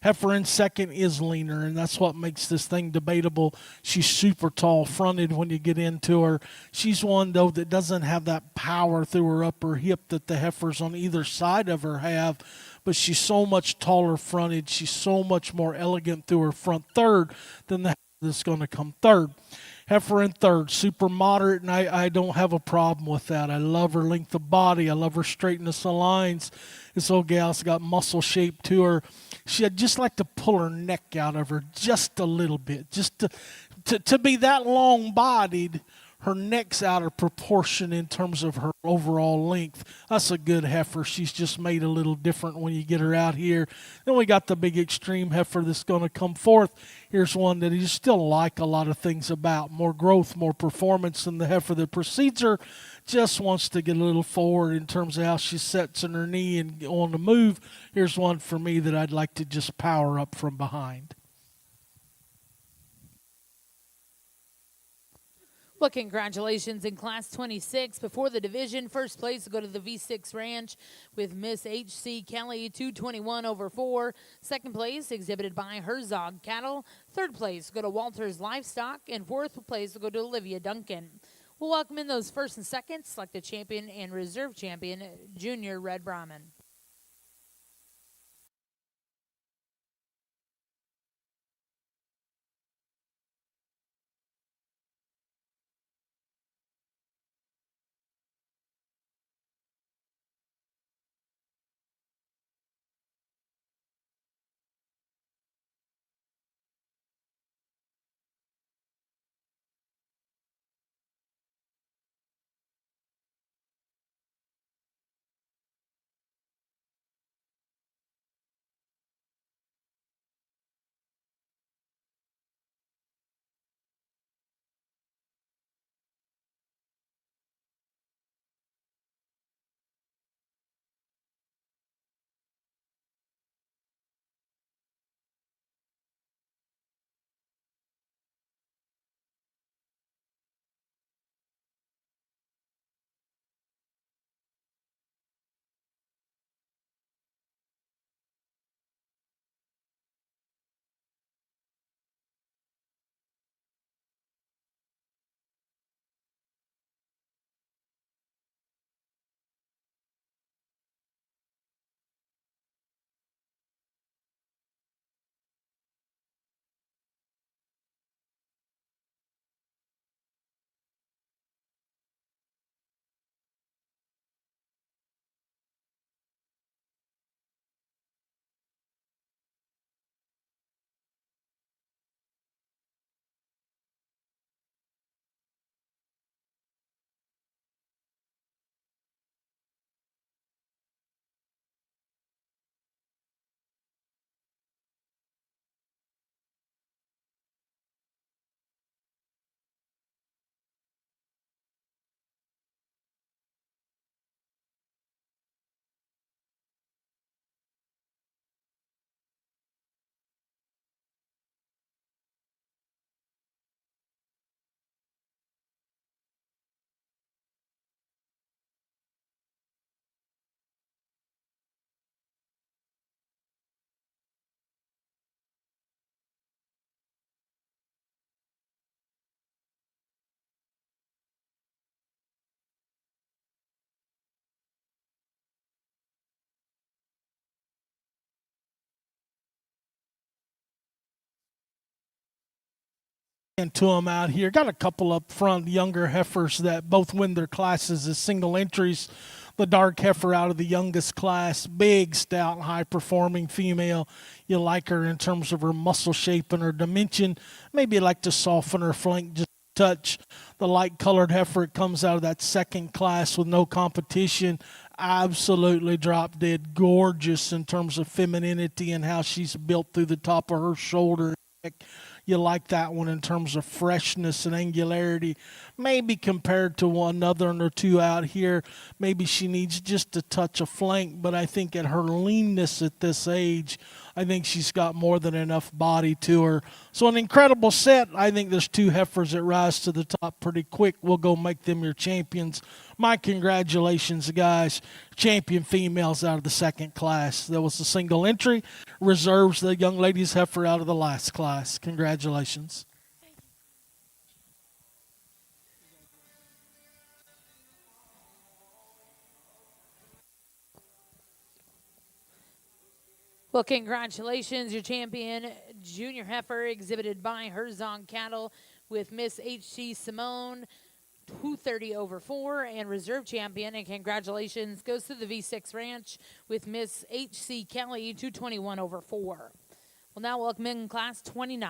Heifer in second is leaner, and that's what makes this thing debatable. She's super tall fronted when you get into her. She's one, though, that doesn't have that power through her upper hip that the heifers on either side of her have, but she's so much taller fronted. She's so much more elegant through her front third than the heifer that's going to come third. Heifer in third, super moderate, and I don't have a problem with that. I love her length of body. I love her straightness of lines. This old gal's got muscle shape to her. I'd just like to pull her neck out of her just a little bit. Just to be that long-bodied, her neck's out of proportion in terms of her overall length. That's a good heifer. She's just made a little different when you get her out here. Then we got the big extreme heifer that's going to come forth. Here's one that you still like a lot of things about. More growth, more performance than the heifer that precedes her. Just wants to get a little forward in terms of how she sets in her knee and on the move. Here's one for me that I'd like to just power up from behind. Well, congratulations in Class 26. Before the division, first place will go to the V6 Ranch with Miss H.C. Kelly, 221 over 4. Second place, exhibited by Herzog Cattle. Third place will go to Walters Livestock. And fourth place will go to Olivia Duncan. We'll welcome in those first and seconds, select the champion and reserve champion, Junior Red Brahman. To them out here. Got a couple up front, younger heifers that both win their classes as single entries. The dark heifer out of the youngest class, big, stout, high-performing female. You like her in terms of her muscle shape and her dimension. Maybe you like to soften her flank just a touch. The light-colored heifer, it comes out of that second class with no competition. Absolutely drop-dead gorgeous in terms of femininity and how she's built through the top of her shoulder. you like that one in terms of freshness and angularity. Maybe compared to one another or two out here, maybe she needs just a touch of flank, but I think at her leanness at this age, I think she's got more than enough body to her. So an incredible set. I think there's two heifers that rise to the top pretty quick. We'll go make them your champions. My congratulations, guys. Champion females out of the second class. That was a single entry. Reserves the young ladies heifer out of the last class. Congratulations. Well, congratulations, your champion junior heifer exhibited by Herzog Cattle with Miss H.C. Simone, 230 over 4, and reserve champion. And congratulations goes to the V6 Ranch with Miss H.C. Kelly, 221 over 4. We'll now welcome in class 29.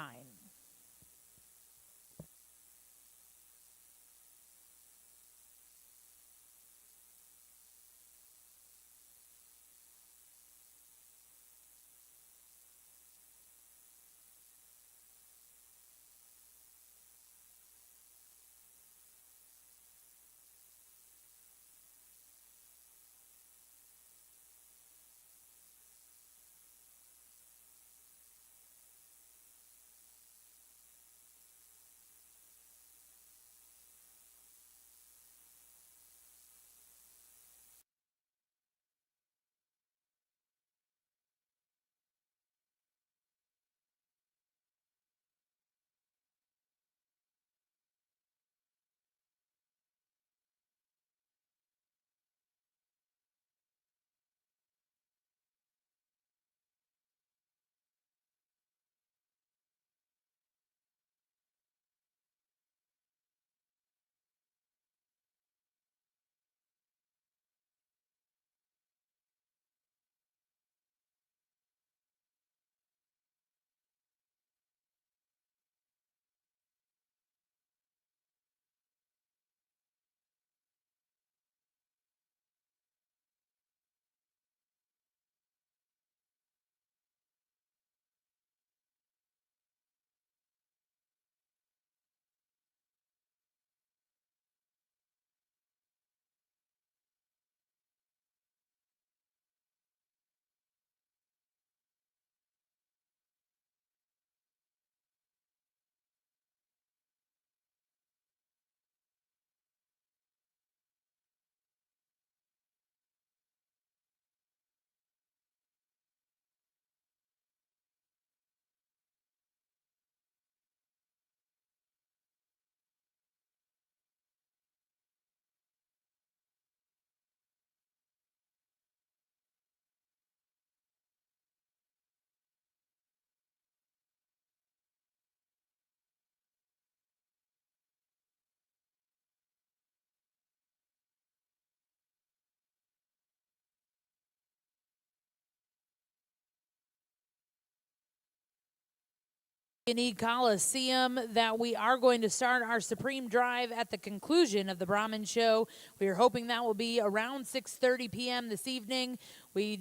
Unique Coliseum that we are going to start our Supreme Drive at the conclusion of the Brahman show. We are hoping that will be around 6:30 p.m. this evening. We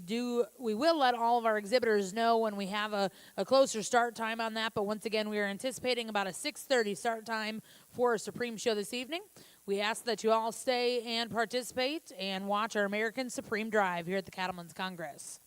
will let all of our exhibitors know when we have a closer start time on that, but once again, we are anticipating about a 6:30 start time for our Supreme show this evening. We ask that you all stay and participate and watch our American Supreme Drive here at the Cattlemen's Congress.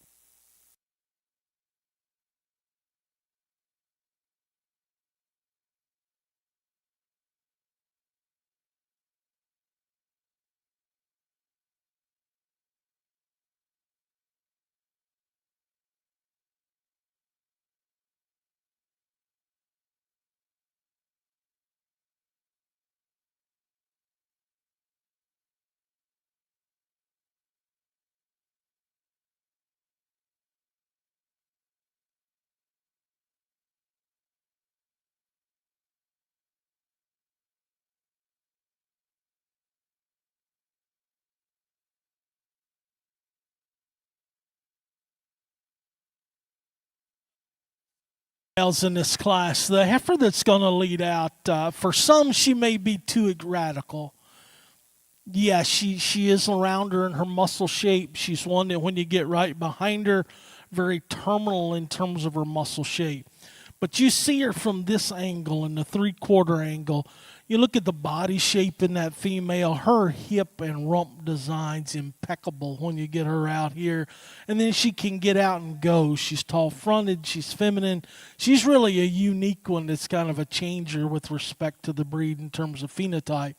In this class, the heifer that's going to lead out, for some she may be too radical. Yeah, she is around her in her muscle shape. She's one that when you get right behind her, very terminal in terms of her muscle shape. But you see her from this angle and the 3/4 angle. You look at the body shape in that female. Her hip and rump design's impeccable when you get her out here. And then she can get out and go. She's tall-fronted. She's feminine. She's really a unique one that's kind of a changer with respect to the breed in terms of phenotype.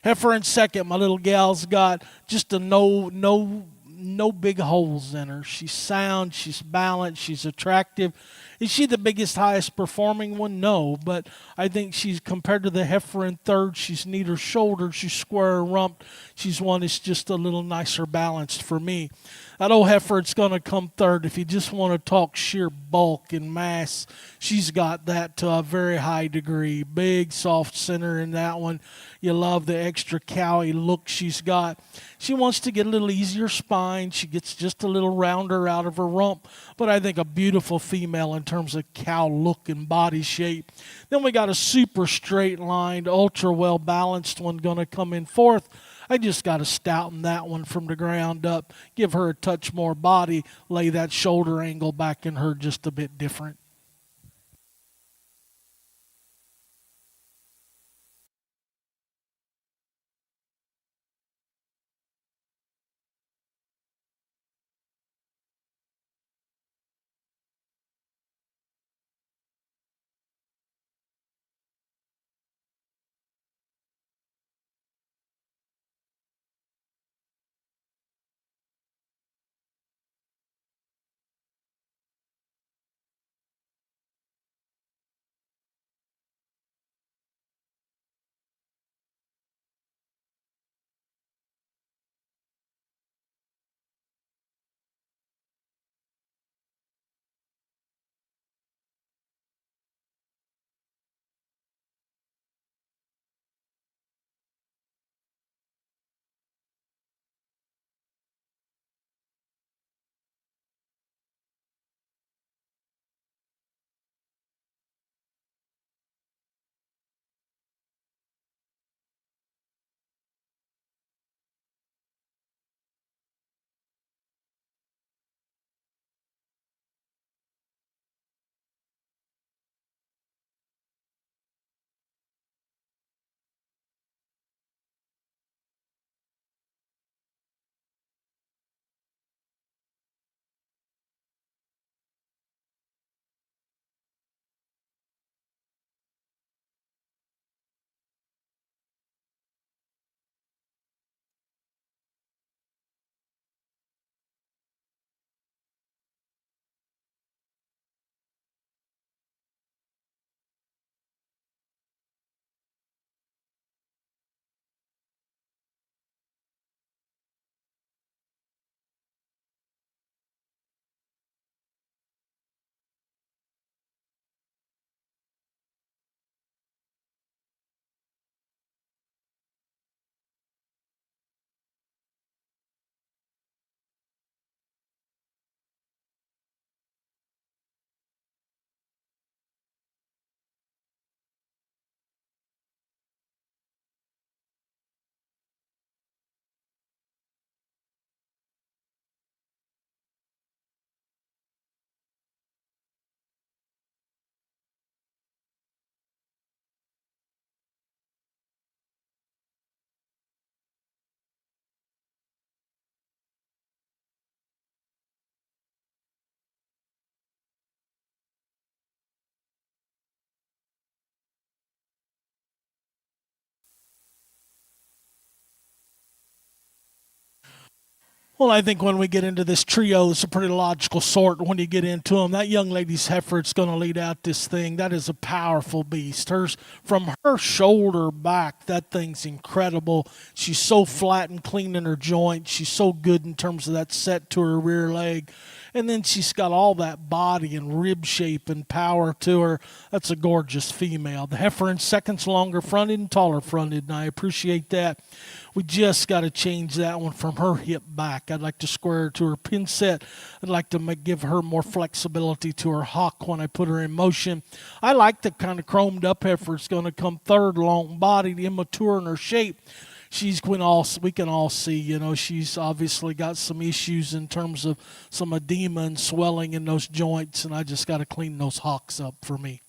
Heifer in second. My little gal's got just a no big holes in her. She's sound, she's balanced, she's attractive. Is she the biggest, highest performing one? No, but I think she's, compared to the heifer in third, she's neater shouldered, she's square rumped. She's one that's just a little nicer balanced for me. That old heifer, it's going to come third. If you just want to talk sheer bulk and mass, she's got that to a very high degree. Big, soft center in that one. You love the extra cowy look she's got. She wants to get a little easier spine. She gets just a little rounder out of her rump. But I think a beautiful female in terms of cow look and body shape. Then we got a super straight-lined, ultra well-balanced one going to come in fourth. I just got to stouten that one from the ground up, give her a touch more body, lay that shoulder angle back in her just a bit different. Well, I think when we get into this trio, it's a pretty logical sort when you get into them. That young lady's heifer that's going to lead out this thing, that is a powerful beast. Hers, from her shoulder back, that thing's incredible. She's so flat and clean in her joints. She's so good in terms of that set to her rear leg. And then she's got all that body and rib shape and power to her. That's a gorgeous female. The heifer in second's longer fronted and taller fronted, and I appreciate that. We just got to change that one from her hip back. I'd like to square her to her pin set. I'd like to give her more flexibility to her hock when I put her in motion. I like the kind of chromed up heifer. It's going to come third, long-bodied, immature in her shape. we can all see, she's obviously got some issues in terms of some edema and swelling in those joints, and I just got to clean those hocks up for me.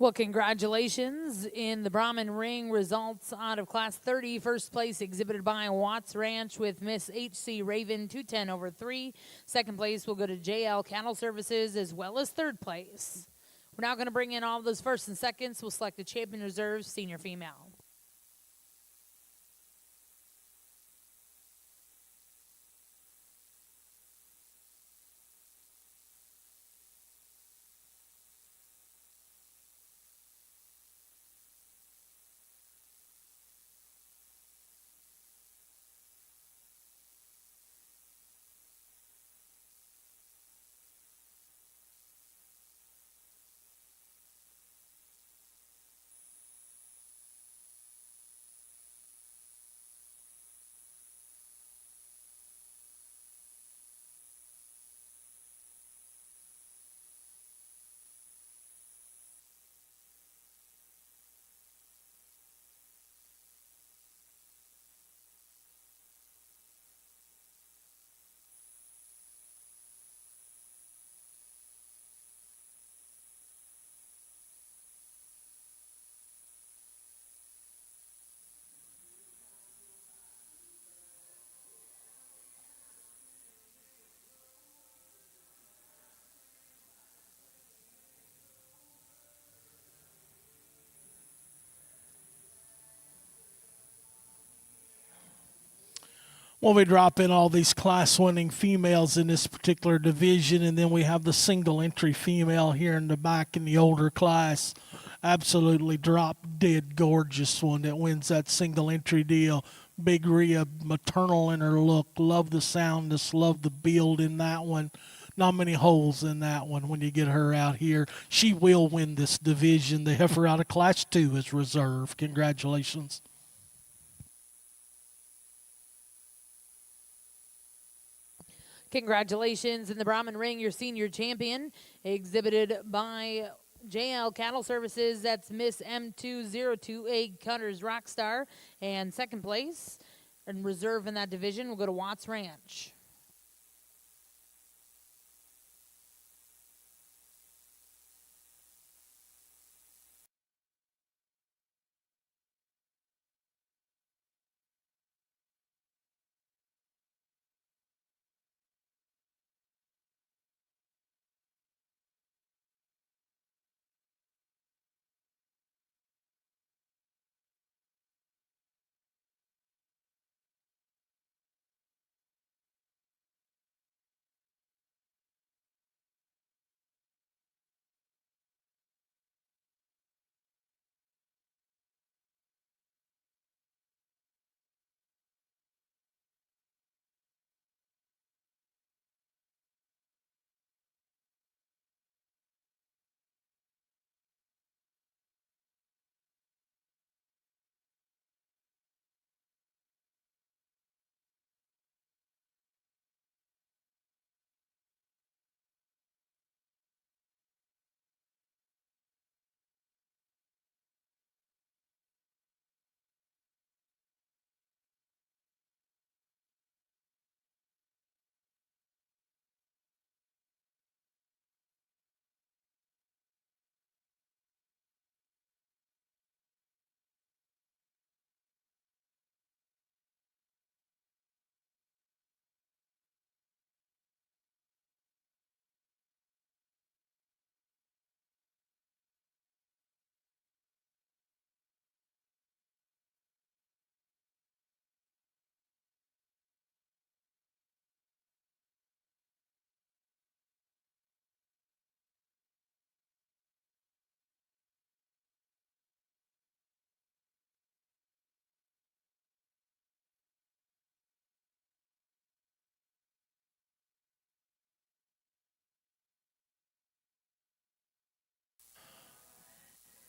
Well, congratulations in the Brahman ring. Results out of Class 30. First place exhibited by Watts Ranch with Miss H.C. Raven, 210 over 3. Second place will go to J.L. Cattle Services, as well as third place. We're now going to bring in all those firsts and seconds. We'll select the champion reserve, senior female. Well, we drop in all these class-winning females in this particular division, and then we have the single-entry female here in the back in the older class. Absolutely drop-dead gorgeous one that wins that single-entry deal. Big rib, maternal in her look. Love the soundness, love the build in that one. Not many holes in that one when you get her out here. She will win this division. They have her out of Class 2 as reserve. Congratulations. Congratulations in the Brahman ring, your senior champion, exhibited by JL Cattle Services. That's Miss M2028 Cutters Rockstar. And second place in reserve in that division will go to Watts Ranch.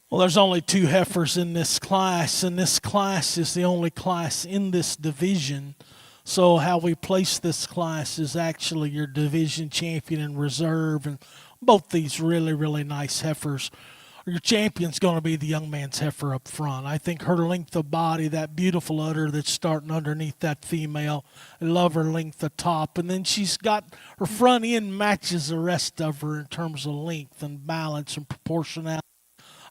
Well, there's only 2 heifers in this class, and this class is the only class in this division. So how we place this class is actually your division champion and reserve, and both these really, really nice heifers. Your champion's going to be the young man's heifer up front. I think her length of body, that beautiful udder that's starting underneath that female, I love her length of top. And then she's got her front end matches the rest of her in terms of length and balance and proportionality.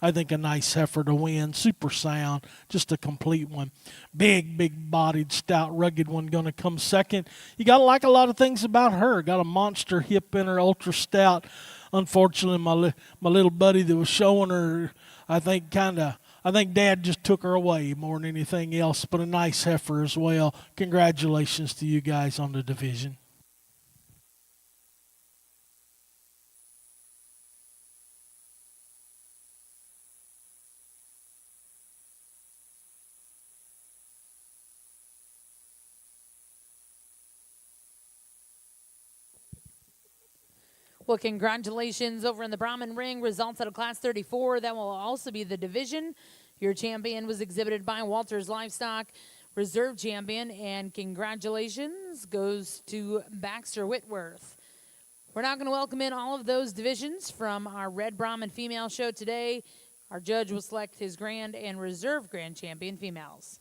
I think a nice heifer to win, super sound, just a complete one. Big bodied, stout, rugged one going to come second. You got to like a lot of things about her. Got a monster hip in her, ultra stout. Unfortunately, my little buddy that was showing her, I think Dad just took her away more than anything else, but a nice heifer as well. Congratulations to you guys on the division. Well, congratulations over in the Brahman ring. Results out of Class 34. That will also be the division. Your champion was exhibited by Walters Livestock, reserve champion, and congratulations goes to Baxter Whitworth. We're now going to welcome in all of those divisions from our Red Brahman female show today. Our judge will select his grand and reserve grand champion females.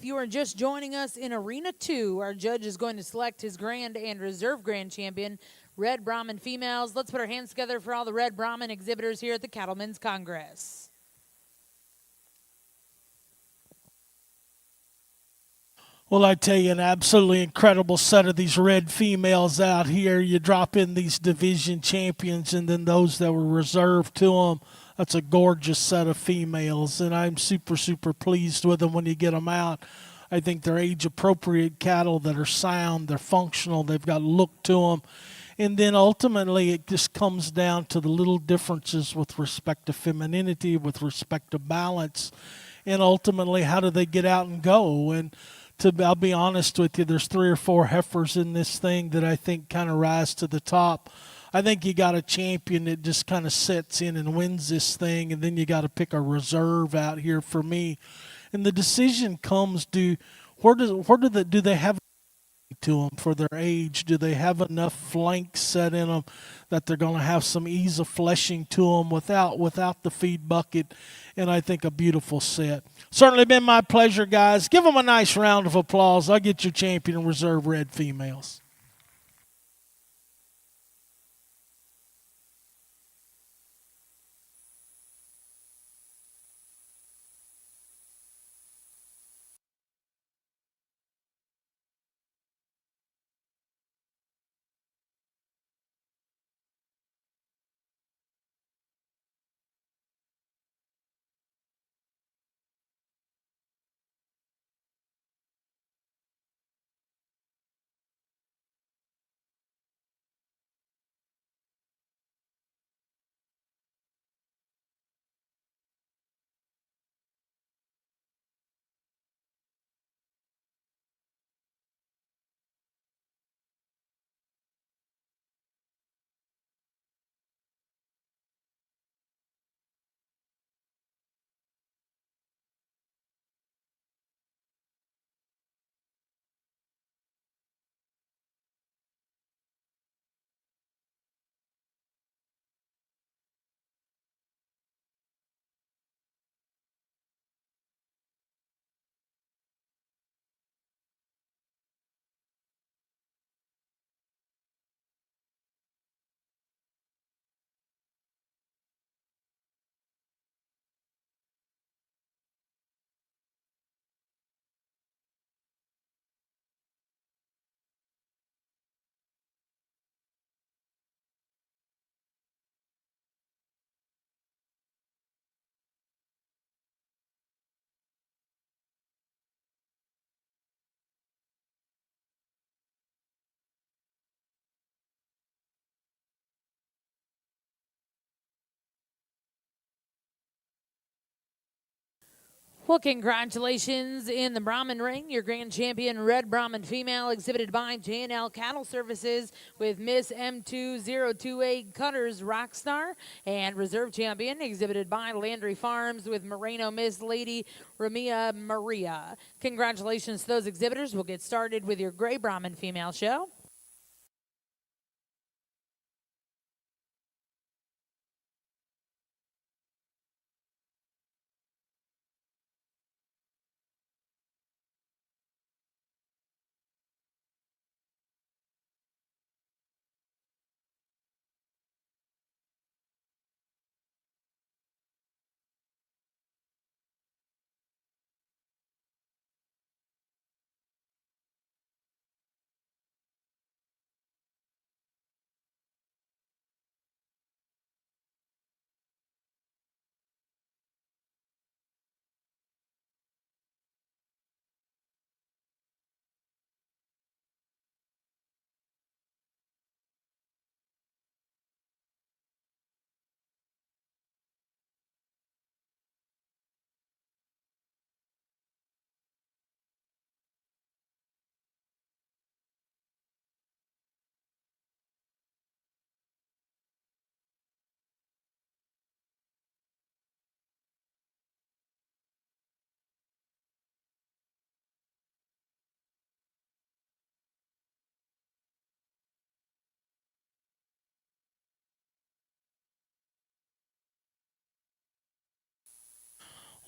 If you are just joining us in Arena 2, our judge is going to select his Grand and Reserve Grand Champion, Red Brahman females. Let's put our hands together for all the Red Brahman exhibitors here at the Cattlemen's Congress. Well, I tell you, an absolutely incredible set of these red females out here. You drop in these division champions and then those that were reserved to them. That's a gorgeous set of females, and I'm super, super pleased with them when you get them out. I think they're age-appropriate cattle that are sound, they're functional, they've got look to them. And then ultimately it just comes down to the little differences with respect to femininity, with respect to balance, and ultimately how do they get out and go. And I'll be honest with you, there's 3 or 4 heifers in this thing that I think kind of rise to the top. I think you got a champion that just kind of sets in and wins this thing, and then you got to pick a reserve out here for me. And the decision comes do they have to them for their age? Do they have enough flanks set in them that they're going to have some ease of fleshing to them without the feed bucket? And I think a beautiful set. Certainly been my pleasure, guys. Give them a nice round of applause. I'll get your champion and reserve red females. Well, congratulations in the Brahman ring. Your grand champion, Red Brahman female, exhibited by J&L Cattle Services with Miss M2028 Cutters Rockstar, and reserve champion, exhibited by Landry Farms with Moreno Miss Lady Ramia Maria. Congratulations to those exhibitors. We'll get started with your gray Brahman female show.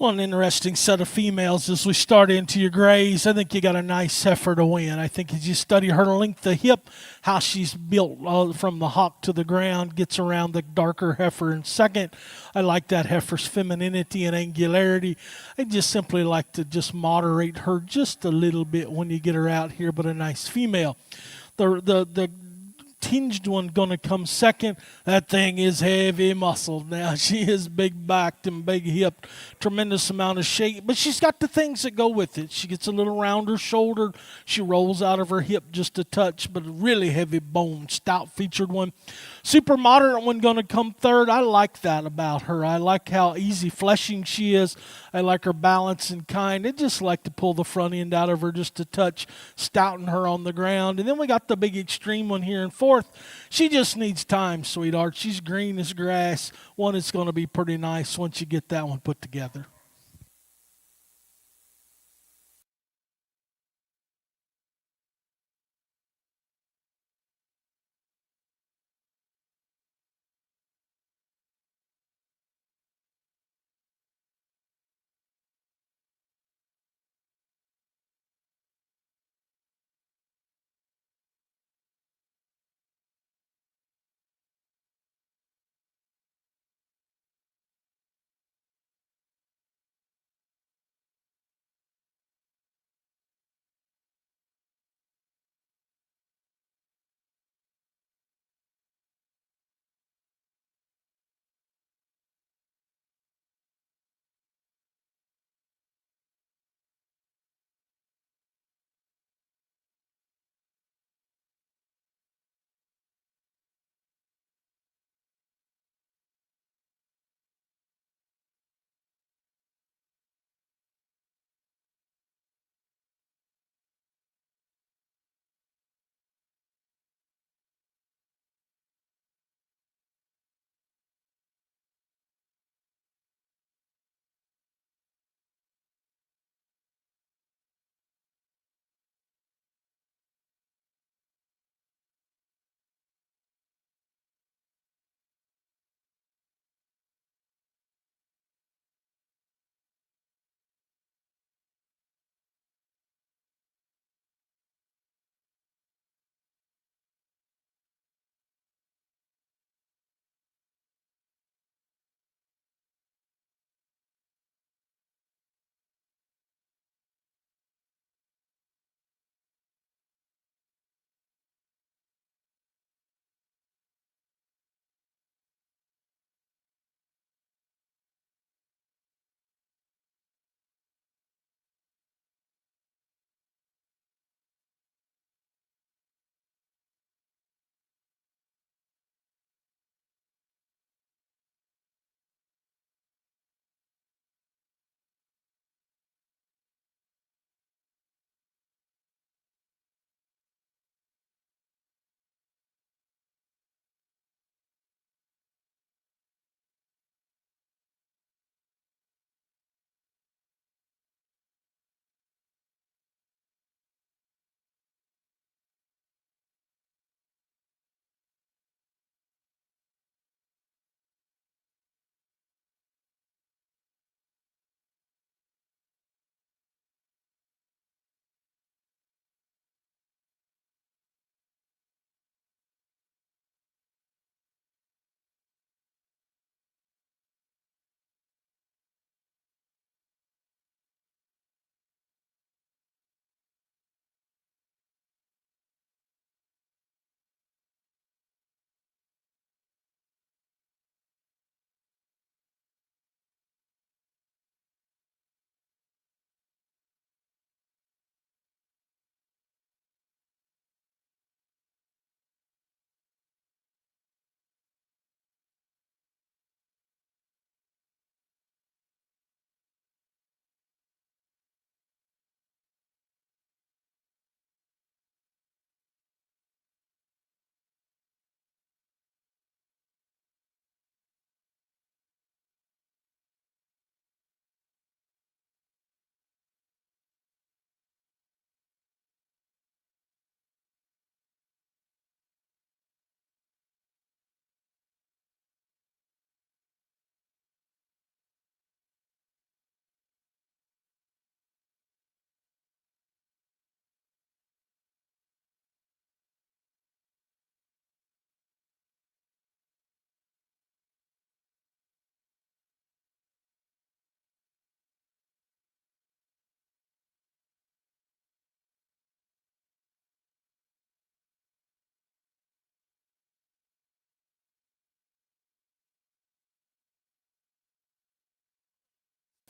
Well, an interesting set of females as we start into your grays. I think you got a nice heifer to win. I think as you study her length of hip, how she's built from the hock to the ground, gets around the darker heifer in second. I like that heifer's femininity and angularity. I just simply like to just moderate her just a little bit when you get her out here, but a nice female. The tinged one gonna come second. That thing is heavy muscled now. She is big backed and big hipped, tremendous amount of shape, but she's got the things that go with it. She gets a little rounder shoulder. She rolls out of her hip just a touch, but a really heavy bone, stout featured one. Super moderate one gonna come third. I like that about her. I like how easy fleshing she is. I like her balance and kind. I just like to pull the front end out of her just a touch, stouting her on the ground. And then we got the big extreme one here in fourth. She just needs time, sweetheart. She's green as grass. One is going to be pretty nice once you get that one put together.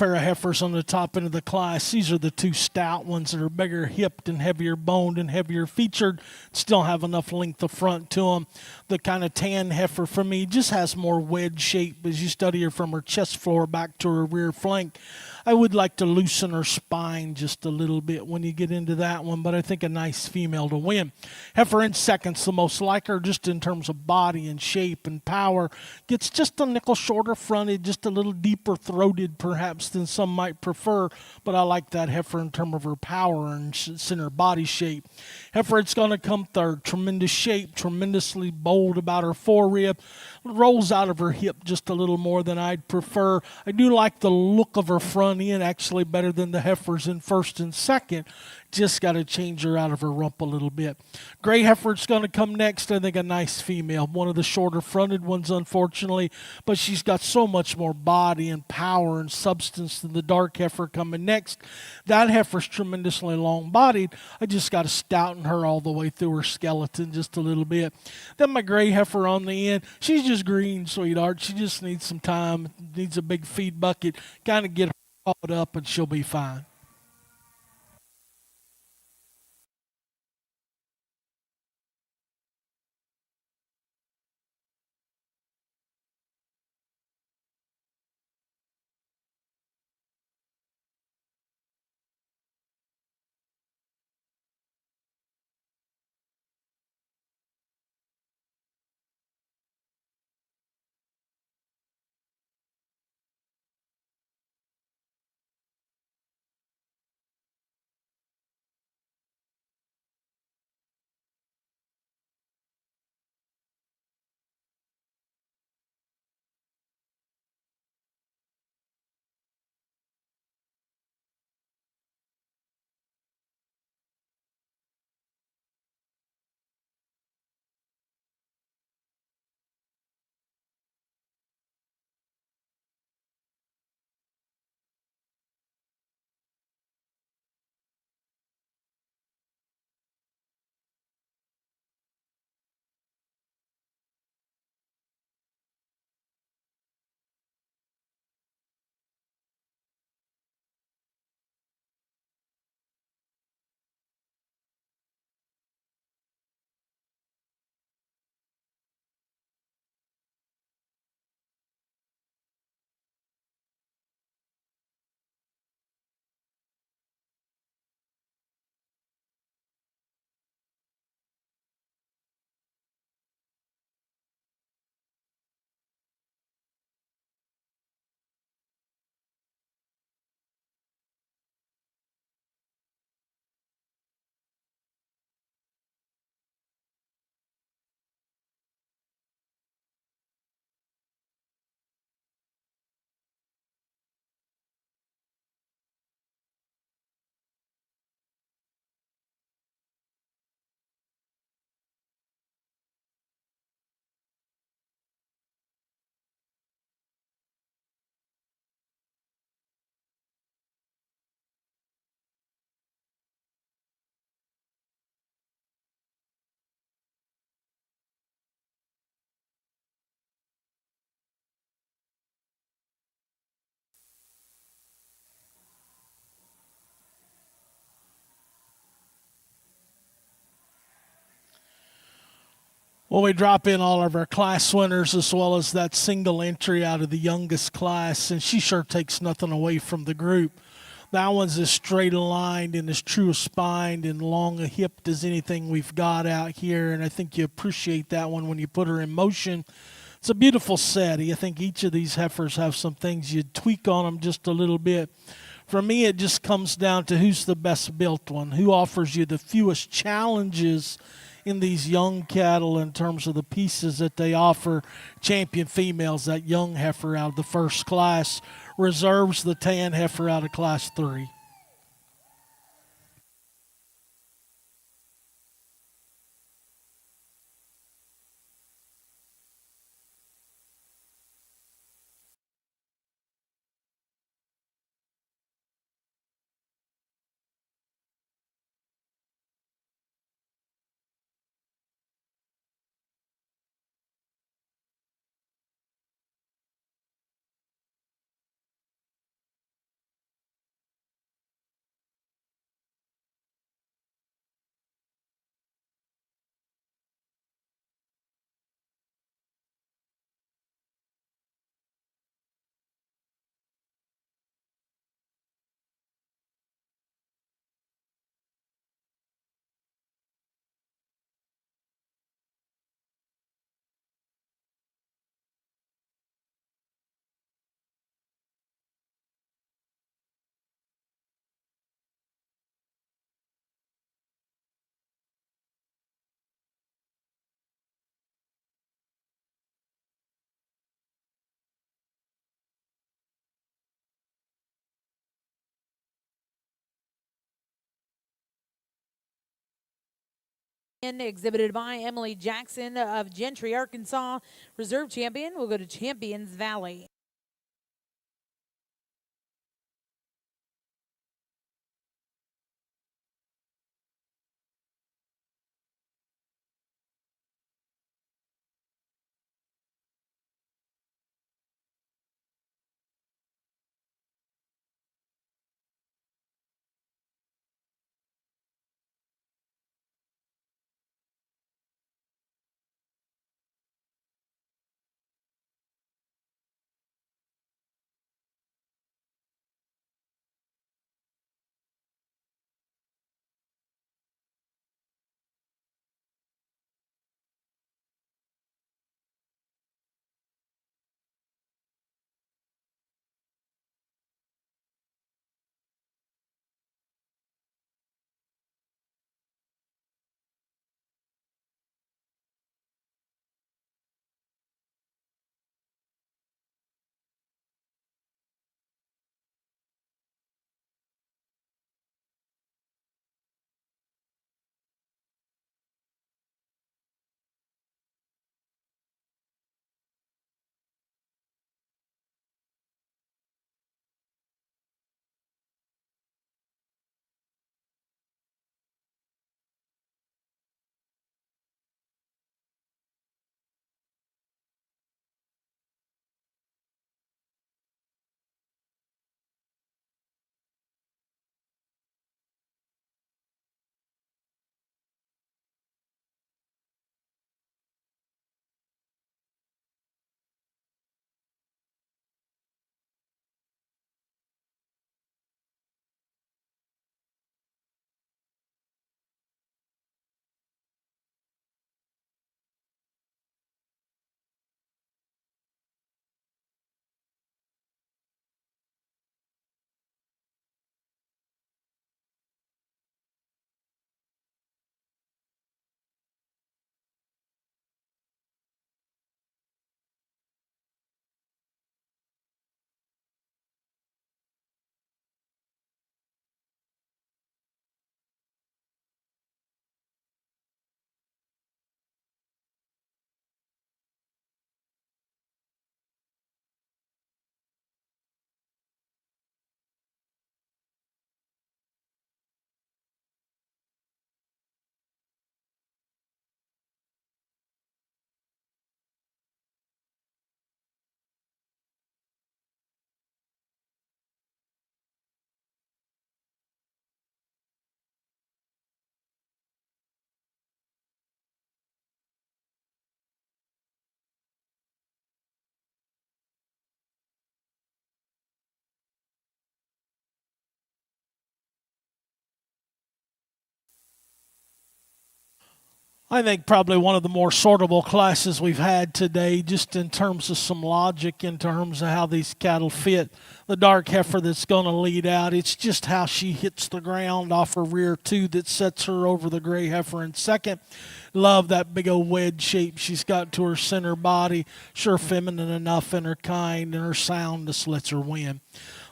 pair of heifers on the top end of the class. These are the two stout ones that are bigger hipped and heavier boned and heavier featured, still have enough length of front to them. The kind of tan heifer for me just has more wedge shape as you study her from her chest floor back to her rear flank. I would like to loosen her spine just a little bit when you get into that one, but I think a nice female to win. Heifer in second's the most like her just in terms of body and shape and power. Gets just a nickel shorter fronted, just a little deeper throated perhaps than some might prefer, but I like that heifer in terms of her power and center body shape. Heifer, it's going to come third. Tremendous shape, tremendously bold about her forerib. Rolls out of her hip just a little more than I'd prefer. I do like the look of her front end actually better than the heifers in first and second. Just got to change her out of her rump a little bit. Gray heifer's going to come next. I think a nice female. One of the shorter fronted ones, unfortunately, but she's got so much more body and power and substance than the dark heifer coming next. That heifer's tremendously long bodied. I just got to stouten her all the way through her skeleton just a little bit. Then my gray heifer on the end, she's just green, sweetheart. She just needs some time, needs a big feed bucket, kind of get her caught up, and she'll be fine. Well, we drop in all of our class winners as well as that single entry out of the youngest class, and she sure takes nothing away from the group. That one's as straight aligned and as true a spined and long a hipped as anything we've got out here, and I think you appreciate that one when you put her in motion. It's a beautiful set. I think each of these heifers have some things you'd tweak on them just a little bit. For me, it just comes down to who's the best built one, who offers you the fewest challenges in these young cattle in terms of the pieces that they offer. Champion females, that young heifer out of the first class, reserves the tan heifer out of class 3. exhibited by Emily Jackson of Gentry, Arkansas. Reserve champion will go to Champions Valley. I think probably one of the more sortable classes we've had today, just in terms of some logic, in terms of how these cattle fit. The dark heifer that's going to lead out, it's just how she hits the ground off her rear two that sets her over the gray heifer in second. Love that big old wedge shape she's got to her center body. Sure feminine enough in her kind, and her soundness lets her win.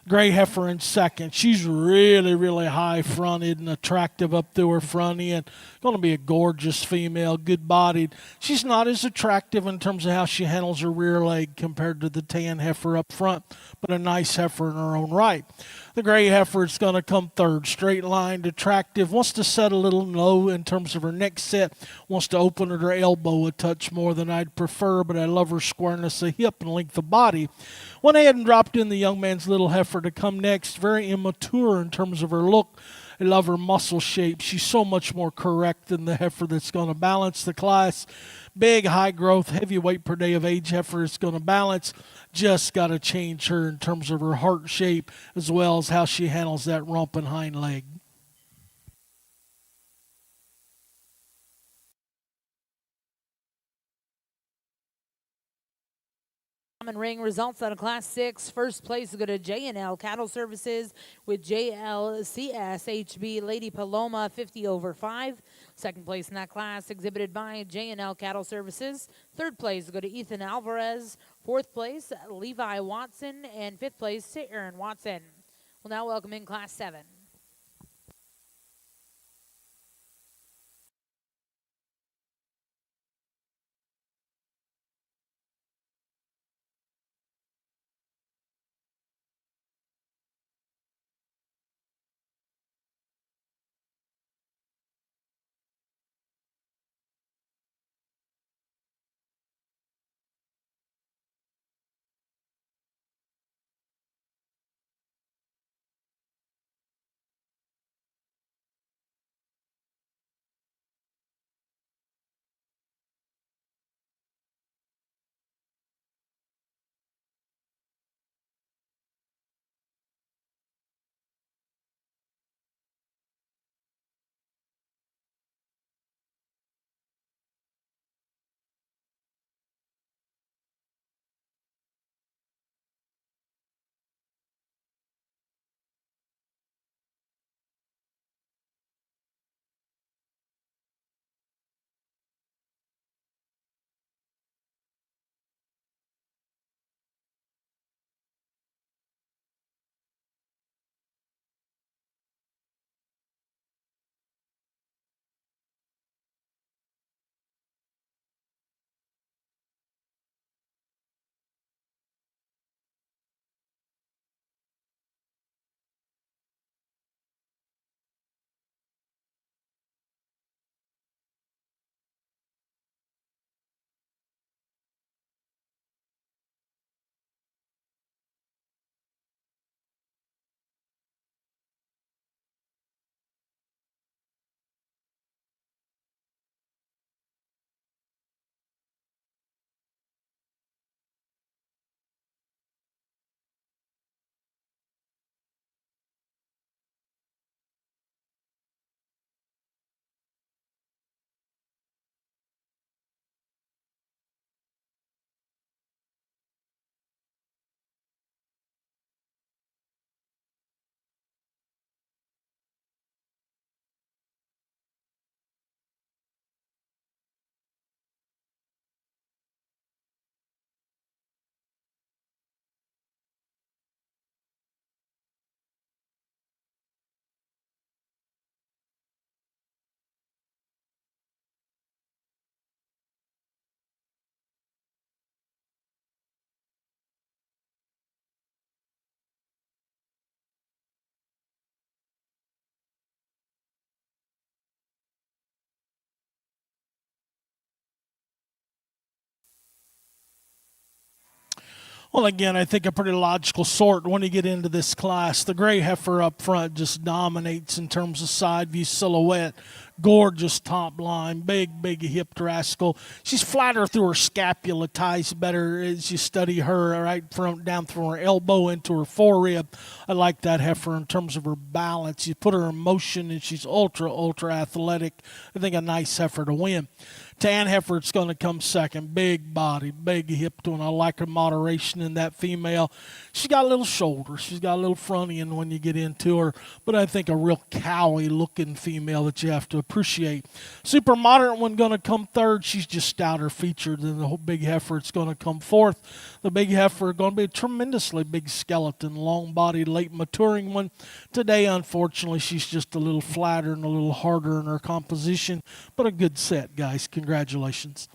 Gray heifer in second. She's really, really high-fronted and attractive up through her front end. Going to be a gorgeous female, good-bodied. She's not as attractive in terms of how she handles her rear leg compared to the tan heifer up front, but a nice heifer in her own right. The gray heifer is going to come third, straight-lined, attractive, wants to set a little low in terms of her neck set, wants to open at her elbow a touch more than I'd prefer, but I love her squareness of hip and length of body. Went ahead and dropped in the young man's little heifer to come next, very immature in terms of her look. I love her muscle shape. She's so much more correct than the heifer that's going to balance the class. Big, high growth, heavy weight per day of age heifer is going to balance. Just got to change her in terms of her heart shape as well as how she handles that rump and hind leg. Common ring results out of Class 6. First place will go to J&L Cattle Services with JLCSHB Lady Paloma 50 over 5. Second place in that class exhibited by J&L Cattle Services. Third place will go to Ethan Alvarez. Fourth place, Levi Watson. And fifth place to Aaron Watson. We'll now welcome in Class 7. Well, again, I think a pretty logical sort when you get into this class. The gray heifer up front just dominates in terms of side view silhouette. Gorgeous top line, big hipped rascal. She's flatter through her scapula, ties better as you study her right from down through her elbow into her forerib. I like that heifer in terms of her balance. You put her in motion and she's ultra athletic. I think a nice heifer to win. Tan heifer, it's going to come second. Big body, big hipped one. I like her moderation in that female. She's got a little shoulder. She's got a little front end when you get into her. But I think a real cowy looking female that you have to appreciate. Super moderate one going to come third. She's just stouter featured than the whole big heifer. It's going to come fourth. The big heifer going to be a tremendously big skeleton, long bodied, late maturing one. Today, unfortunately, she's just a little flatter and a little harder in her composition. But a good set, guys. Congratulations.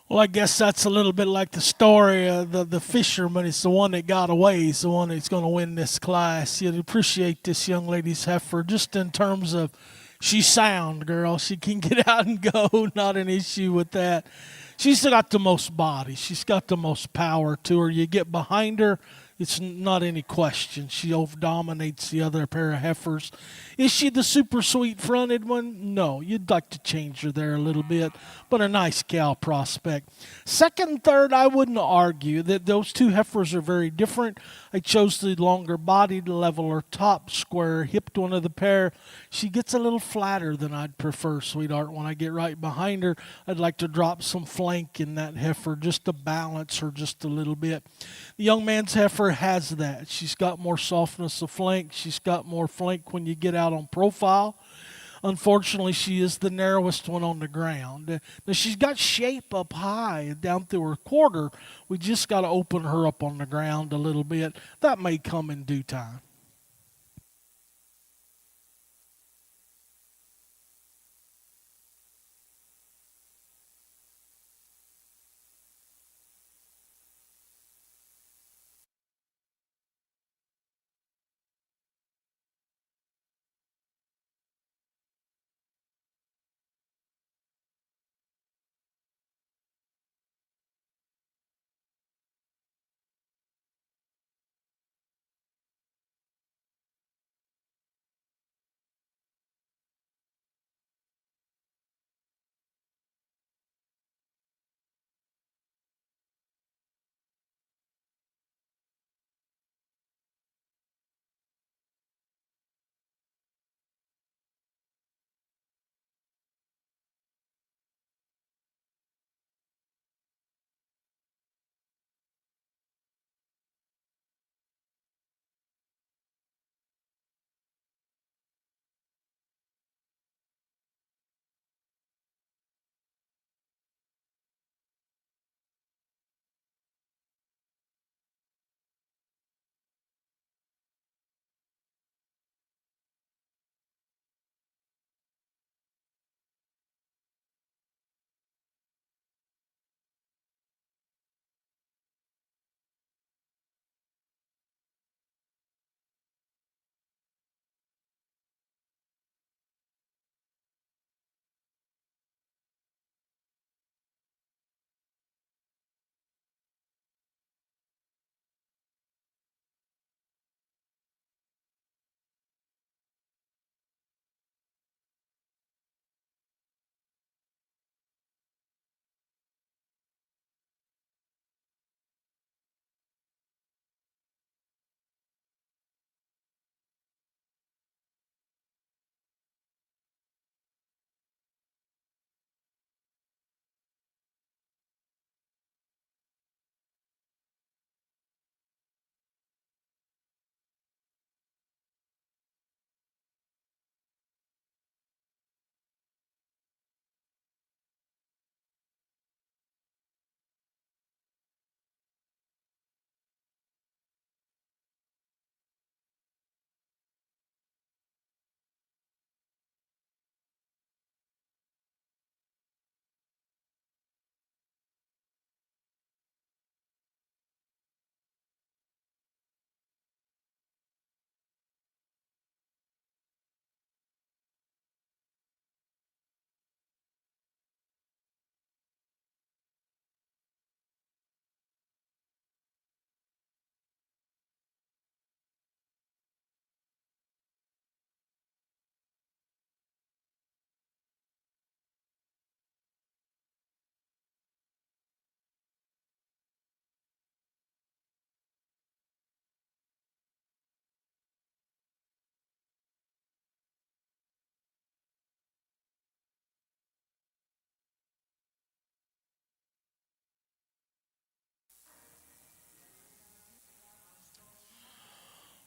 Well, I guess that's a little bit like the story of the fisherman. It's the one that got away. It's the one that's going to win this class. You'd appreciate this young lady's heifer just in terms of she's sound, girl. She can get out and go. Not an issue with that. She's got the most body. She's got the most power to her. You get behind her, it's not any question. She over-dominates the other pair of heifers. Is she the super sweet fronted one? No. You'd like to change her there a little bit, but a nice cow prospect. Second and third, I wouldn't argue that those two heifers are very different. I chose the longer bodied, leveler top, square hipped one of the pair. She gets a little flatter than I'd prefer, sweetheart. When I get right behind her, I'd like to drop some flank in that heifer just to balance her just a little bit. The young man's heifer has that. She's got more softness of flank. She's got more flank when you get out on profile. Unfortunately, she is the narrowest one on the ground. Now, she's got shape up high down through her quarter. We just got to open her up on the ground a little bit. That may come in due time.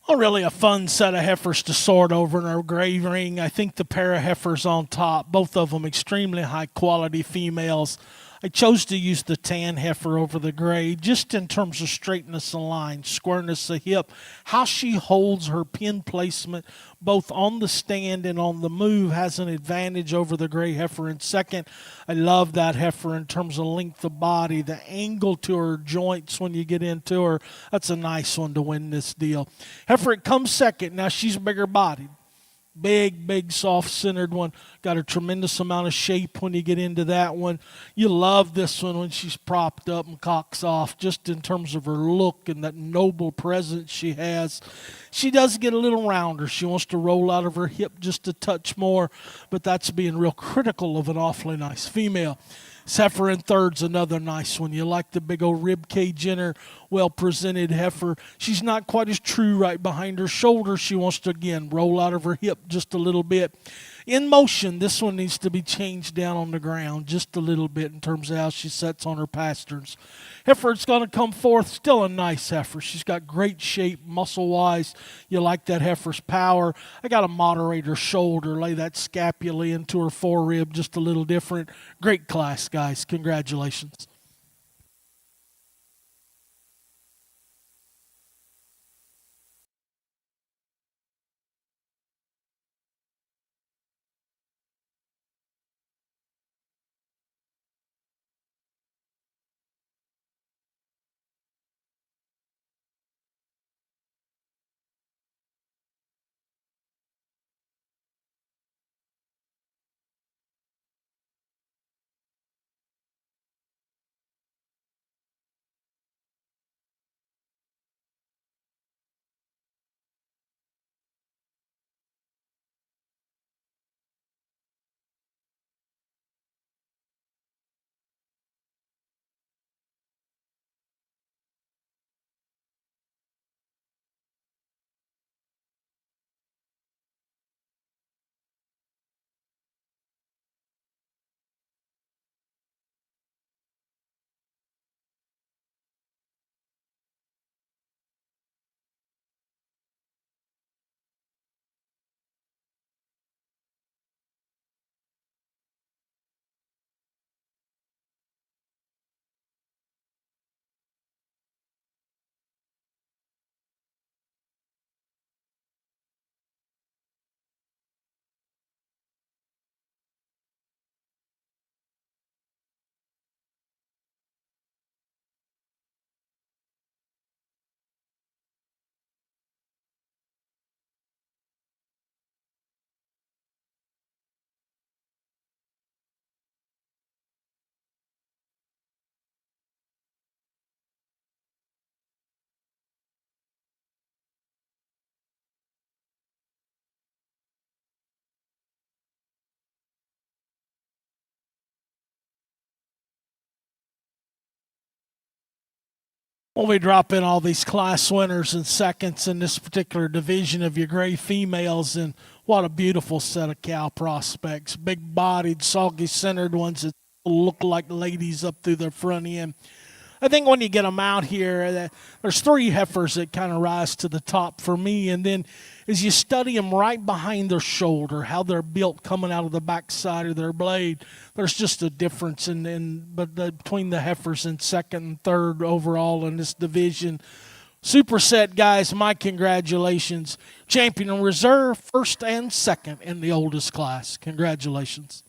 Well, really a fun set of heifers to sort over in our gray ring. I think the pair of heifers on top, both of them extremely high quality females. I chose to use the tan heifer over the gray just in terms of straightness of line, squareness of hip, how she holds her pin placement both on the stand and on the move has an advantage over the gray heifer in second. I love that heifer in terms of length of body, the angle to her joints when you get into her. That's a nice one to win this deal. Heifer, it comes second. Now she's bigger bodied. Big, soft-centered one. Got a tremendous amount of shape when you get into that one. You love this one when she's propped up and cocks off, just in terms of her look and that noble presence she has. She does get a little rounder. She wants to roll out of her hip just a touch more, but that's being real critical of an awfully nice female. Heifer in third's another nice one. You like the big old rib cage in her, well-presented heifer. She's not quite as true right behind her shoulder. She wants to, again, roll out of her hip just a little bit. In motion, this one needs to be changed down on the ground just a little bit in terms of how she sets on her pasterns. Heifer's going to come fourth, still a nice heifer. She's got great shape, muscle-wise. You like that heifer's power. I got to moderate her shoulder, lay that scapula into her forerib just a little different. Great class, guys. Congratulations. Well, we drop in all these class winners and seconds in this particular division of your gray females, and what a beautiful set of cow prospects. Big-bodied, soggy-centered ones that look like ladies up through their front end. I think when you get them out here, there's three heifers that kind of rise to the top for me, and then as you study them right behind their shoulder, how they're built coming out of the backside of their blade, there's just a difference between the heifers in second and third overall in this division. Superset, guys, my congratulations. Champion in reserve, first and second in the oldest class. Congratulations.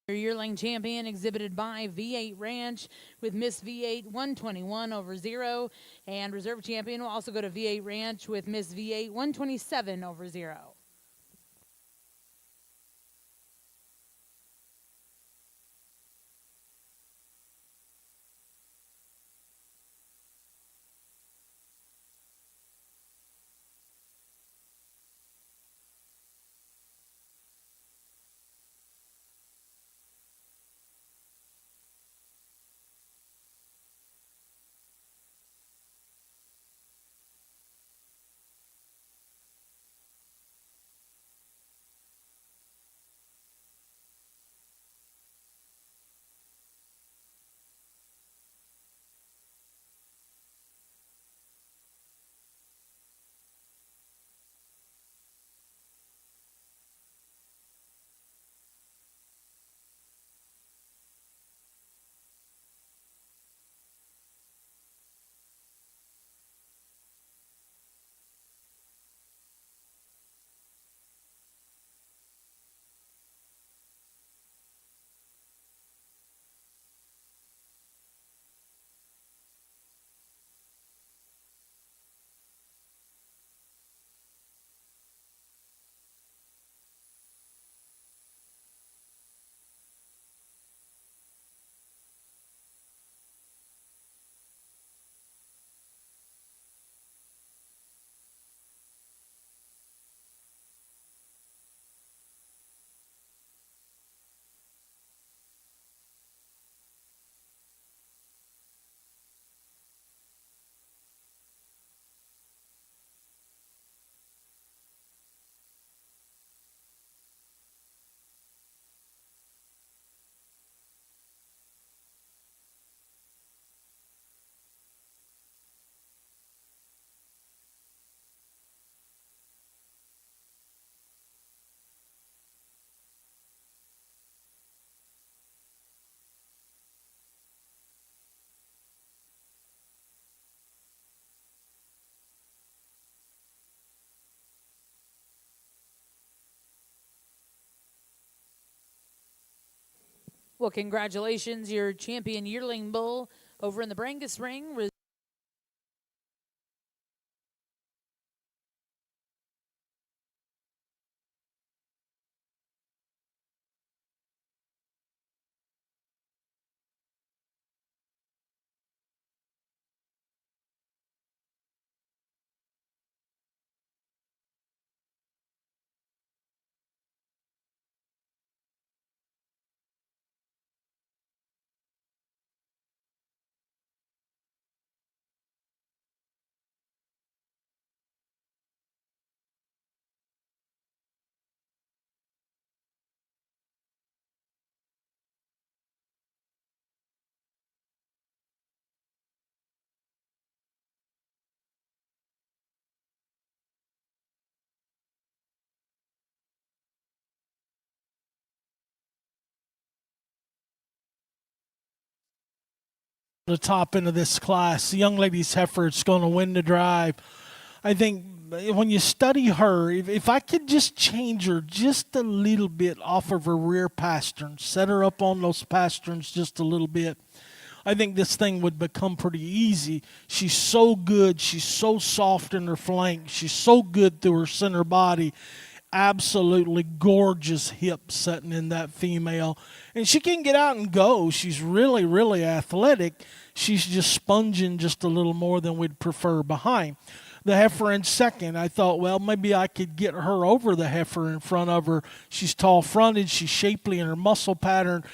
Your yearling champion exhibited by V8 Ranch with Miss V8 121 over 0. And reserve champion will also go to V8 Ranch with Miss V8 127 over 0. Well, congratulations, your champion yearling bull over in the Brangus ring. The top end of this class, the young lady's heifer is going to win the drive. I think when you study her, if I could just change her just a little bit off of her rear pasterns, set her up on those pasterns just a little bit, I think this thing would become pretty easy. She's so good. She's so soft in her flank. She's so good through her center body. Absolutely gorgeous hip setting in that female. And she can get out and go. She's really, really athletic. She's just sponging just a little more than we'd prefer behind. The heifer in second, I thought, well, maybe I could get her over the heifer in front of her. She's tall fronted. She's shapely in her muscle pattern.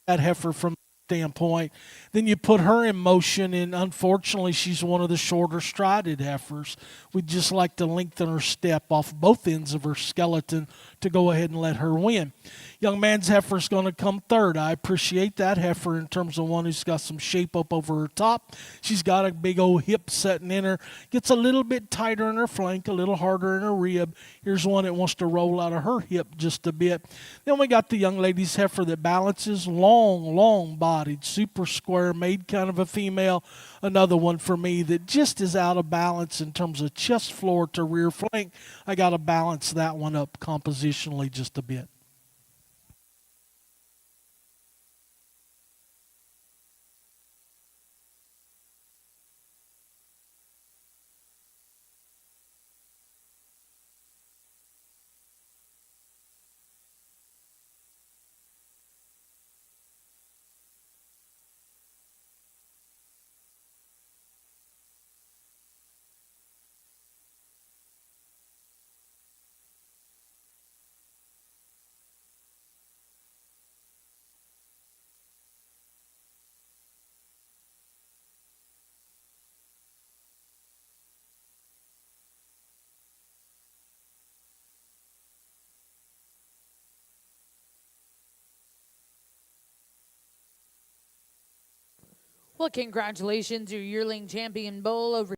That heifer from standpoint. Then you put her in motion, and unfortunately, she's one of the shorter strided heifers. We'd just like to lengthen her step off both ends of her skeleton to go ahead and let her win. Young man's heifer's going to come third. I appreciate that heifer in terms of one who's got some shape up over her top. She's got a big old hip setting in her. Gets a little bit tighter in her flank, a little harder in her rib. Here's one that wants to roll out of her hip just a bit. Then we got the young lady's heifer that balances, long-bodied, super square, made kind of a female. Another one for me that just is out of balance in terms of chest floor to rear flank. I got to balance that one up compositionally just a bit. Well, congratulations, your yearling champion bull over.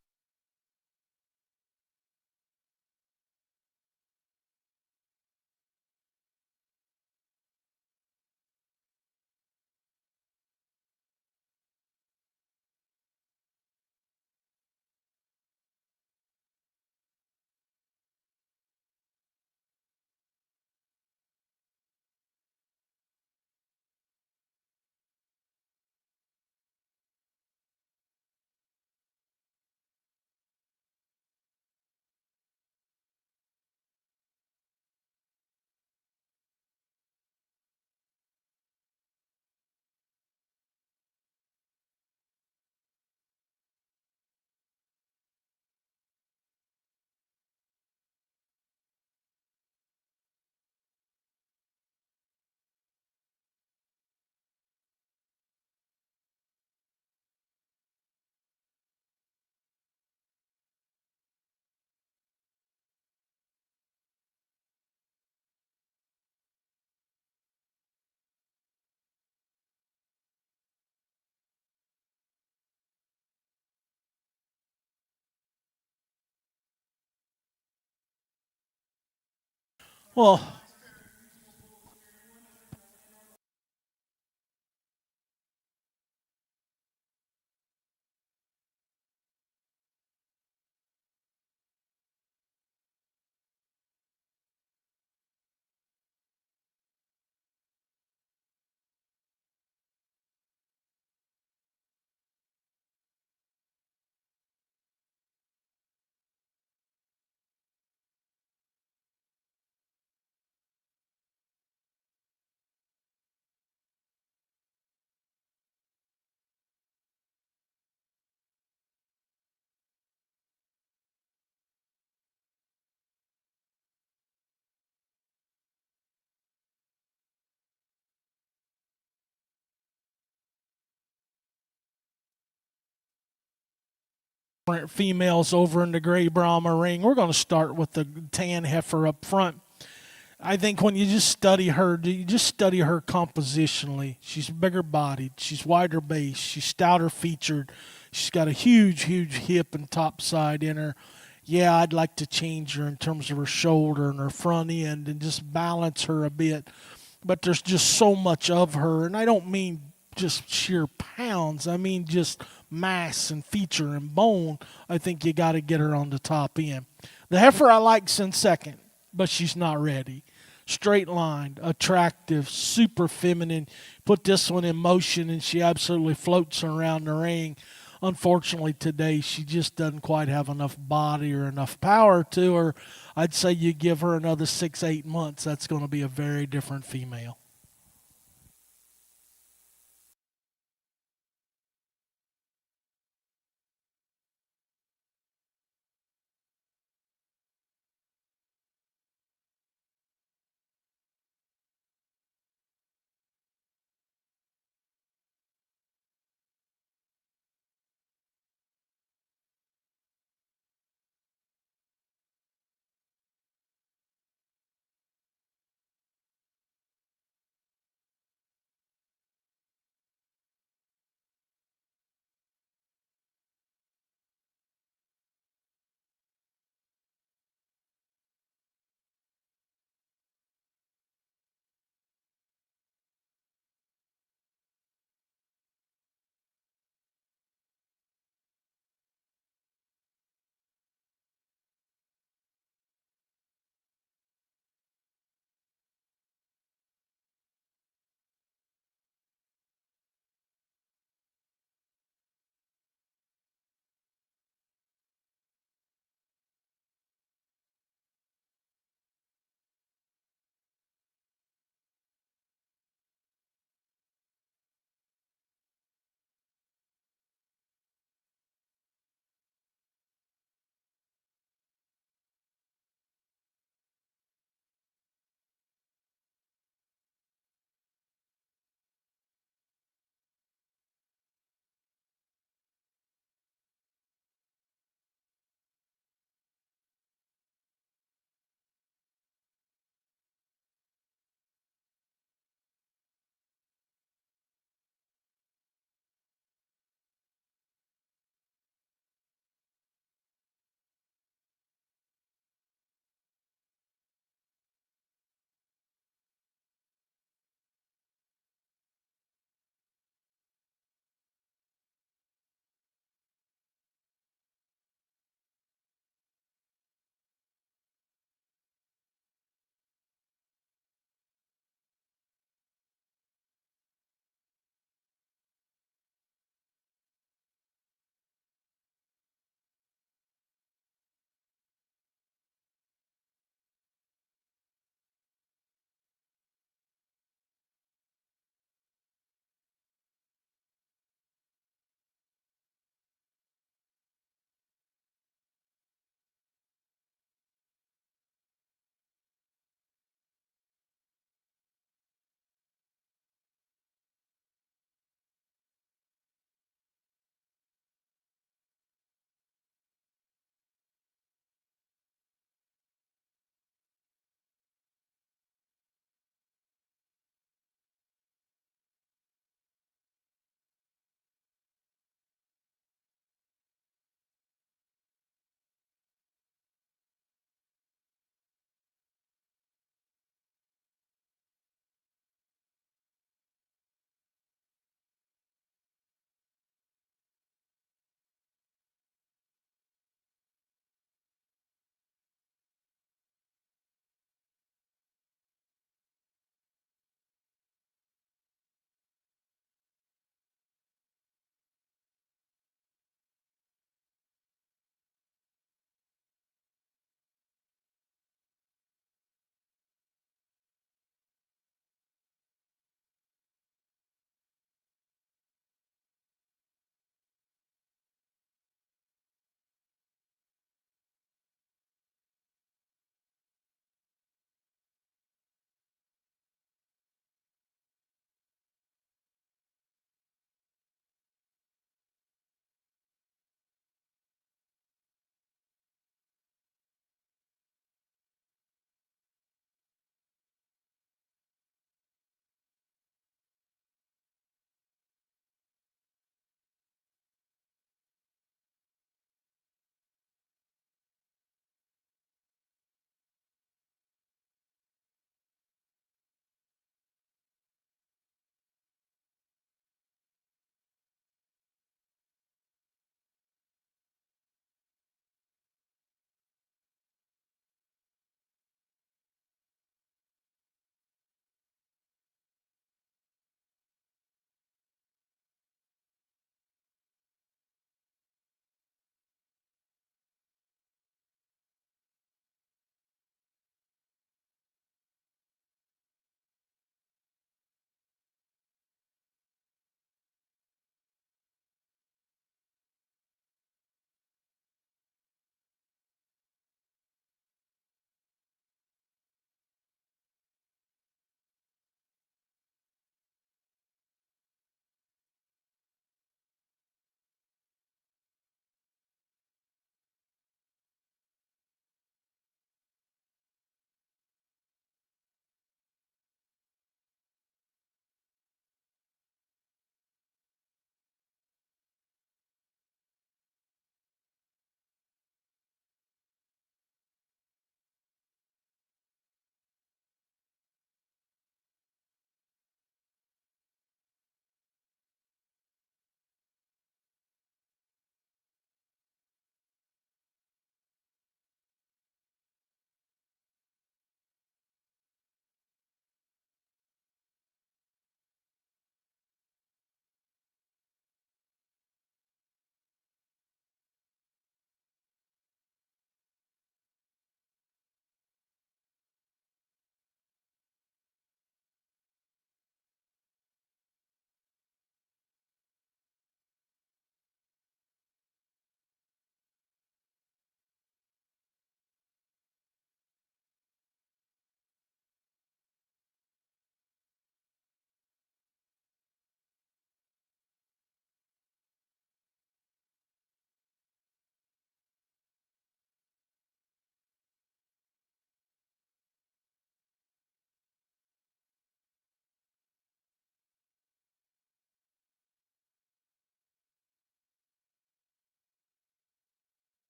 Well, females over in the gray Brahma ring. We're going to start with the tan heifer up front. I think when you just study her compositionally. She's bigger bodied, she's wider base, she's stouter featured, she's got a huge hip and top side in her. Yeah, I'd like to change her in terms of her shoulder and her front end and just balance her a bit. But there's just so much of her, and I don't mean just sheer pounds. I mean just mass and feature and bone. I think you got to get her on the top end. The heifer I like's in second, but she's not ready. Straight lined, attractive, super feminine. Put this one in motion and she absolutely floats around the ring. Unfortunately today she just doesn't quite have enough body or enough power to her. I'd say you give her another 6-8 months, that's going to be a very different female.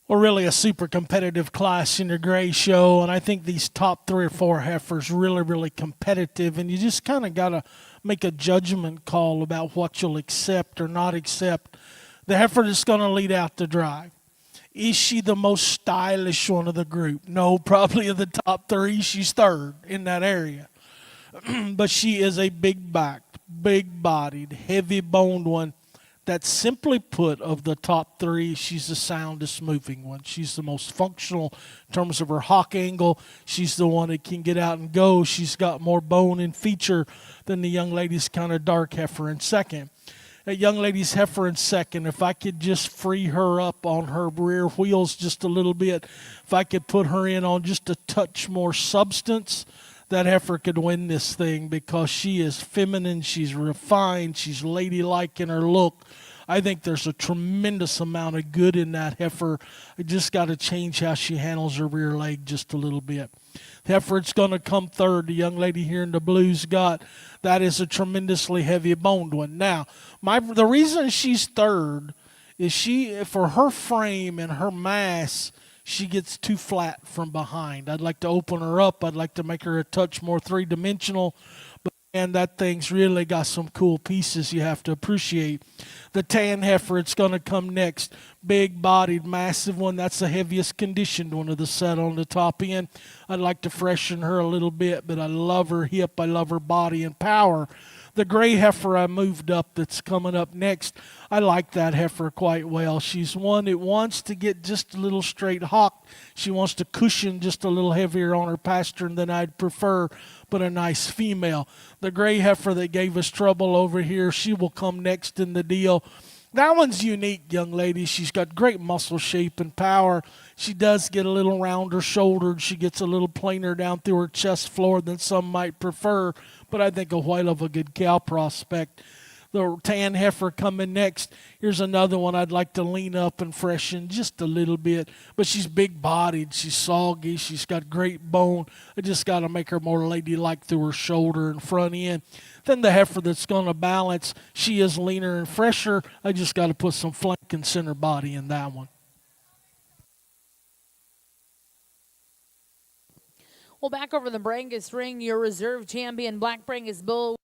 Well, really a super competitive class in the gray show, and I think these top 3 or 4 heifers really, really competitive, and you just kind of got to make a judgment call about what you'll accept or not accept. The heifer that's going to lead out the drive. Is she the most stylish one of the group? No, probably of the top 3, she's third in that area. But she is a big-backed, big-bodied, heavy-boned one that, simply put, of the top 3, she's the soundest moving one. She's the most functional in terms of her hock angle. She's the one that can get out and go. She's got more bone and feature than the young lady's kind of dark heifer in second. That young lady's heifer in second, if I could just free her up on her rear wheels just a little bit, if I could put her in on just a touch more substance, that heifer could win this thing because she is feminine, she's refined, she's ladylike in her look. I think there's a tremendous amount of good in that heifer. I just got to change how she handles her rear leg just a little bit. The heifer that's going to come third, the young lady here in the blue's got, that is a tremendously heavy boned one. Now, the reason she's third is for her frame and her mass, she gets too flat from behind. I'd like to open her up. I'd like to make her a touch more three-dimensional. But man, that thing's really got some cool pieces you have to appreciate. The tan heifer, it's going to come next. Big-bodied, massive one. That's the heaviest conditioned one of the set on the top end. I'd like to freshen her a little bit, but I love her hip. I love her body and power. The gray heifer I moved up that's coming up next, I like that heifer quite well. She's one that wants to get just a little straight hock. She wants to cushion just a little heavier on her pastern than I'd prefer, but a nice female. The gray heifer that gave us trouble over here, she will come next in the deal. That one's unique, young lady. She's got great muscle shape and power. She does get a little rounder shouldered. She gets a little plainer down through her chest floor than some might prefer, but I think a whale of a good cow prospect. The tan heifer coming next. Here's another one I'd like to lean up and freshen just a little bit. But she's big-bodied. She's soggy. She's got great bone. I just got to make her more ladylike through her shoulder and front end. Then the heifer that's going to balance, she is leaner and fresher. I just got to put some flank and center body in that one. Well, back over the Brangus ring, your reserve champion, Black Brangus Bull.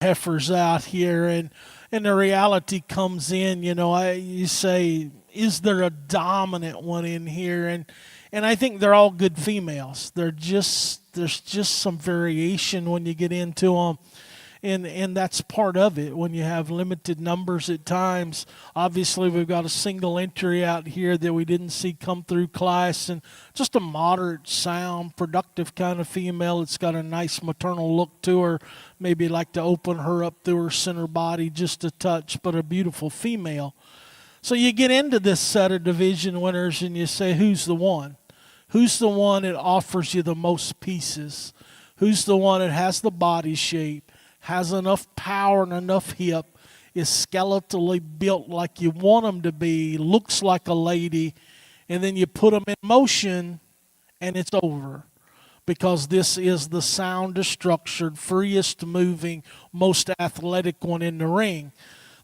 heifers out here, and the reality comes in. You say, is there a dominant one in here? And I think they're all good females. There's just some variation when you get into them. And that's part of it when you have limited numbers at times. Obviously, we've got a single entry out here that we didn't see come through class, and just a moderate sound, productive kind of female. It's got a nice maternal look to her. Maybe like to open her up through her center body just a touch, but a beautiful female. So you get into this set of division winners and you say, who's the one? Who's the one that offers you the most pieces? Who's the one that has the body shape, has enough power and enough hip, is skeletally built like you want them to be, looks like a lady, and then you put them in motion and it's over. Because this is the soundest structured, freest moving, most athletic one in the ring.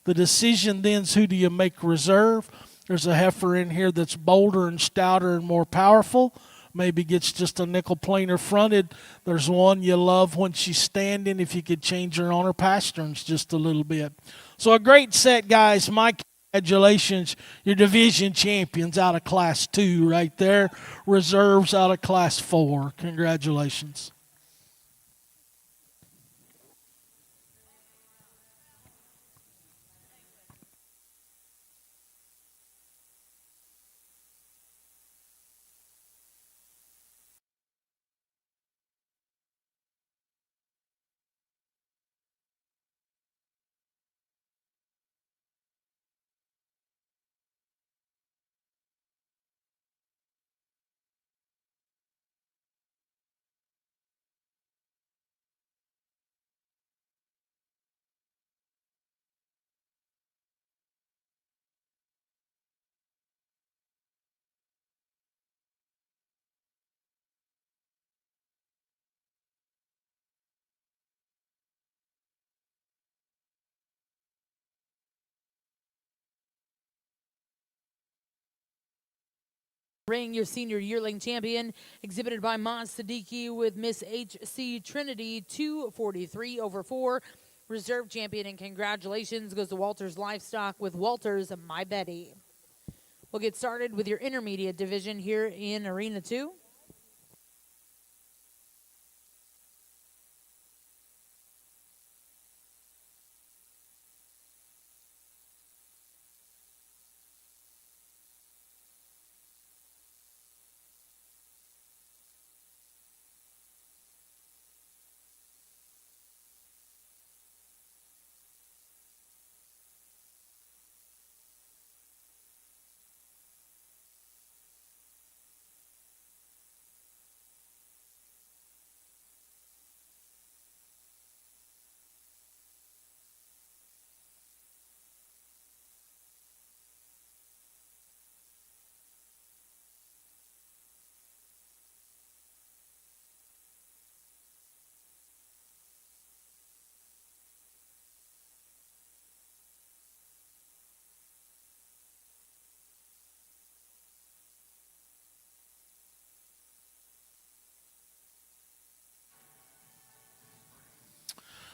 The decision then is, who do you make reserve? There's a heifer in here that's bolder and stouter and more powerful. Maybe gets just a nickel planer fronted. There's one you love when she's standing, if you could change her on her pasterns just a little bit. So a great set, guys. My congratulations. Your division champions out of Class 2 right there. Reserves out of Class 4. Congratulations. Ring, your senior yearling champion, exhibited by Maz Siddiqui with Miss HC Trinity, 243 over 4. Reserve champion, and congratulations goes to Walters Livestock with Walters My Betty. We'll get started with your intermediate division here in Arena 2.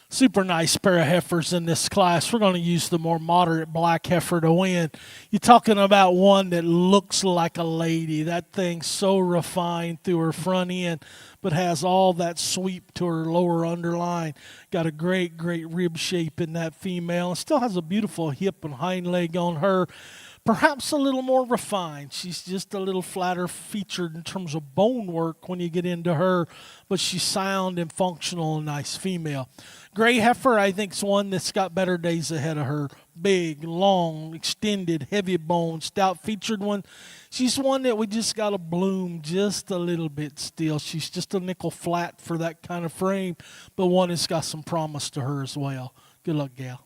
Super nice pair of heifers in this class. We're going to use the more moderate black heifer to win. You're talking about one that looks like a lady. That thing's so refined through her front end, but has all that sweep to her lower underline. Got a great rib shape in that female. And still has a beautiful hip and hind leg on her. Perhaps a little more refined. She's just a little flatter featured in terms of bone work when you get into her, but she's sound and functional and nice female. Gray heifer, I think, is one that's got better days ahead of her. Big, long, extended, heavy bone, stout featured one. She's one that we just got to bloom just a little bit still. She's just a nickel flat for that kind of frame, but one that's got some promise to her as well. Good luck, gal.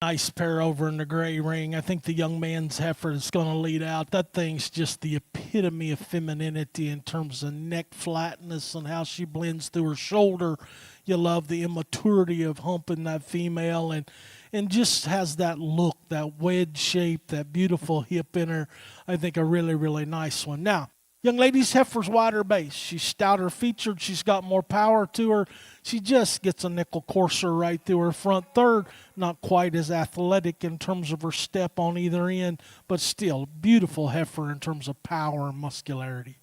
Nice pair over in the gray ring. I think the young man's heifer is going to lead out. That thing's just the epitome of femininity in terms of neck flatness and how she blends through her shoulder. You love the immaturity of humping that female and just has that look, that wedge shape, that beautiful hip in her. I think a really, really nice one. Now, young lady's heifer's wider base. She's stouter featured. She's got more power to her. She just gets a nickel courser right through her front third. Not quite as athletic in terms of her step on either end, but still beautiful heifer in terms of power and muscularity.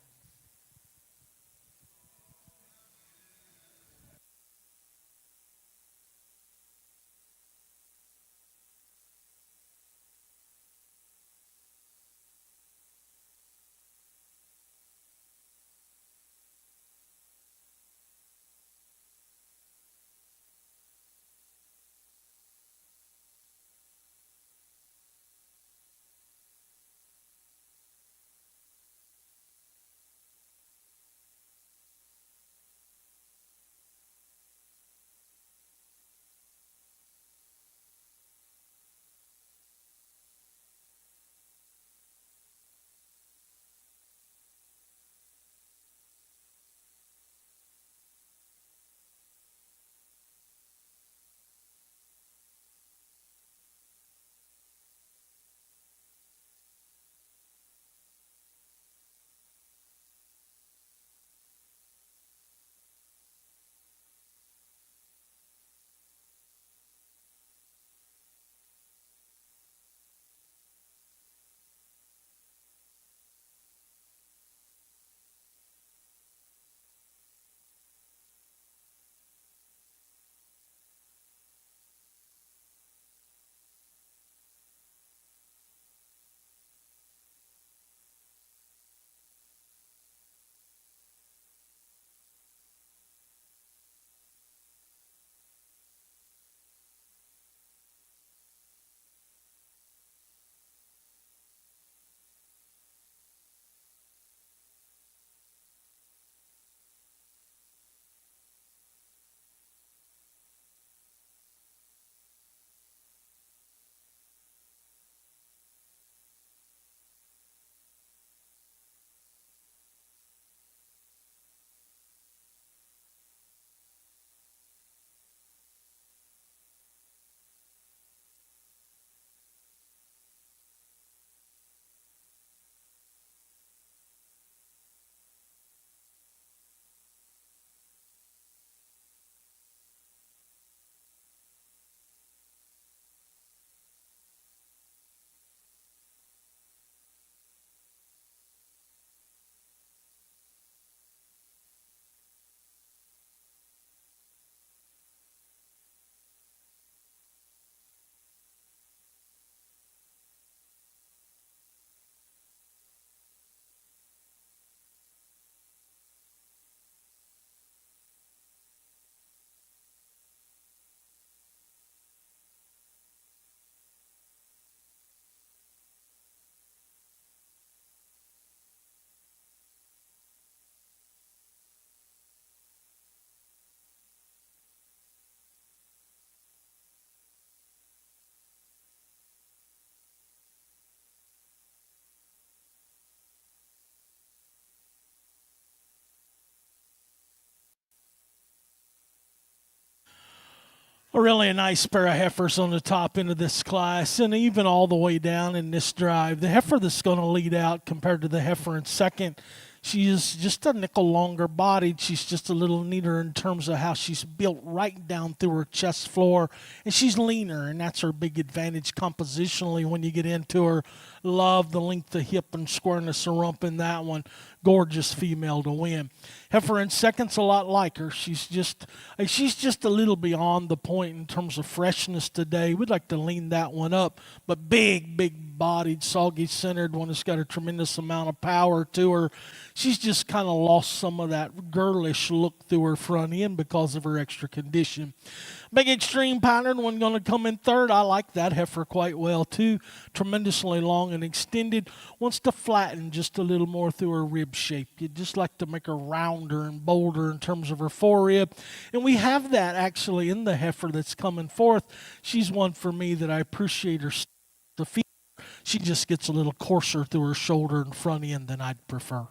Really a nice pair of heifers on the top end of this class, and even all the way down in this drive. The heifer that's going to lead out compared to the heifer in second, she is just a nickel longer bodied. She's just a little neater in terms of how she's built right down through her chest floor, and she's leaner, and that's her big advantage compositionally when you get into her. Love the length of hip and squareness of rump in that one. Gorgeous female to win. Heifer in second's a lot like her. She's just a little beyond the point in terms of freshness today. We'd like to lean that one up, but big bodied, soggy centered, one that's got a tremendous amount of power to her. She's just kind of lost some of that girlish look through her front end because of her extra condition. Big Extreme pattern, one going to come in third. I like that heifer quite well too. Tremendously long and extended. Wants to flatten just a little more through her rib shape. You'd just like to make her rounder and bolder in terms of her forerib. And we have that actually in the heifer that's coming forth. She's one for me that I appreciate her the feet. She just gets a little coarser through her shoulder and front end than I'd prefer.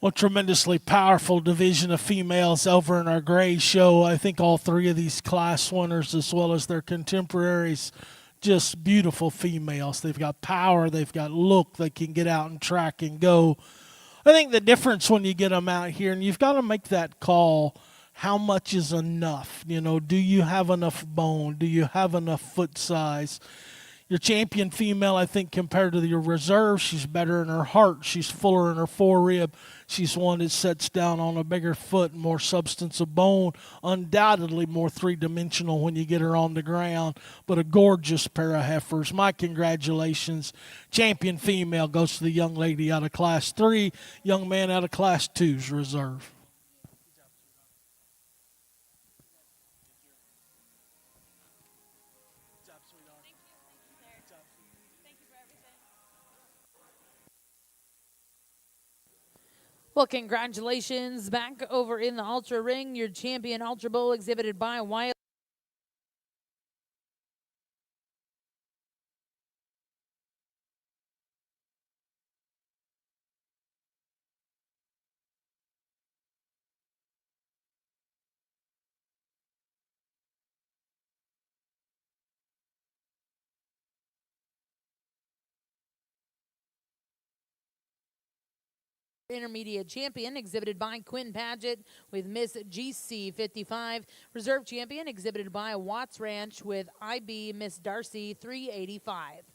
Well, tremendously powerful division of females over in our gray show. I think all three of these class winners, as well as their contemporaries, just beautiful females. They've got power, they've got look, they can get out and track and go. I think the difference when you get them out here, and you've got to make that call, how much is enough? You know, do you have enough bone? Do you have enough foot size? Your champion female, I think, compared to your reserve, she's better in her heart. She's fuller in her forerib. She's one that sets down on a bigger foot, more substance of bone. Undoubtedly more three-dimensional when you get her on the ground. But a gorgeous pair of heifers. My congratulations. Champion female goes to the young lady out of Class 3. Young man out of Class 2's reserve. Well, congratulations back over in the Ultra Ring. Your champion Ultra Bowl exhibited by Wyatt. Intermediate champion exhibited by Quinn Paget with Miss GC 55. Reserve champion exhibited by Watts Ranch with IB Miss Darcy 385.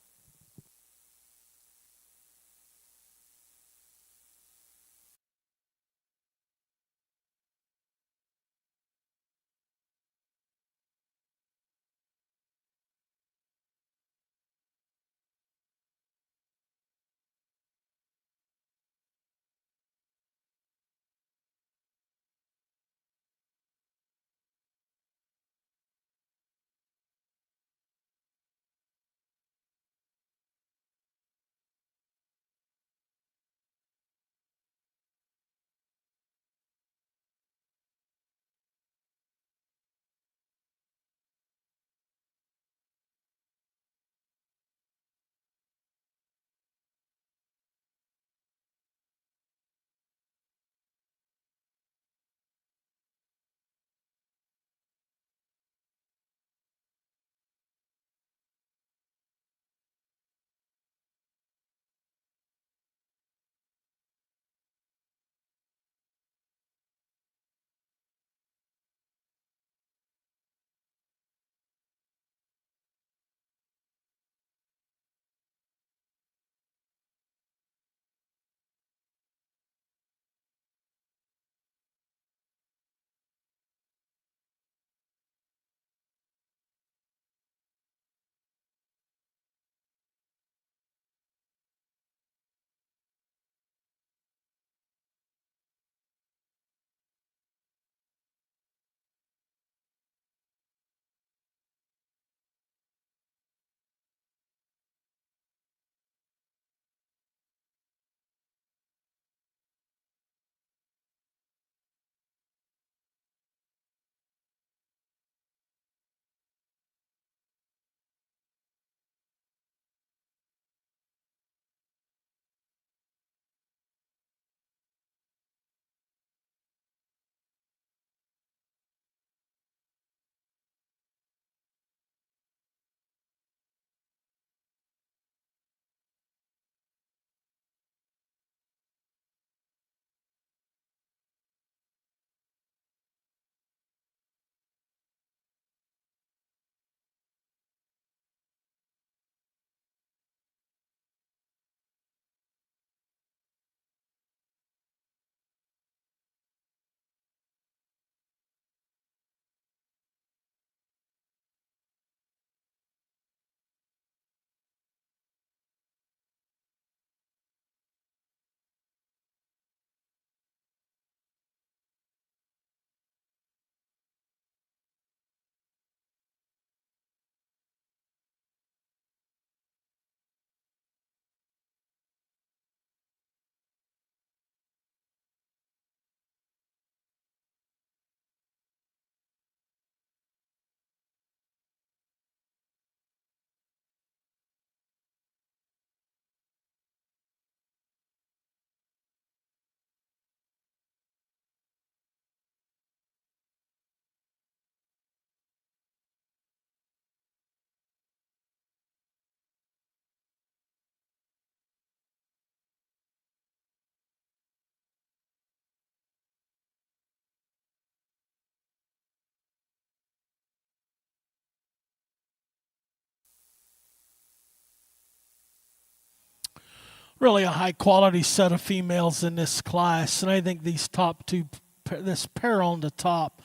Really a high quality set of females in this class, and I think these top two, this pair on the top,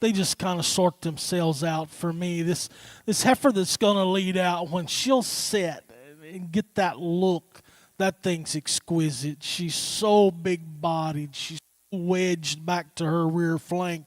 they just kind of sort themselves out for me. This heifer that's going to lead out, when she'll sit and get that look, that thing's exquisite. She's so big bodied. She's wedged back to her rear flank.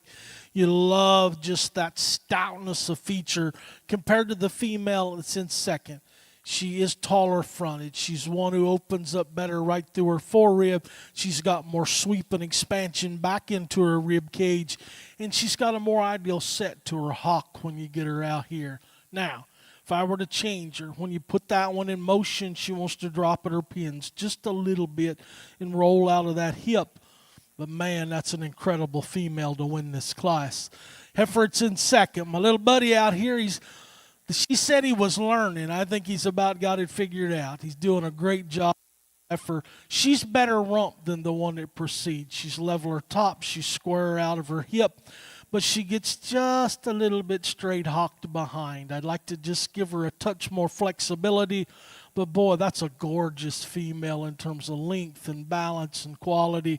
You love just that stoutness of feature compared to the female that's in second. She is taller fronted. She's one who opens up better right through her forerib. She's got more sweep and expansion back into her rib cage. And she's got a more ideal set to her hock when you get her out here. Now, if I were to change her, when you put that one in motion, she wants to drop at her pins just a little bit and roll out of that hip. But man, that's an incredible female to win this class. Heifert's in second. My little buddy out here, she said he was learning. I think he's about got it figured out. He's doing a great job. She's better rump than the one that precedes. She's level her top. She's square out of her hip. But she gets just a little bit straight hocked behind. I'd like to just give her a touch more flexibility. But boy, that's a gorgeous female in terms of length and balance and quality.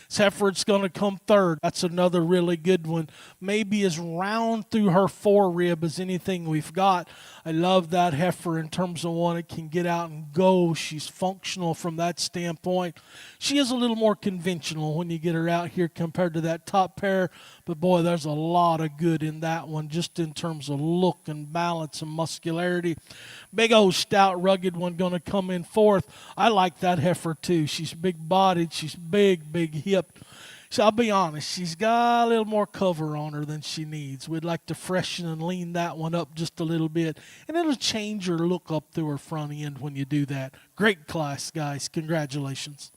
Heifert's going to come third. That's another really good one. Maybe as round through her forerib as anything we've got. I love that heifer in terms of one that can get out and go. She's functional from that standpoint. She is a little more conventional when you get her out here compared to that top pair. But boy, there's a lot of good in that one just in terms of look and balance and muscularity. Big old stout rugged one going to come in fourth. I like that heifer too. She's big bodied. She's big hipped. So I'll be honest, she's got a little more cover on her than she needs. We'd like to freshen and lean that one up just a little bit. And it'll change her look up through her front end when you do that. Great class, guys. Congratulations.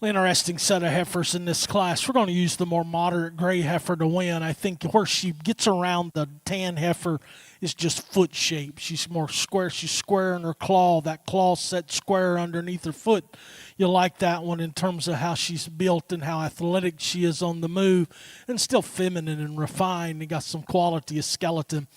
Interesting set of heifers in this class. We're going to use the more moderate gray heifer to win. I think where she gets around the tan heifer is just foot shape. She's more square. She's square in her claw. That claw set square underneath her foot. You like that one in terms of how she's built and how athletic she is on the move, and still feminine and refined and got some quality of skeleton.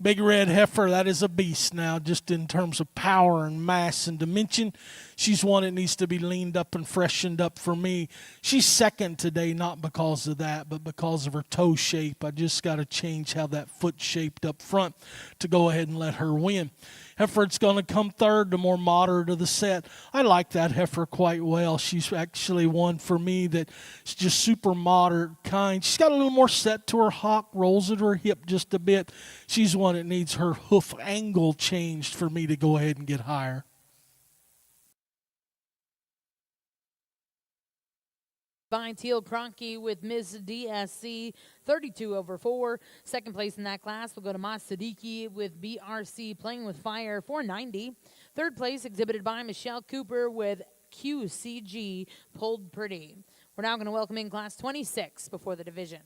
Big red heifer, that is a beast now, just in terms of power and mass and dimension. She's one that needs to be leaned up and freshened up for me. She's second today, not because of that, but because of her toe shape. I just got to change how that foot shaped up front to go ahead and let her win. Heifer's going to come third, the more moderate of the set. I like that heifer quite well. She's actually one for me that's just super moderate kind. She's got a little more set to her hock, rolls at her hip just a bit. She's one that needs her hoof angle changed for me to go ahead and get higher. Fine Teal Cronky with Miss DSC, 32 over 4. Second place in that class will go to Mas Siddiqui with BRC Playing with Fire, 490. Third place exhibited by Michelle Cooper with QCG Pulled Pretty. We're now going to welcome in class 26 before the division.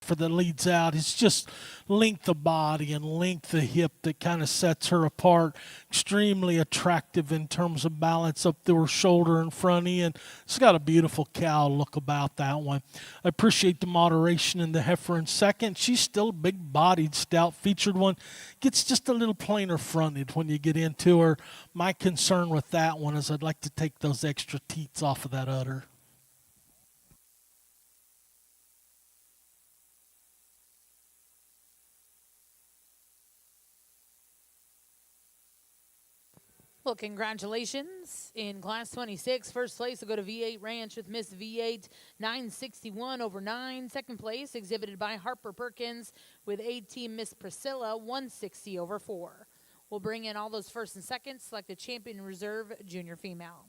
For that leads out, it's just length of body and length of hip that kind of sets her apart. Extremely attractive in terms of balance up through her shoulder and front end. It's got a beautiful cow look about that one. I appreciate the moderation in the heifer in second. She's still a big-bodied, stout-featured one. Gets just a little plainer fronted when you get into her. My concern with that one is I'd like to take those extra teats off of that udder. Well, congratulations. In class 26, first place will go to V8 Ranch with Miss V8, 961 over 9. Second place exhibited by Harper Perkins with A-Team Miss Priscilla, 160 over 4. We'll bring in all those first and seconds, select the champion reserve junior female.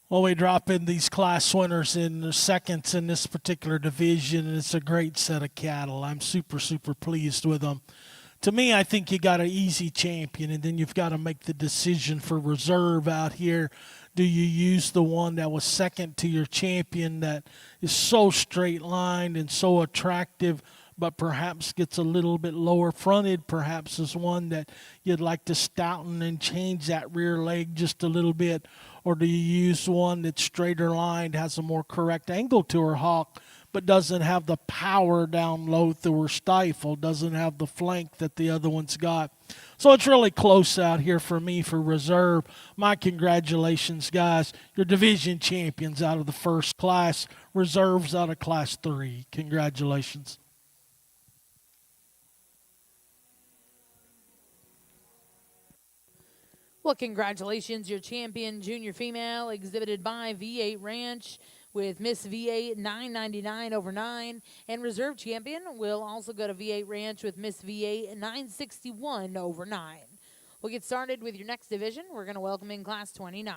Well, we drop in these class winners in the seconds in this particular division, and it's a great set of cattle. I'm super, super pleased with them. To me, I think you got an easy champion, and then you've got to make the decision for reserve out here. Do you use the one that was second to your champion that is so straight-lined and so attractive, but perhaps gets a little bit lower fronted, perhaps is one that you'd like to stouten and change that rear leg just a little bit? Or do you use one that's straighter lined, has a more correct angle to her hock, but doesn't have the power down low through her stifle, doesn't have the flank that the other one's got? So it's really close out here for me for reserve. My congratulations, guys. You're division champions out of the first class, reserves out of class 3. Congratulations. Well, congratulations, your champion junior female, exhibited by V8 Ranch with Miss V8 999 over 9. And reserve champion will also go to V8 Ranch with Miss V8 961 over 9. We'll get started with your next division. We're going to welcome in class 29.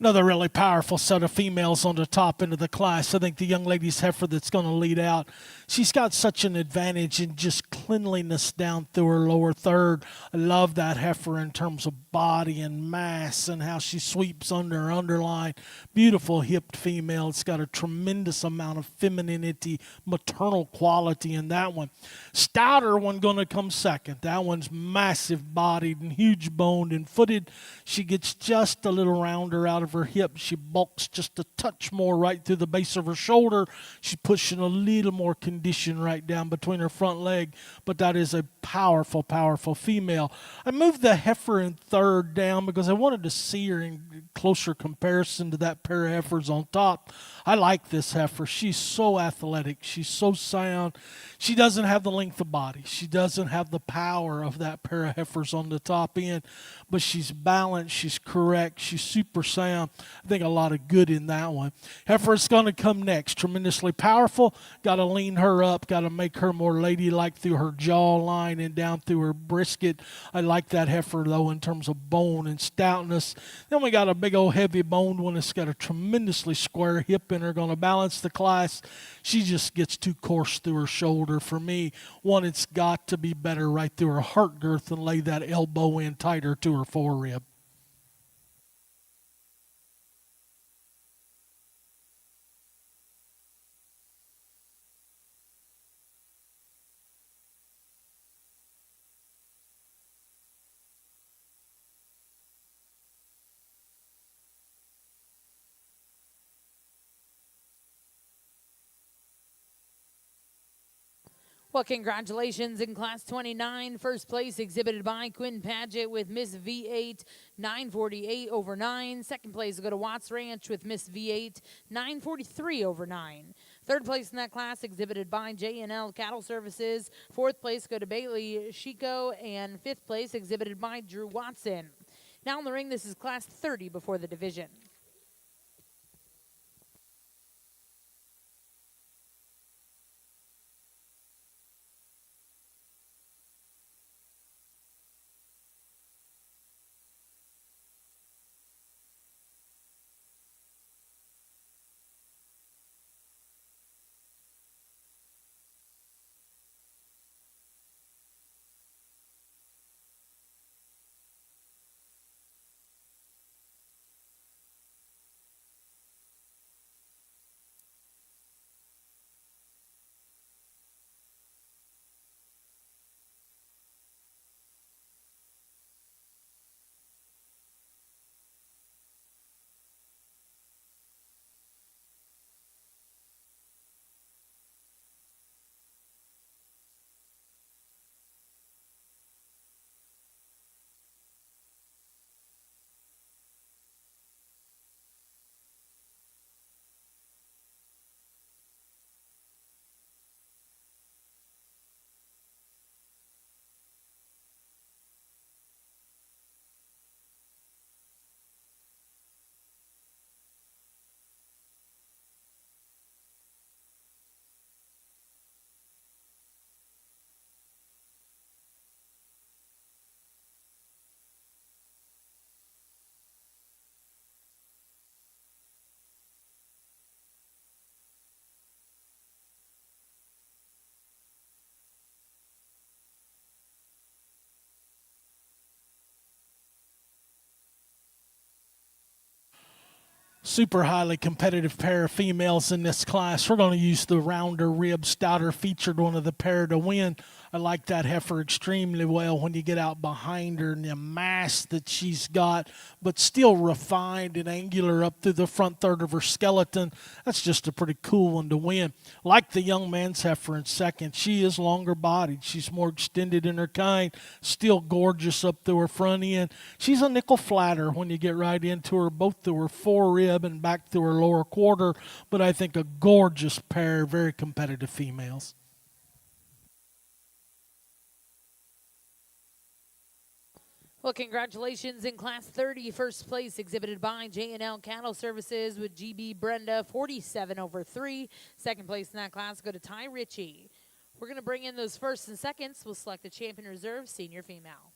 Another really powerful set of females on the top end of the class. I think the young lady's heifer that's going to lead out, she's got such an advantage in just cleanliness down through her lower third. I love that heifer in terms of body and mass and how she sweeps under her underline. Beautiful hipped female. It's got a tremendous amount of femininity, maternal quality in that one. Stouter one going to come second. That one's massive bodied and huge boned and footed. She gets just a little rounder out of her hip. She bulks just a touch more right through the base of her shoulder. She's pushing a little more condition right down between her front leg, but that is a powerful, powerful female. I moved the heifer in third down because I wanted to see her in closer comparison to that pair of heifers on top. I like this heifer. She's so athletic. She's so sound. She doesn't have the length of body. She doesn't have the power of that pair of heifers on the top end, but she's balanced. She's correct. She's super sound. I think a lot of good in that one. Heifer's going to come next. Tremendously powerful. Got to lean her up. Got to make her more ladylike through her jawline and down through her brisket. I like that heifer, though, in terms of bone and stoutness. Then we got a big old heavy boned one that's got a tremendously square hip in her. Going to balance the class. She just gets too coarse through her shoulder for me. One, it's got to be better right through her heart girth and lay that elbow in tighter to her forerib. Well, congratulations in Class 29. First place exhibited by Quinn Paget with Miss V8, 948 over 9. Second place will go to Watts Ranch with Miss V8, 943 over 9. Third place in that class exhibited by J&L Cattle Services. Fourth place go to Bailey Chico. And fifth place exhibited by Drew Watson. Now in the ring, this is Class 30 before the division. Super highly competitive pair of females in this class. We're going to use the rounder rib stouter featured one of the pair to win. I like that heifer extremely well when you get out behind her and the mass that she's got, but still refined and angular up through the front third of her skeleton. That's just a pretty cool one to win. Like the young man's heifer in second, she is longer bodied. She's more extended in her kind, still gorgeous up through her front end. She's a nickel flatter when you get right into her, both through her forerib and back through her lower quarter, but I think a gorgeous pair, very competitive females. Well, congratulations in Class 30. First place exhibited by J&L Cattle Services with GB Brenda, 47 over 3. Second place in that class go to Ty Ritchie. We're going to bring in those firsts and seconds. We'll select the champion reserve senior female.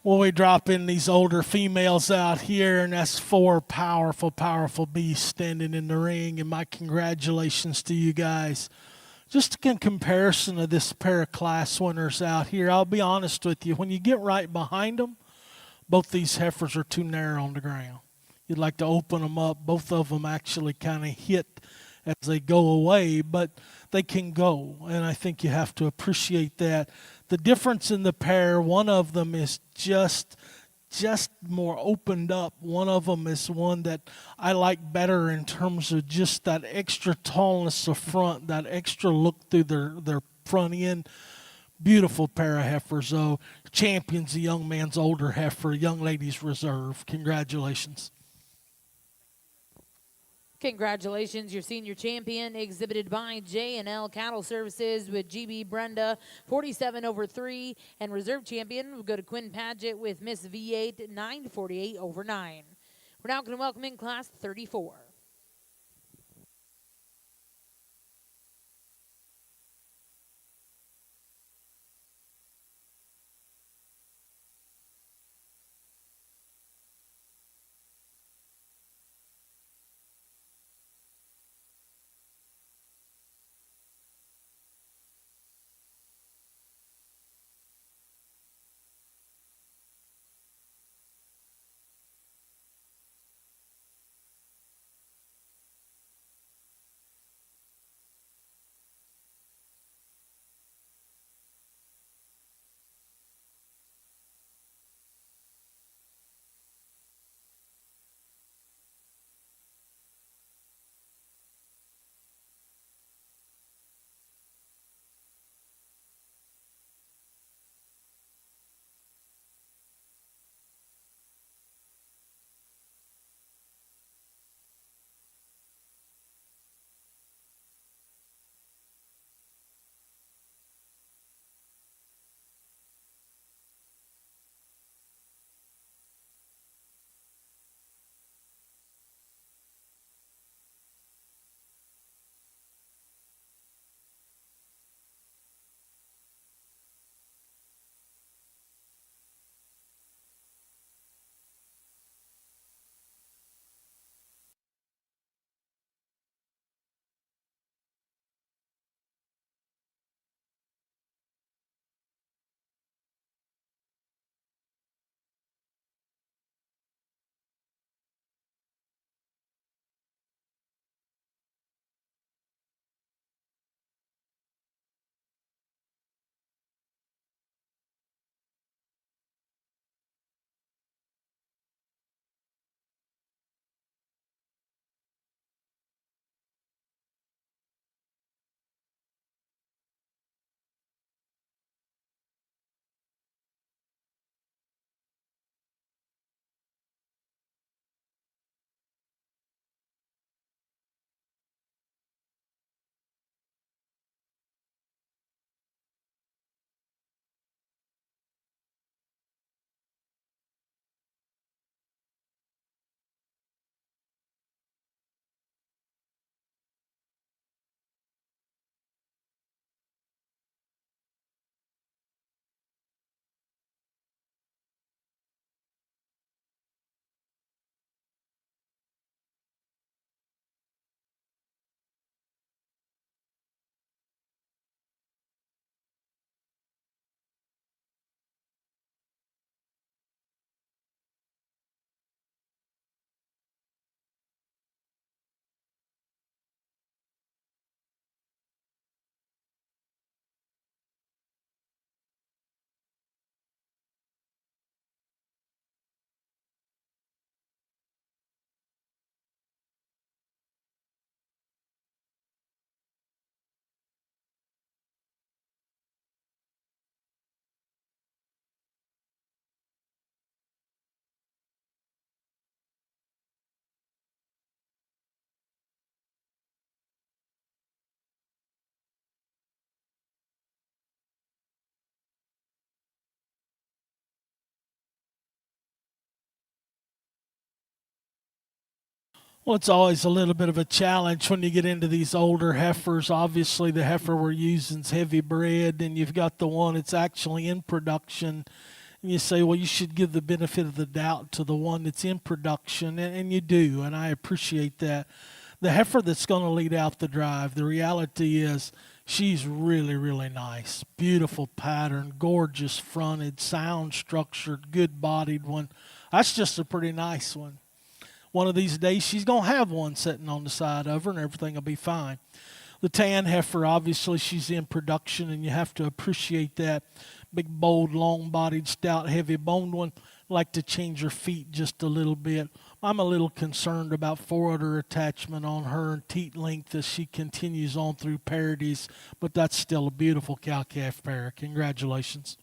Well, we drop in these older females out here, and that's 4 powerful, powerful beasts standing in the ring, and my congratulations to you guys. Just in comparison of this pair of class winners out here, I'll be honest with you, when you get right behind them, both these heifers are too narrow on the ground. You'd like to open them up. Both of them actually kind of hit as they go away, but they can go, and I think you have to appreciate that. The difference in the pair, one of them is just more opened up. One of them is one that I like better in terms of just that extra tallness of front, that extra look through their front end. Beautiful pair of heifers, though. Champion's a young man's older heifer, young lady's reserve. Congratulations. Congratulations, your senior champion, exhibited by J&L Cattle Services with GB Brenda, 47 over 3, and reserve champion will go to Quinn Padgett with Miss V8, 948 over 9. We're now going to welcome in class 34. Well, it's always a little bit of a challenge when you get into these older heifers. Obviously, the heifer we're using is heavy bred, and you've got the one that's actually in production. And you say, well, you should give the benefit of the doubt to the one that's in production, and you do, and I appreciate that. The heifer that's going to lead out the drive, the reality is she's really, really nice. Beautiful pattern, gorgeous fronted, sound structured, good-bodied one. That's just a pretty nice one. One of these days, she's going to have one sitting on the side of her, and everything will be fine. The tan heifer, obviously, she's in production, and you have to appreciate that. Big, bold, long-bodied, stout, heavy-boned one. Like to change her feet just a little bit. I'm a little concerned about forudder attachment on her and teat length as she continues on through parities, but that's still a beautiful cow-calf pair. Congratulations.